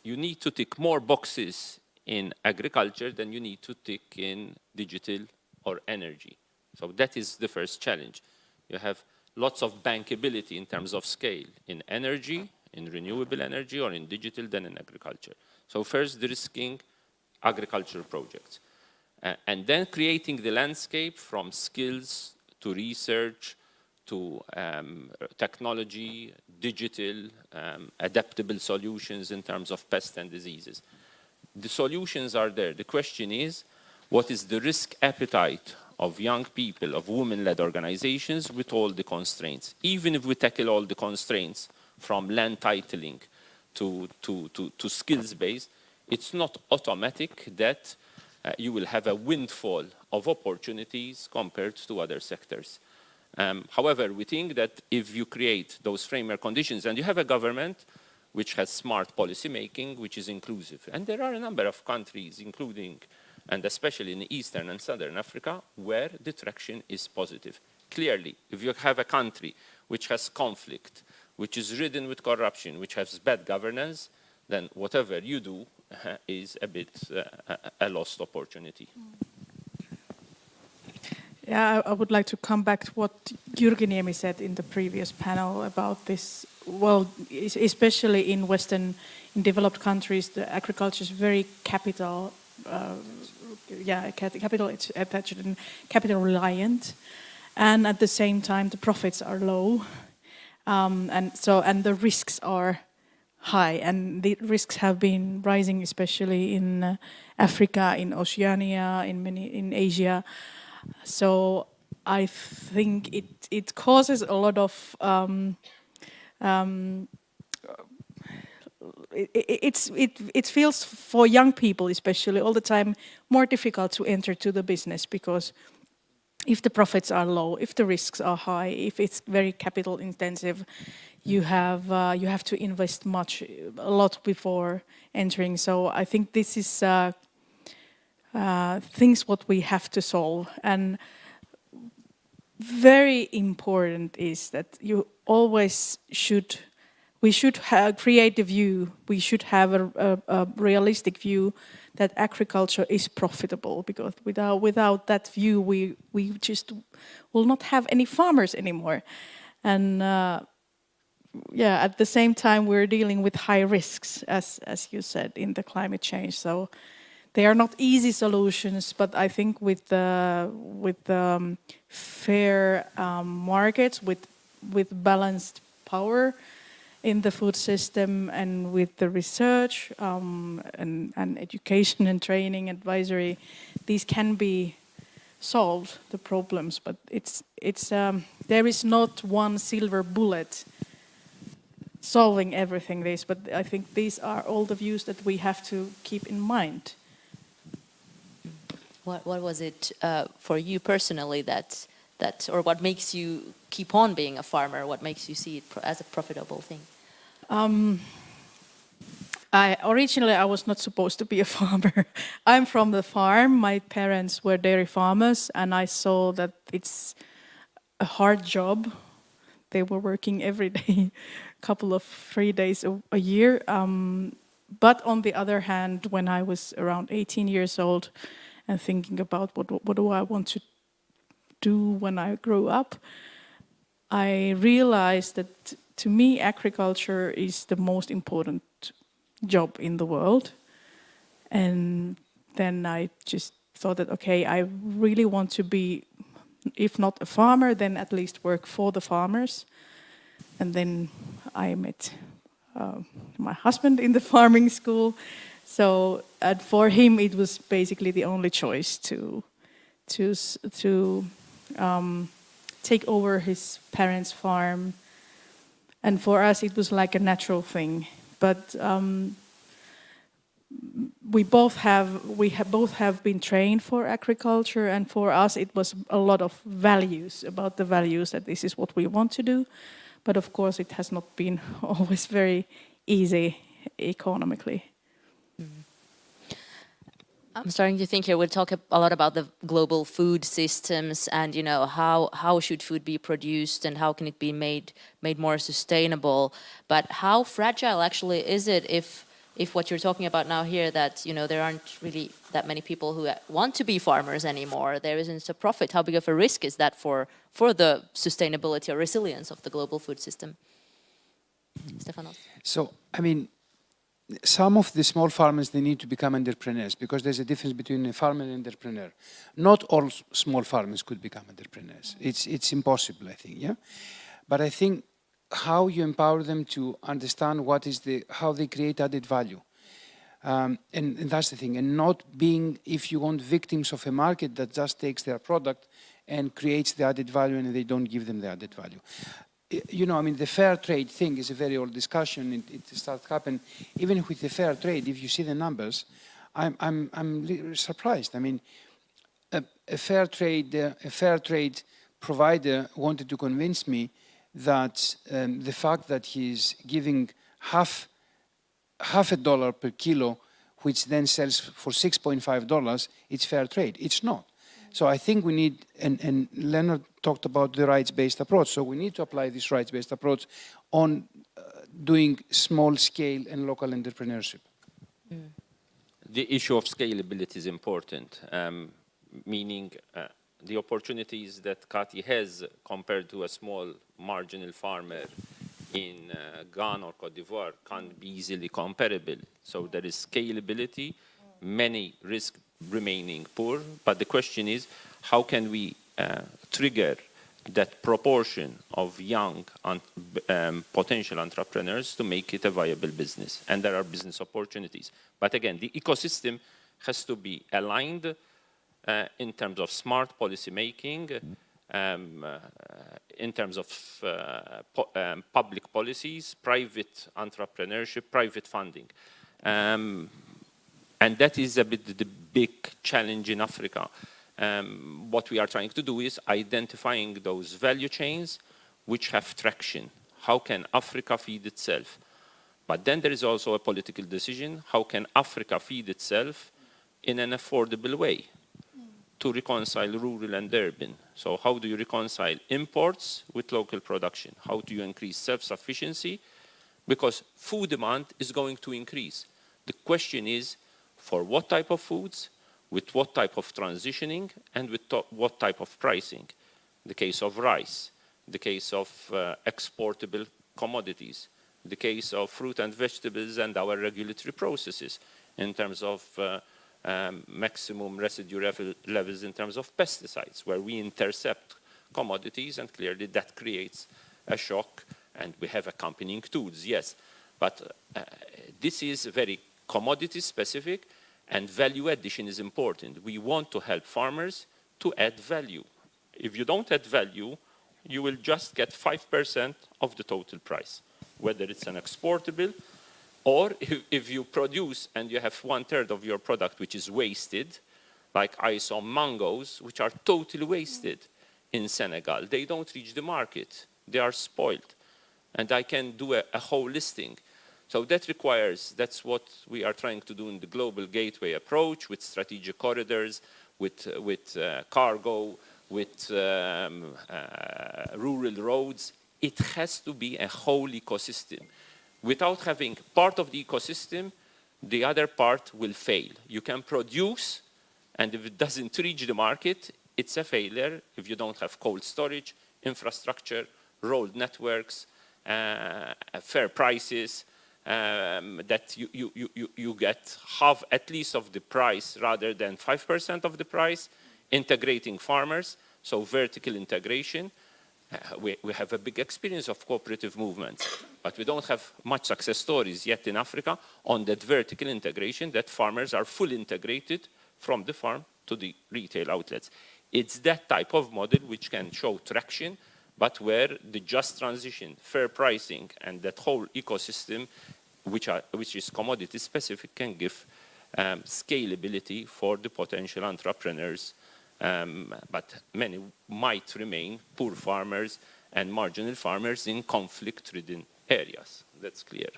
you need to tick more boxes in agriculture than you need to tick in digital or energy. So that is the first challenge. You have lots of bankability in terms of scale in energy, in renewable energy, or in digital than in agriculture. So first, de-risking agricultural projects. And then creating the landscape from skills to research to technology, digital, adaptable solutions in terms of pests and diseases. The solutions are there. The question is, what is the risk appetite of young people, of women-led organizations with all the constraints? Even if we tackle all the constraints from land titling to skills-based, it's not automatic that you will have a windfall of opportunities compared to other sectors. However, we think that if you create those framework conditions and you have a government which has smart policy making, which is inclusive, and there are a number of countries, including and especially in Eastern and Southern Africa, where the traction is positive. Clearly, if you have a country which has conflict, which is ridden with corruption, which has bad governance, then whatever you do is a bit a lost opportunity. Yeah, I would like to come back to what Jyrki Niemi said in the previous panel about this. Well, especially in developed countries, the agriculture is very capital it's attached and capital reliant, and at the same time the profits are low, and the risks are high, and the risks have been rising, especially in Africa, in Oceania, in Asia. So I think it causes a lot of it feels for young people especially all the time more difficult to enter to the business, because if the profits are low, if the risks are high, if it's very capital intensive, you have to invest a lot before entering. So I think this is things what we have to solve. And very important is that we should create a view, we should have a realistic view that agriculture is profitable, because without that view we just will not have any farmers anymore. And at the same time we're dealing with high risks, as you said, in the climate change. So they are not easy solutions, but I think with fair markets, with balanced power in the food system, and with the research and education and training, advisory, these can be solved, the problems. But there is not one silver bullet solving everything. But I think these are all the views that we have to keep in mind. What was it for you personally that or what makes you keep on being a farmer? What makes you see it as a profitable thing? Originally I was not supposed to be a farmer. I'm from the farm. My parents were dairy farmers, and I saw that it's a hard job. They were working every day, 3 days a year. But on the other hand, when I was around 18 years old and thinking about what do I want to do when I grow up, I realized that to me agriculture is the most important job in the world. And then I just thought that, okay, I really want to be, if not a farmer, then at least work for the farmers. And then I met my husband in the farming school. So for him, it was basically the only choice to take over his parents' farm. And for us, it was like a natural thing. But we both have been trained for agriculture, and for us, it was a lot of values, about the values that this is what we want to do. But of course, it has not been always very easy economically. I'm starting to think here we'll talk a lot about the global food systems and, you know, how should food be produced and how can it be made more sustainable. But how fragile actually is it if what you're talking about now here, that, you know, there aren't really that many people who want to be farmers anymore, there isn't a profit. How big of a risk is that for the sustainability or resilience of the global food system? Stefanos? So, I mean, some of the small farmers, they need to become entrepreneurs, because there's a difference between a farmer and an entrepreneur. Not all small farmers could become entrepreneurs. It's impossible, I think, yeah? But I think how you empower them to understand how they create added value. And that's the thing. And not being, if you want, victims of a market that just takes their product and creates the added value and they don't give them the added value. You know, I mean, the fair trade thing is a very old discussion. It started happening. Even with the fair trade, if you see the numbers, I'm surprised. I mean, a fair trade provider wanted to convince me that the fact that he's giving half a dollar per kilo, which then sells for $6.5, it's fair trade. It's not. So I think we need, and Leonard talked about the rights-based approach, so we need to apply this rights-based approach on doing small-scale and local entrepreneurship. The issue of scalability is important, meaning the opportunities that Kati has compared to a small marginal farmer in Ghana or Cote d'Ivoire can't be easily comparable. So there is scalability, many risks remaining poor, but the question is how can we trigger that proportion of young potential entrepreneurs to make it a viable business, and there are business opportunities. But again, the ecosystem has to be aligned in terms of smart policy making, in terms of public policies, private entrepreneurship, private funding. And that is a bit the big challenge in Africa. What we are trying to do is identifying those value chains which have traction. How can Africa feed itself? But then there is also a political decision. How can Africa feed itself in an affordable way to reconcile rural and urban? So how do you reconcile imports with local production? How do you increase self-sufficiency? Because food demand is going to increase. The question is, for what type of foods, with what type of transitioning, and with what type of pricing? The case of rice, the case of exportable commodities, the case of fruit and vegetables and our regulatory processes in terms of maximum residue levels in terms of pesticides, where we intercept commodities, and clearly that creates a shock, and we have accompanying tools, yes. But this is very commodity specific, and value addition is important. We want to help farmers to add value. If you don't add value, you will just get 5% of the total price, whether it's an exportable, or if you produce and you have 1/3 of your product which is wasted, like I saw mangoes, which are totally wasted in Senegal. They don't reach the market. They are spoiled. And I can do a whole listing. So that requires, that's what we are trying to do in the global gateway approach with strategic corridors, with cargo, with rural roads. It has to be a whole ecosystem. Without having part of the ecosystem, the other part will fail. You can produce, and if it doesn't reach the market, it's a failure if you don't have cold storage, infrastructure, road networks, fair prices, that you get half at least of the price rather than 5% of the price, integrating farmers, so vertical integration. We have a big experience of cooperative movements, but we don't have much success stories yet in Africa on that vertical integration, that farmers are fully integrated from the farm to the retail outlets. It's that type of model which can show traction, but where the just transition, fair pricing, and that whole ecosystem, which is commodity specific, can give scalability for the potential entrepreneurs. But many might remain poor farmers and marginal farmers in conflict-ridden areas. That's clear.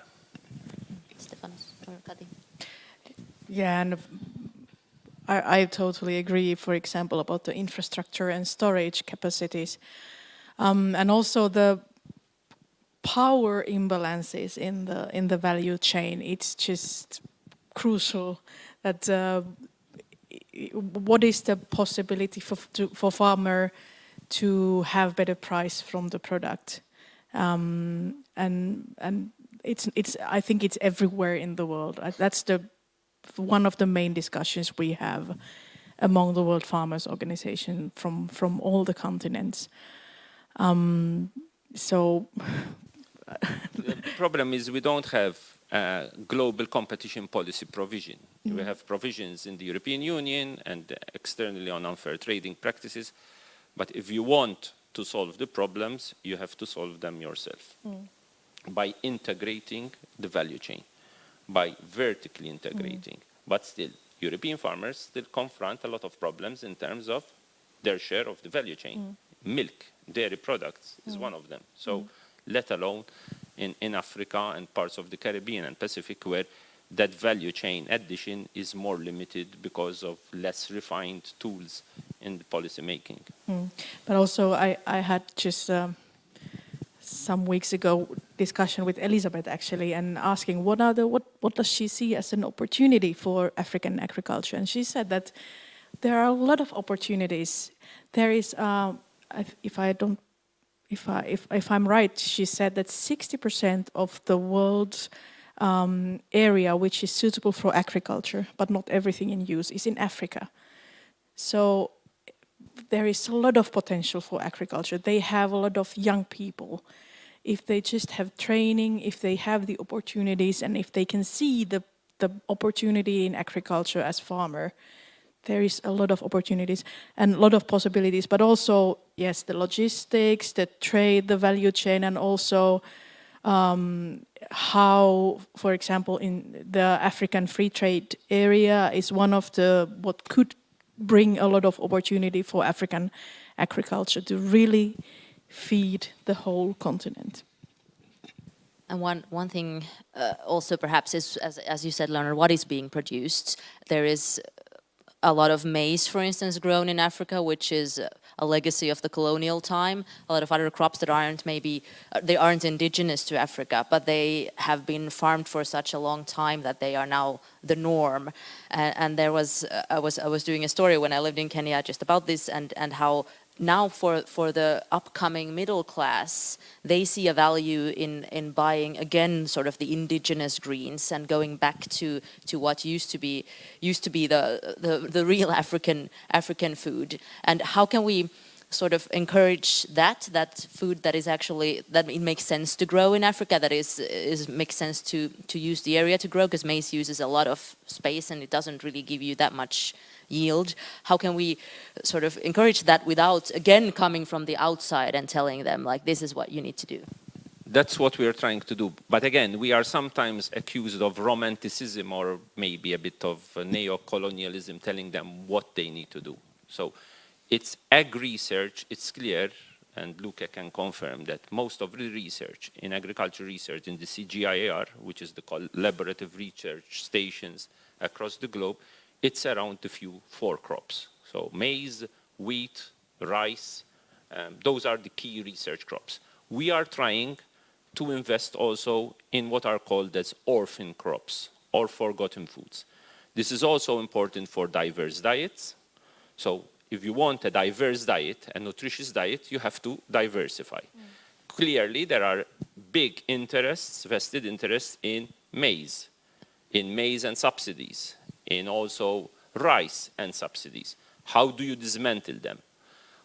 Stefanos or Kati? Yeah, and I totally agree, for example, about the infrastructure and storage capacities. And also the power imbalances in the value chain. It's just crucial that what is the possibility for farmer to have better price from the product, and it's I think it's everywhere in the world. That's one of the main discussions we have among the World Farmers Organization from all the continents. So the problem is we don't have global competition policy provision. We have provisions in the European Union and externally on unfair trading practices. But if you want to solve the problems, you have to solve them yourself by integrating the value chain, by vertically integrating. But still, European farmers still confront a lot of problems in terms of their share of the value chain. Milk, dairy products is one of them. So let alone in Africa and parts of the Caribbean and Pacific where that value chain addition is more limited because of less refined tools in the policy making. But also I had just some weeks ago discussion with Elizabeth actually and asking what does she see as an opportunity for African agriculture, and she said that there are a lot of opportunities. There is if I'm right, she said that 60% of the world's area which is suitable for agriculture, but not everything in use, is in Africa. So there is a lot of potential for agriculture. They have a lot of young people. If they just have training, if they have the opportunities, and if they can see the opportunity in agriculture as farmer, there is a lot of opportunities and a lot of possibilities. But also, yes, the logistics, the trade, the value chain, and also how, for example, in the African free trade area is one of what could bring a lot of opportunity for African agriculture to really feed the whole continent. And one thing also perhaps is, as you said, Leonard, what is being produced. There is a lot of maize, for instance, grown in Africa, which is a legacy of the colonial time. A lot of other crops that they aren't indigenous to Africa, but they have been farmed for such a long time that they are now the norm. And there was, I was doing a story when I lived in Kenya just about this, and how now for the upcoming middle class, they see a value in buying again sort of the indigenous greens and going back to what used to be the real African food. And how can we sort of encourage that food that is actually, that it makes sense to grow in Africa, that makes sense to use the area to grow, because maize uses a lot of space and it doesn't really give you that much yield. How can we sort of encourage that without again coming from the outside and telling them like, this is what you need to do? That's what we are trying to do. But again, we are sometimes accused of romanticism or maybe a bit of neo-colonialism, telling them what they need to do. So it's ag research, it's clear, and Luca can confirm that most of the research in agriculture research in the CGIAR, which is the collaborative research stations across the globe, it's around the four crops. So maize, wheat, rice, those are the key research crops. We are trying to invest also in what are called as orphan crops or forgotten foods. This is also important for diverse diets. So if you want a diverse diet, a nutritious diet, you have to diversify. Clearly, there are big interests, vested interests in maize and subsidies, in also rice and subsidies. How do you dismantle them?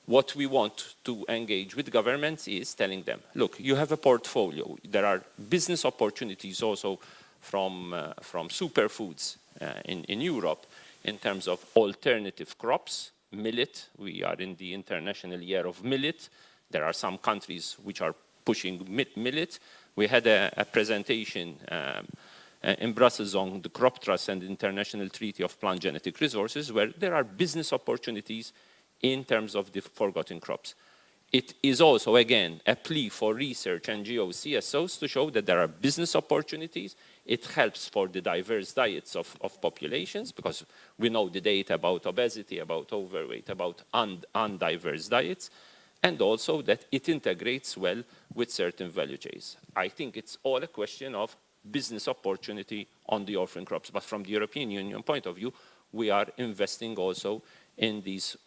What we want to engage with governments is telling them, look, you have a portfolio. There are business opportunities also from superfoods in Europe in terms of alternative crops. Millet, we are in the International Year of Millet. There are some countries which are pushing millet. We had a presentation in Brussels on the Crop Trust and the International Treaty of Plant Genetic Resources, where there are business opportunities in terms of the forgotten crops. It is also, again, a plea for research NGOs, CSOs, to show that there are business opportunities. It helps for the diverse diets of populations, because we know the data about obesity, about overweight, about undiverse diets, and also that it integrates well with certain value chains. I think it's all a question of business opportunity on the orphan crops. But from the European Union point of view, we are investing also in these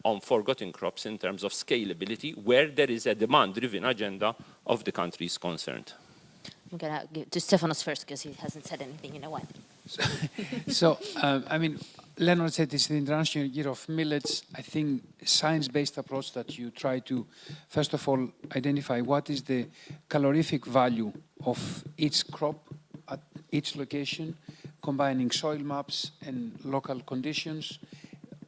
unforgotten crops in terms of scalability, where there is a demand-driven agenda of the countries concerned. I'm going to give to Stefanos first, because he hasn't said anything in a while. So, I mean, Leonard said this is the International Year of Millets. I think science-based approach that you try to, first of all, identify what is the calorific value of each crop at each location, combining soil maps and local conditions.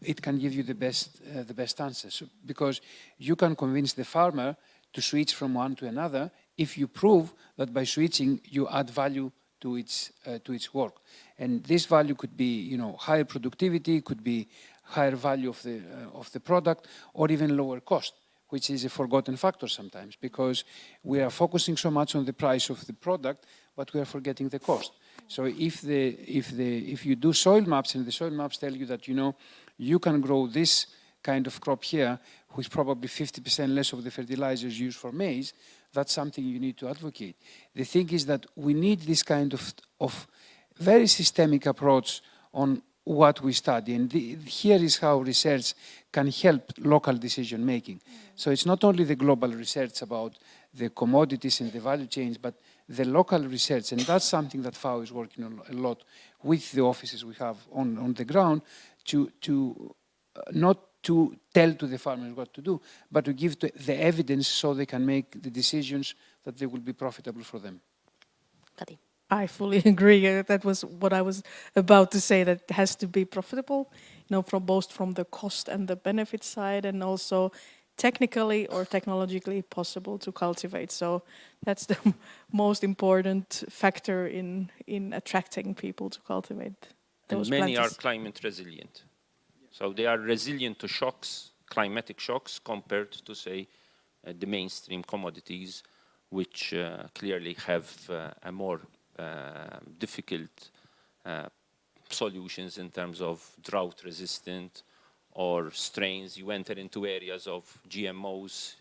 It can give you the best answers, because you can convince the farmer to switch from one to another if you prove that by switching you add value to its work. And this value could be, higher productivity, could be higher value of the product, or even lower cost, which is a forgotten factor sometimes, because we are focusing so much on the price of the product, but we are forgetting the cost. So if you do soil maps, and the soil maps tell you that you can grow this kind of crop here, with probably 50% less of the fertilizers used for maize, that's something you need to advocate. The thing is that we need this kind of very systemic approach on what we study. And here is how research can help local decision making. So it's not only the global research about the commodities and the value chains, but the local research. And that's something that FAO is working on a lot with the offices we have on the ground to not to tell to the farmers what to do, but to give the evidence so they can make the decisions that they will be profitable for them. Kati. I fully agree. That was what I was about to say, that it has to be profitable, from both from the cost and the benefit side, and also technically or technologically possible to cultivate. So that's the most important factor in attracting people to cultivate those and many plants. are climate resilient. So they are resilient to shocks, climatic shocks, compared to, say, the mainstream commodities, which clearly have a more difficult solutions in terms of drought resistant or strains. You enter into areas of GMOs,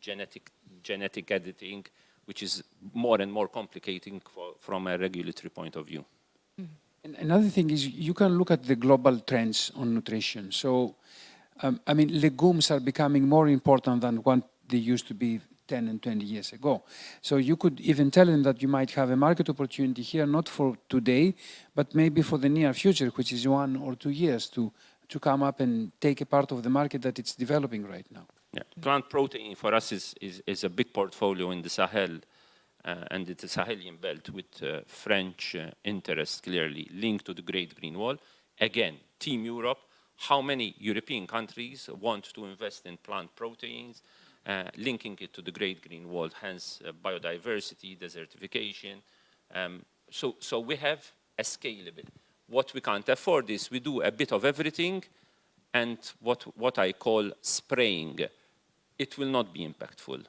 genetic editing, which is more and more complicating from a regulatory point of view. And another thing is you can look at the global trends on nutrition. So, legumes are becoming more important than what they used to be 10 and 20 years ago. So you could even tell them that you might have a market opportunity here, not for today, but maybe for the near future, which is 1 or 2 years to come up and take a part of the market that it's developing right now. Yeah. Plant protein for us is a big portfolio in the Sahel and the Sahelian belt with French interest clearly linked to the Great Green Wall. Again, Team Europe, how many European countries want to invest in plant proteins, linking it to the Great Green Wall, hence biodiversity, desertification. So we have a scalable. What we can't afford is we do a bit of everything, and what I call spraying. It will not be impactful.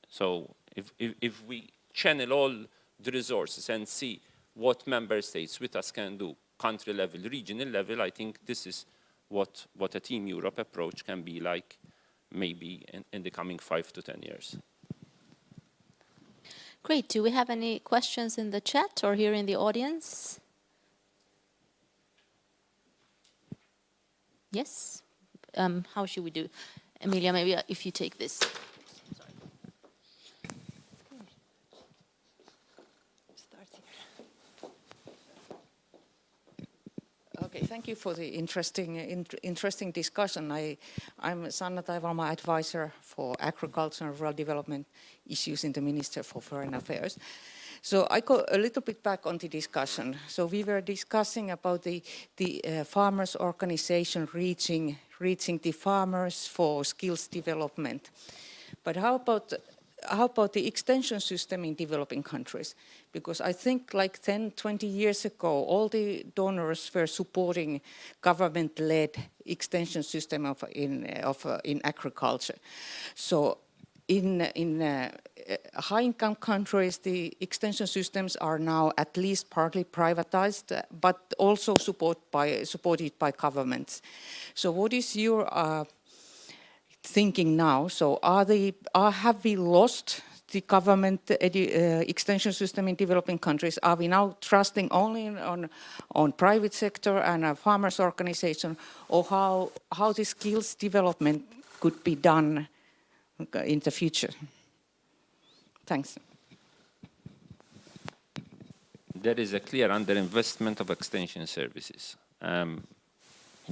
So if we channel all the resources and see what member states with us can do, country level, regional level, I think this is what a Team Europe approach can be like maybe in the coming 5 to 10 years. Great. Do we have any questions in the chat or here in the audience? Yes? How should we do? Emilia, maybe if you take this. Okay, thank you for the interesting discussion. I'm Sanna Taivalma, advisor for agriculture and rural development issues in the Minister for Foreign Affairs. So I go a little bit back on the discussion. So we were discussing about the farmers' organization reaching the farmers for skills development. But how about the extension system in developing countries? Because I think like 10, 20 years ago, all the donors were supporting government-led extension system in agriculture. So in high-income countries, the extension systems are now at least partly privatized, but also supported by governments. So what is your thinking now? So have we lost the government extension system in developing countries? Are we now trusting only on private sector and a farmers' organization, or how the skills development could be done in the future? Thanks. There is a clear underinvestment of extension services.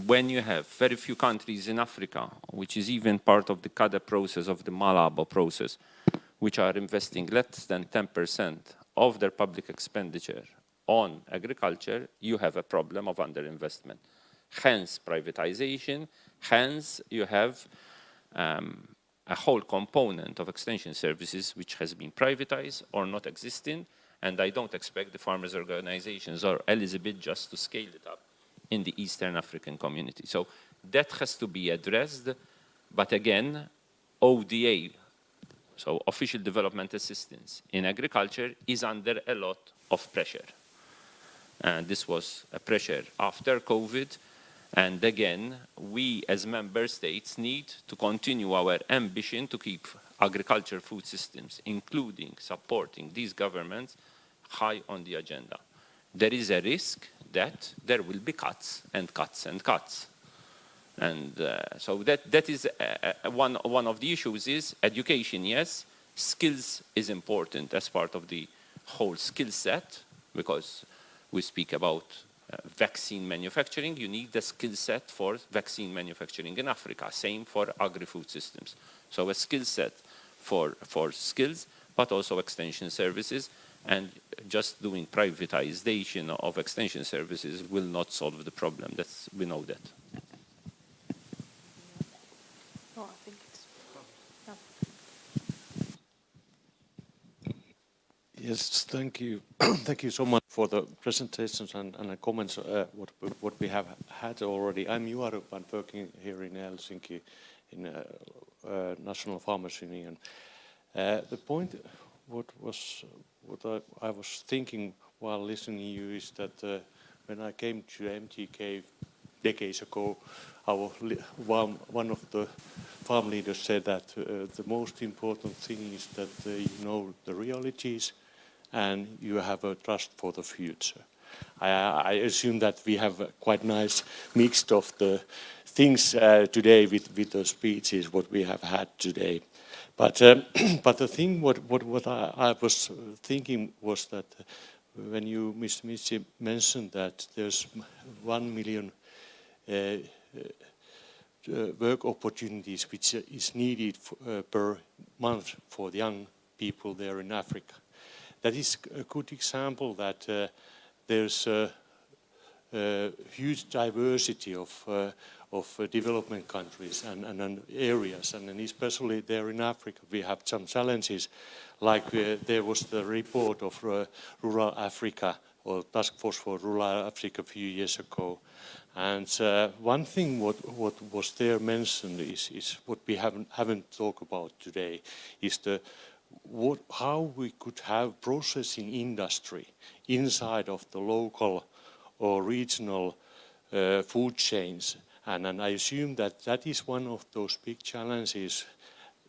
When you have very few countries in Africa, which is even part of the CADA process, of the Malabo process, which are investing less than 10% of their public expenditure on agriculture, you have a problem of underinvestment. Hence privatization, hence you have a whole component of extension services which has been privatized or not existing, And I don't expect the farmers' organizations or Elizabeth just to scale it up in the Eastern African community. So that has to be addressed. But again, ODA, so official development assistance in agriculture, is under a lot of pressure. And this was a pressure after COVID. And again, we as member states need to continue our ambition to keep agriculture food systems, including supporting these governments, high on the agenda. There is a risk that there will be cuts and cuts and cuts. And so that is one of the issues is education, yes. Skills is important as part of the whole skill set, because we speak about vaccine manufacturing. You need the skill set for vaccine manufacturing in Africa. Same for agri-food systems. So a skill set for skills, but also extension services. And just doing privatization of extension services will not solve the problem. We know that. Yes, thank you. Thank you so much for the presentations and the comments, what we have had already. I'm Juaru, I'm working here in Helsinki in National Farmers Union. The point, what I was thinking while listening to you is that when I came to MTK decades ago, one of the farm leaders said that the most important thing is that you know the realities and you have a trust for the future. I assume that we have a quite nice mix of the things today with the speeches what we have had today. But the thing what I was thinking was that when you, Ms. Mitzi, mentioned that there's 1 million work opportunities which is needed per month for the young people there in Africa. That is a good example that there's a huge diversity of development countries and areas, and especially there in Africa we have some challenges, like there was the report of Rural Africa, or Task Force for Rural Africa a few years ago. And one thing what was there mentioned is what we haven't talked about today, is how we could have processing industry inside of the local or regional food chains. And I assume that is one of those big challenges.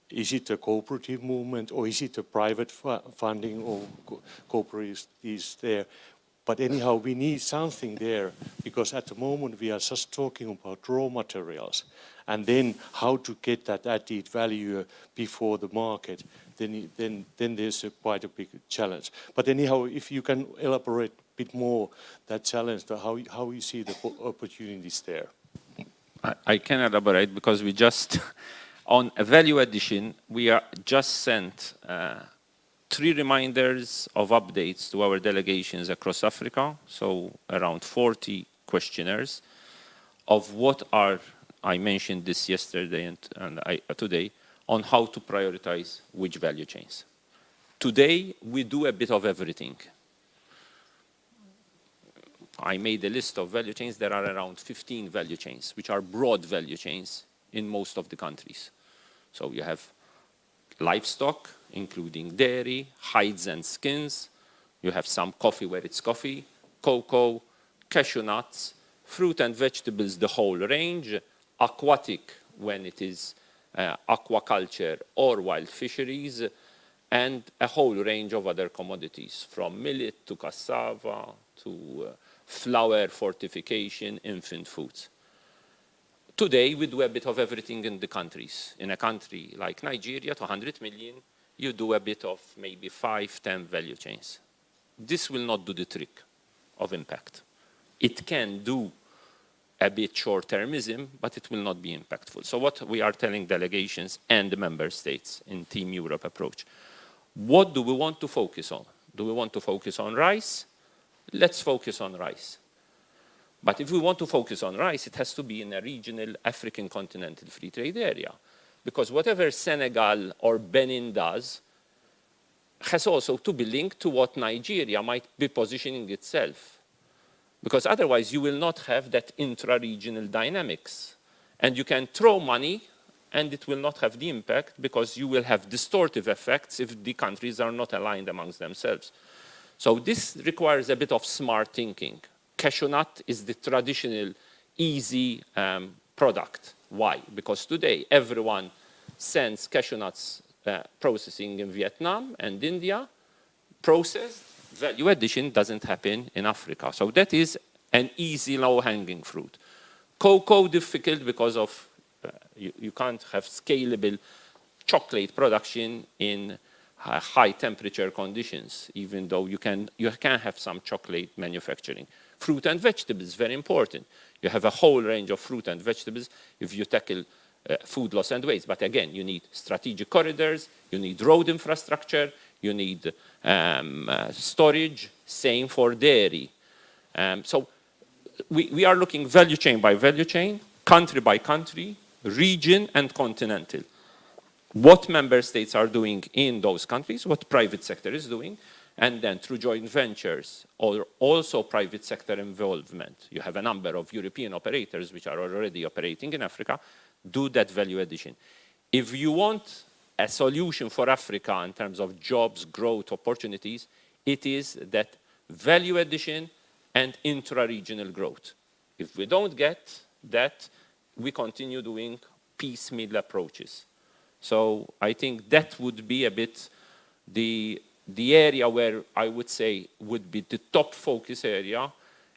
Is it a cooperative movement, or is it a private funding, or cooperatives there? But anyhow, we need something there, because at the moment we are just talking about raw materials, and then how to get that added value before the market. Then there's quite a big challenge. But anyhow, if you can elaborate a bit more that challenge, how you see the opportunities there. I can elaborate, because we just, on a value addition, we are just sent 3 reminders of updates to our delegations across Africa, so around 40 questionnaires of what are, I mentioned this yesterday and today, on how to prioritize which value chains. Today, we do a bit of everything. I made a list of value chains. There are around 15 value chains, which are broad value chains in most of the countries. So you have livestock, including dairy, hides and skins. You have some coffee where it's coffee, cocoa, cashew nuts, fruit and vegetables, the whole range, aquatic when it is aquaculture or wild fisheries, and a whole range of other commodities, from millet to cassava to flour, fortification, infant foods. Today, we do a bit of everything in the countries. In a country like Nigeria, to 100 million, you do a bit of maybe 5-10 value chains. This will not do the trick of impact. It can do a bit short-termism, but it will not be impactful. So what we are telling delegations and the member states in Team Europe approach, what do we want to focus on? Do we want to focus on rice? Let's focus on rice. But if we want to focus on rice, it has to be in a regional African continental free trade area. Because whatever Senegal or Benin does, has also to be linked to what Nigeria might be positioning itself. Because otherwise you will not have that intra-regional dynamics. And you can throw money and it will not have the impact because you will have distortive effects if the countries are not aligned amongst themselves. So this requires a bit of smart thinking. Cashew nut is the traditional easy product. Why? Because today everyone sends cashew nuts processing in Vietnam and India, processed, value addition doesn't happen in Africa. So that is an easy low-hanging fruit. Cocoa difficult because of you can't have scalable chocolate production in high temperature conditions, even though you can have some chocolate manufacturing. Fruit and vegetables, very important. You have a whole range of fruit and vegetables if you tackle food loss and waste. But again, you need strategic corridors, you need road infrastructure, you need storage, same for dairy. So we are looking value chain by value chain, country by country, region and continental. What member states are doing in those countries, what private sector is doing, and then through joint ventures or also private sector involvement. You have a number of European operators which are already operating in Africa, do that value addition. If you want a solution for Africa in terms of jobs, growth, opportunities, it is that value addition and intra-regional growth. If we don't get that, we continue doing piecemeal approaches. So I think that would be a bit the area where I would say would be the top focus area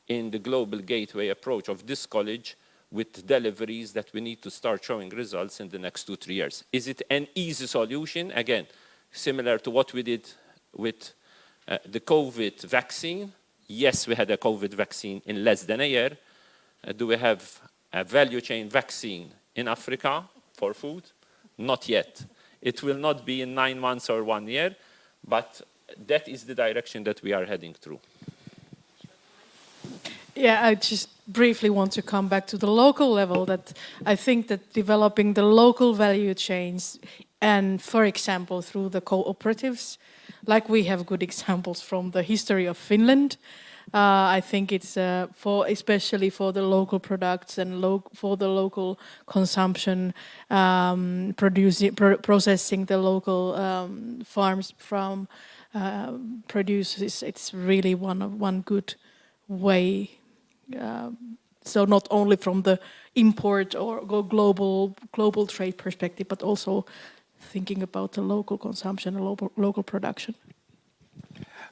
in the global gateway approach of this college, with deliveries that we need to start showing results in the next 2-3 years. Is it an easy solution? Again, similar to what we did with the COVID vaccine. Yes, we had a COVID vaccine in less than a year. Do we have a value chain vaccine in Africa for food? Not yet. It will not be in 9 months or 1 year, but that is the direction that we are heading through. Yeah, I just briefly want to come back to the local level, that I think that developing the local value chains and, for example, through the cooperatives, like we have good examples from the history of Finland, I think it's especially for the local products and for the local consumption, processing the local farms from produces. It's really one good way. So not only from the import or global trade perspective, but also thinking about the local consumption and local production.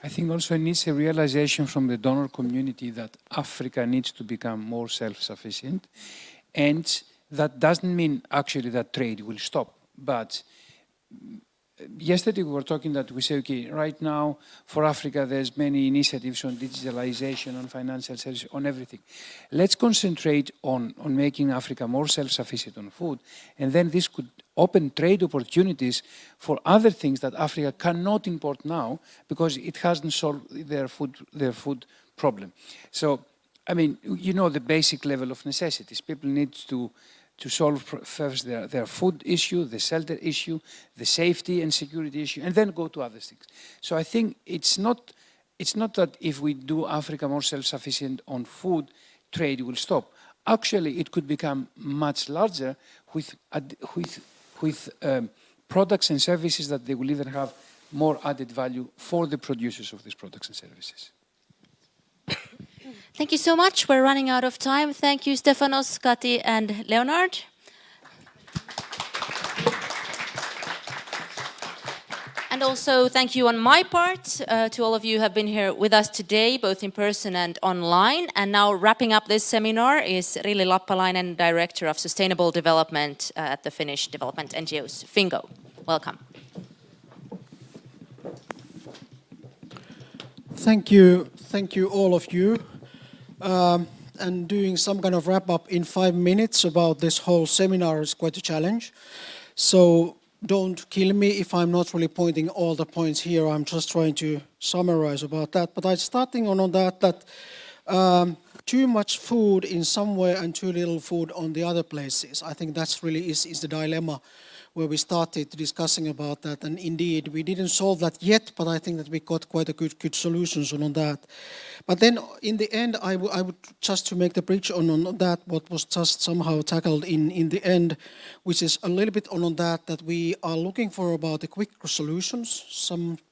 I think also it needs a realization from the donor community that Africa needs to become more self-sufficient. And that doesn't mean actually that trade will stop. But yesterday we were talking that we say, okay, right now for Africa there's many initiatives on digitalization, on financial services, on everything. Let's concentrate on making Africa more self-sufficient on food, and then this could open trade opportunities for other things that Africa cannot import now because it hasn't solved their food problem. So, I mean, you know the basic level of necessities. People need to solve first their food issue, the shelter issue, the safety and security issue, and then go to other things. So I think it's not that if we do Africa more self-sufficient on food, trade will stop. Actually, it could become much larger with products and services that they will even have more added value for the producers of these products and services. Thank you so much. We're running out of time. Thank you, Stefanos, Kati, and Leonard. And also thank you on my part to all of you who have been here with us today, both in person and online. And now wrapping up this seminar is Rilli Lappalainen, Director of Sustainable Development at the Finnish development NGOs, Fingo. Welcome. Thank you all of you. And doing some kind of wrap-up in 5 minutes about this whole seminar is quite a challenge. So don't kill me if I'm not really pointing all the points here. I'm just trying to summarize about that. But I'm starting on that too much food in somewhere and too little food on the other places. I think that's really is the dilemma where we started discussing about that. And indeed, we didn't solve that yet, but I think that we got quite a good solutions on that. But then in the end, I would just to make the bridge on that, what was just somehow tackled in the end, which is a little bit on that we are looking for about the quick solutions,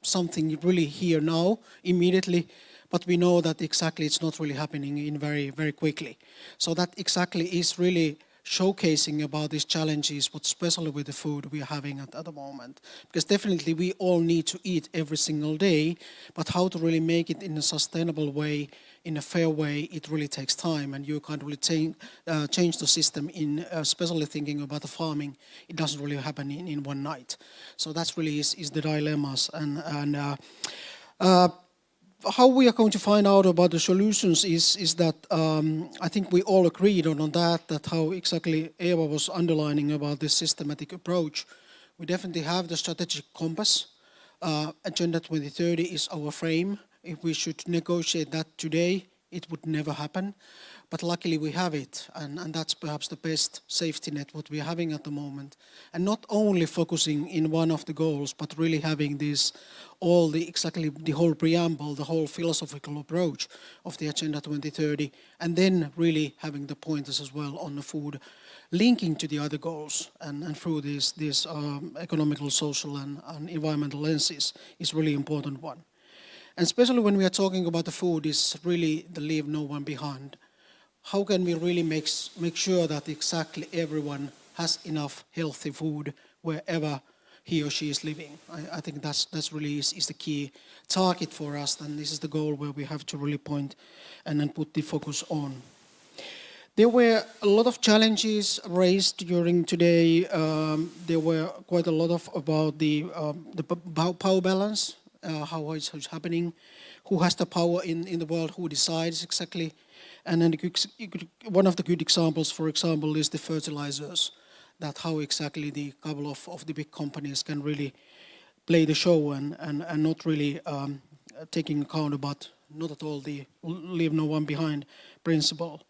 something really here now, immediately, but we know that exactly it's not really happening in very, very quickly. So that exactly is really showcasing about these challenges, what especially with the food we are having at the moment. Because definitely we all need to eat every single day, but how to really make it in a sustainable way, in a fair way, it really takes time, and you can't really change the system in, especially thinking about the farming, it doesn't really happen in one night. So that's really is the dilemmas. And how we are going to find out about the solutions is that I think we all agreed on that how exactly Eva was underlining about this systematic approach. We definitely have the strategic compass. Agenda 2030 is our frame. If we should negotiate that today, it would never happen. But luckily we have it, and that's perhaps the best safety net what we're having at the moment. And not only focusing in one of the goals, but really having this, exactly the whole preamble, the whole philosophical approach of the Agenda 2030, and then really having the pointers as well on the food, linking to the other goals, and through these economical, social and environmental lenses is really important one. And especially when we are talking about the food, is really the leave no one behind. How can we really make sure that exactly everyone has enough healthy food wherever he or she is living? I think that's really is the key target for us, and this is the goal where we have to really point and then put the focus on. There were a lot of challenges raised during today. There were quite a lot about the power balance, how it's happening, who has the power in the world, who decides exactly. And then one of the good examples, for example, is the fertilizers, that how exactly the couple of the big companies can really play the show and not really taking account about not at all the leave no one behind principle.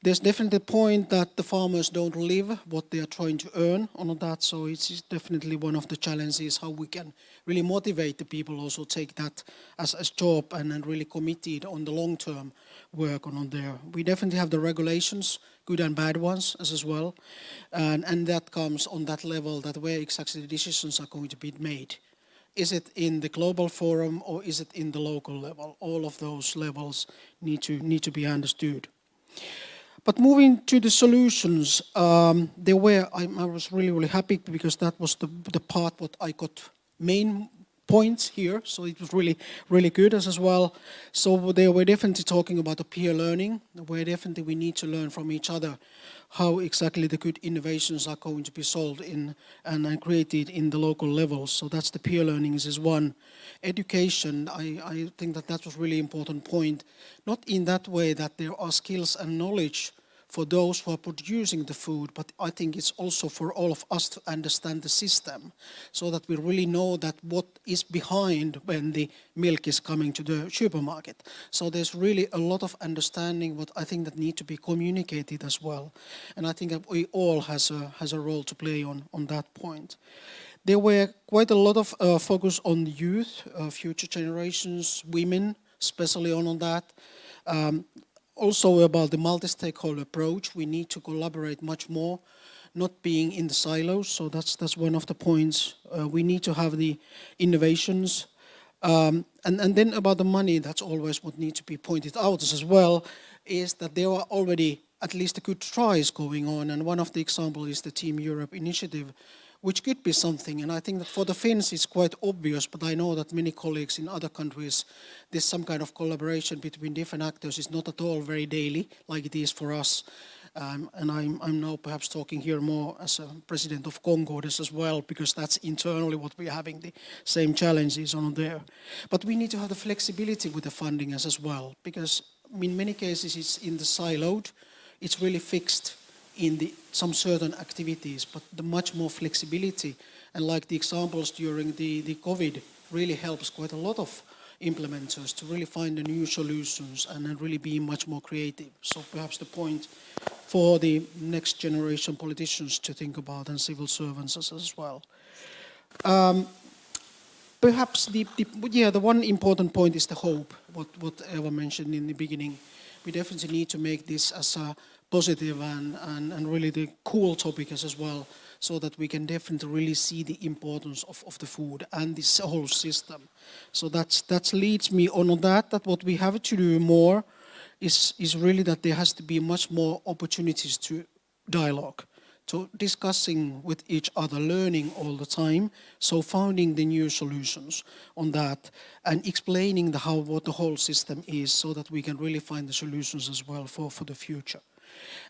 There's definitely a point that the farmers don't live what they are trying to earn on that, so it's definitely one of the challenges how we can really motivate the people also take that as a job and really committed on the long-term work on there. We definitely have the regulations, good and bad ones as well, and that comes on that level that where exactly the decisions are going to be made. Is it in the global forum or is it in the local level? All of those levels need to be understood. But moving to the solutions, I was really happy because that was the part what I got main points here, so it was really good as well. So they were definitely talking about the peer learning, where definitely we need to learn from each other how exactly the good innovations are going to be solved in and created in the local levels. So that's the peer learning is one. Education, I think that was really important point. Not in that way that there are skills and knowledge for those who are producing the food, but I think it's also for all of us to understand the system so that we really know that what is behind when the milk is coming to the supermarket. So there's really a lot of understanding what I think that need to be communicated as well. And I think that we all has a role to play on that point. There were quite a lot of focus on youth, future generations, women, especially on that. Also about the multi-stakeholder approach, we need to collaborate much more, not being in the silos. So that's one of the points. We need to have the innovations. And then about the money, that's always what needs to be pointed out as well, is that there are already at least a good tries going on. And one of the examples is the Team Europe initiative, which could be something. And I think that for the Finns it's quite obvious, but I know that many colleagues in other countries, there's some kind of collaboration between different actors. It's not at all very daily like it is for us. And I'm now perhaps talking here more as a president of Concordes as well, because that's internally what we're having the same challenges on there. But we need to have the flexibility with the funding as well, because in many cases it's in the siloed, it's really fixed in some certain activities, but the much more flexibility, and like the examples during the COVID really helps quite a lot of implementers to really find the new solutions and then really be much more creative. So perhaps the point for the next generation politicians to think about and civil servants as well. Perhaps the one important point is the hope, what Eva mentioned in the beginning. We definitely need to make this as a positive and really the cool topic as well, so that we can definitely really see the importance of the food and this whole system. So that leads me on that what we have to do more is really that there has to be much more opportunities to dialogue, to discussing with each other, learning all the time, so finding the new solutions on that and explaining what the whole system is, so that we can really find the solutions as well for the future.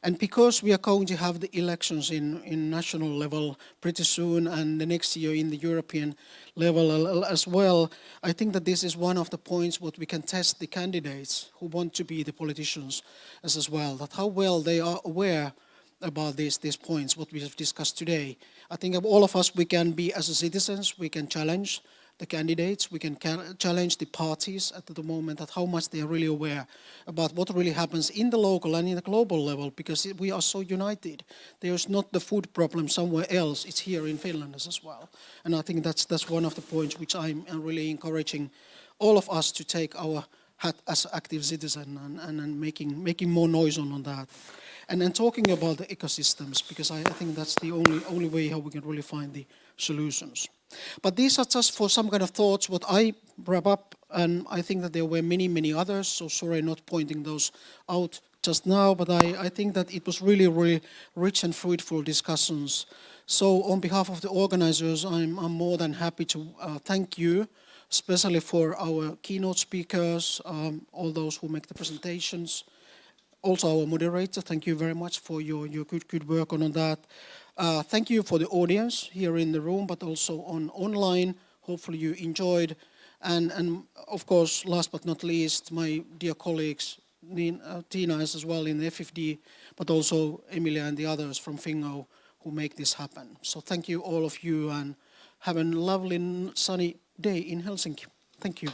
And because we are going to have the elections in national level pretty soon, and the next year in the European level as well, I think that this is one of the points what we can test the candidates who want to be the politicians as well, that how well they are aware about these points, what we have discussed today. I think of all of us, we can be, as citizens, we can challenge the candidates, we can challenge the parties at the moment, that how much they are really aware about what really happens in the local and in the global level, because we are so united. There's not the food problem somewhere else, it's here in Finland as well. And I think that's one of the points which I'm really encouraging all of us to take our hat as active citizen and making more noise on that. And then talking about the ecosystems, because I think that's the only way how we can really find the solutions. But these are just for some kind of thoughts what I wrap up, and I think that there were many others, so sorry not pointing those out just now, but I think that it was really rich and fruitful discussions. So on behalf of the organizers, I'm more than happy to thank you, especially for our keynote speakers, all those who make the presentations. Also our moderator, thank you very much for your good work on that. Thank you for the audience here in the room, but also online. Hopefully you enjoyed. And of course, last but not least, my dear colleagues, Tina as well in the FFD, but also Emilia and the others from Fingo who make this happen. So thank you all of you, and have a lovely sunny day in Helsinki. Thank you.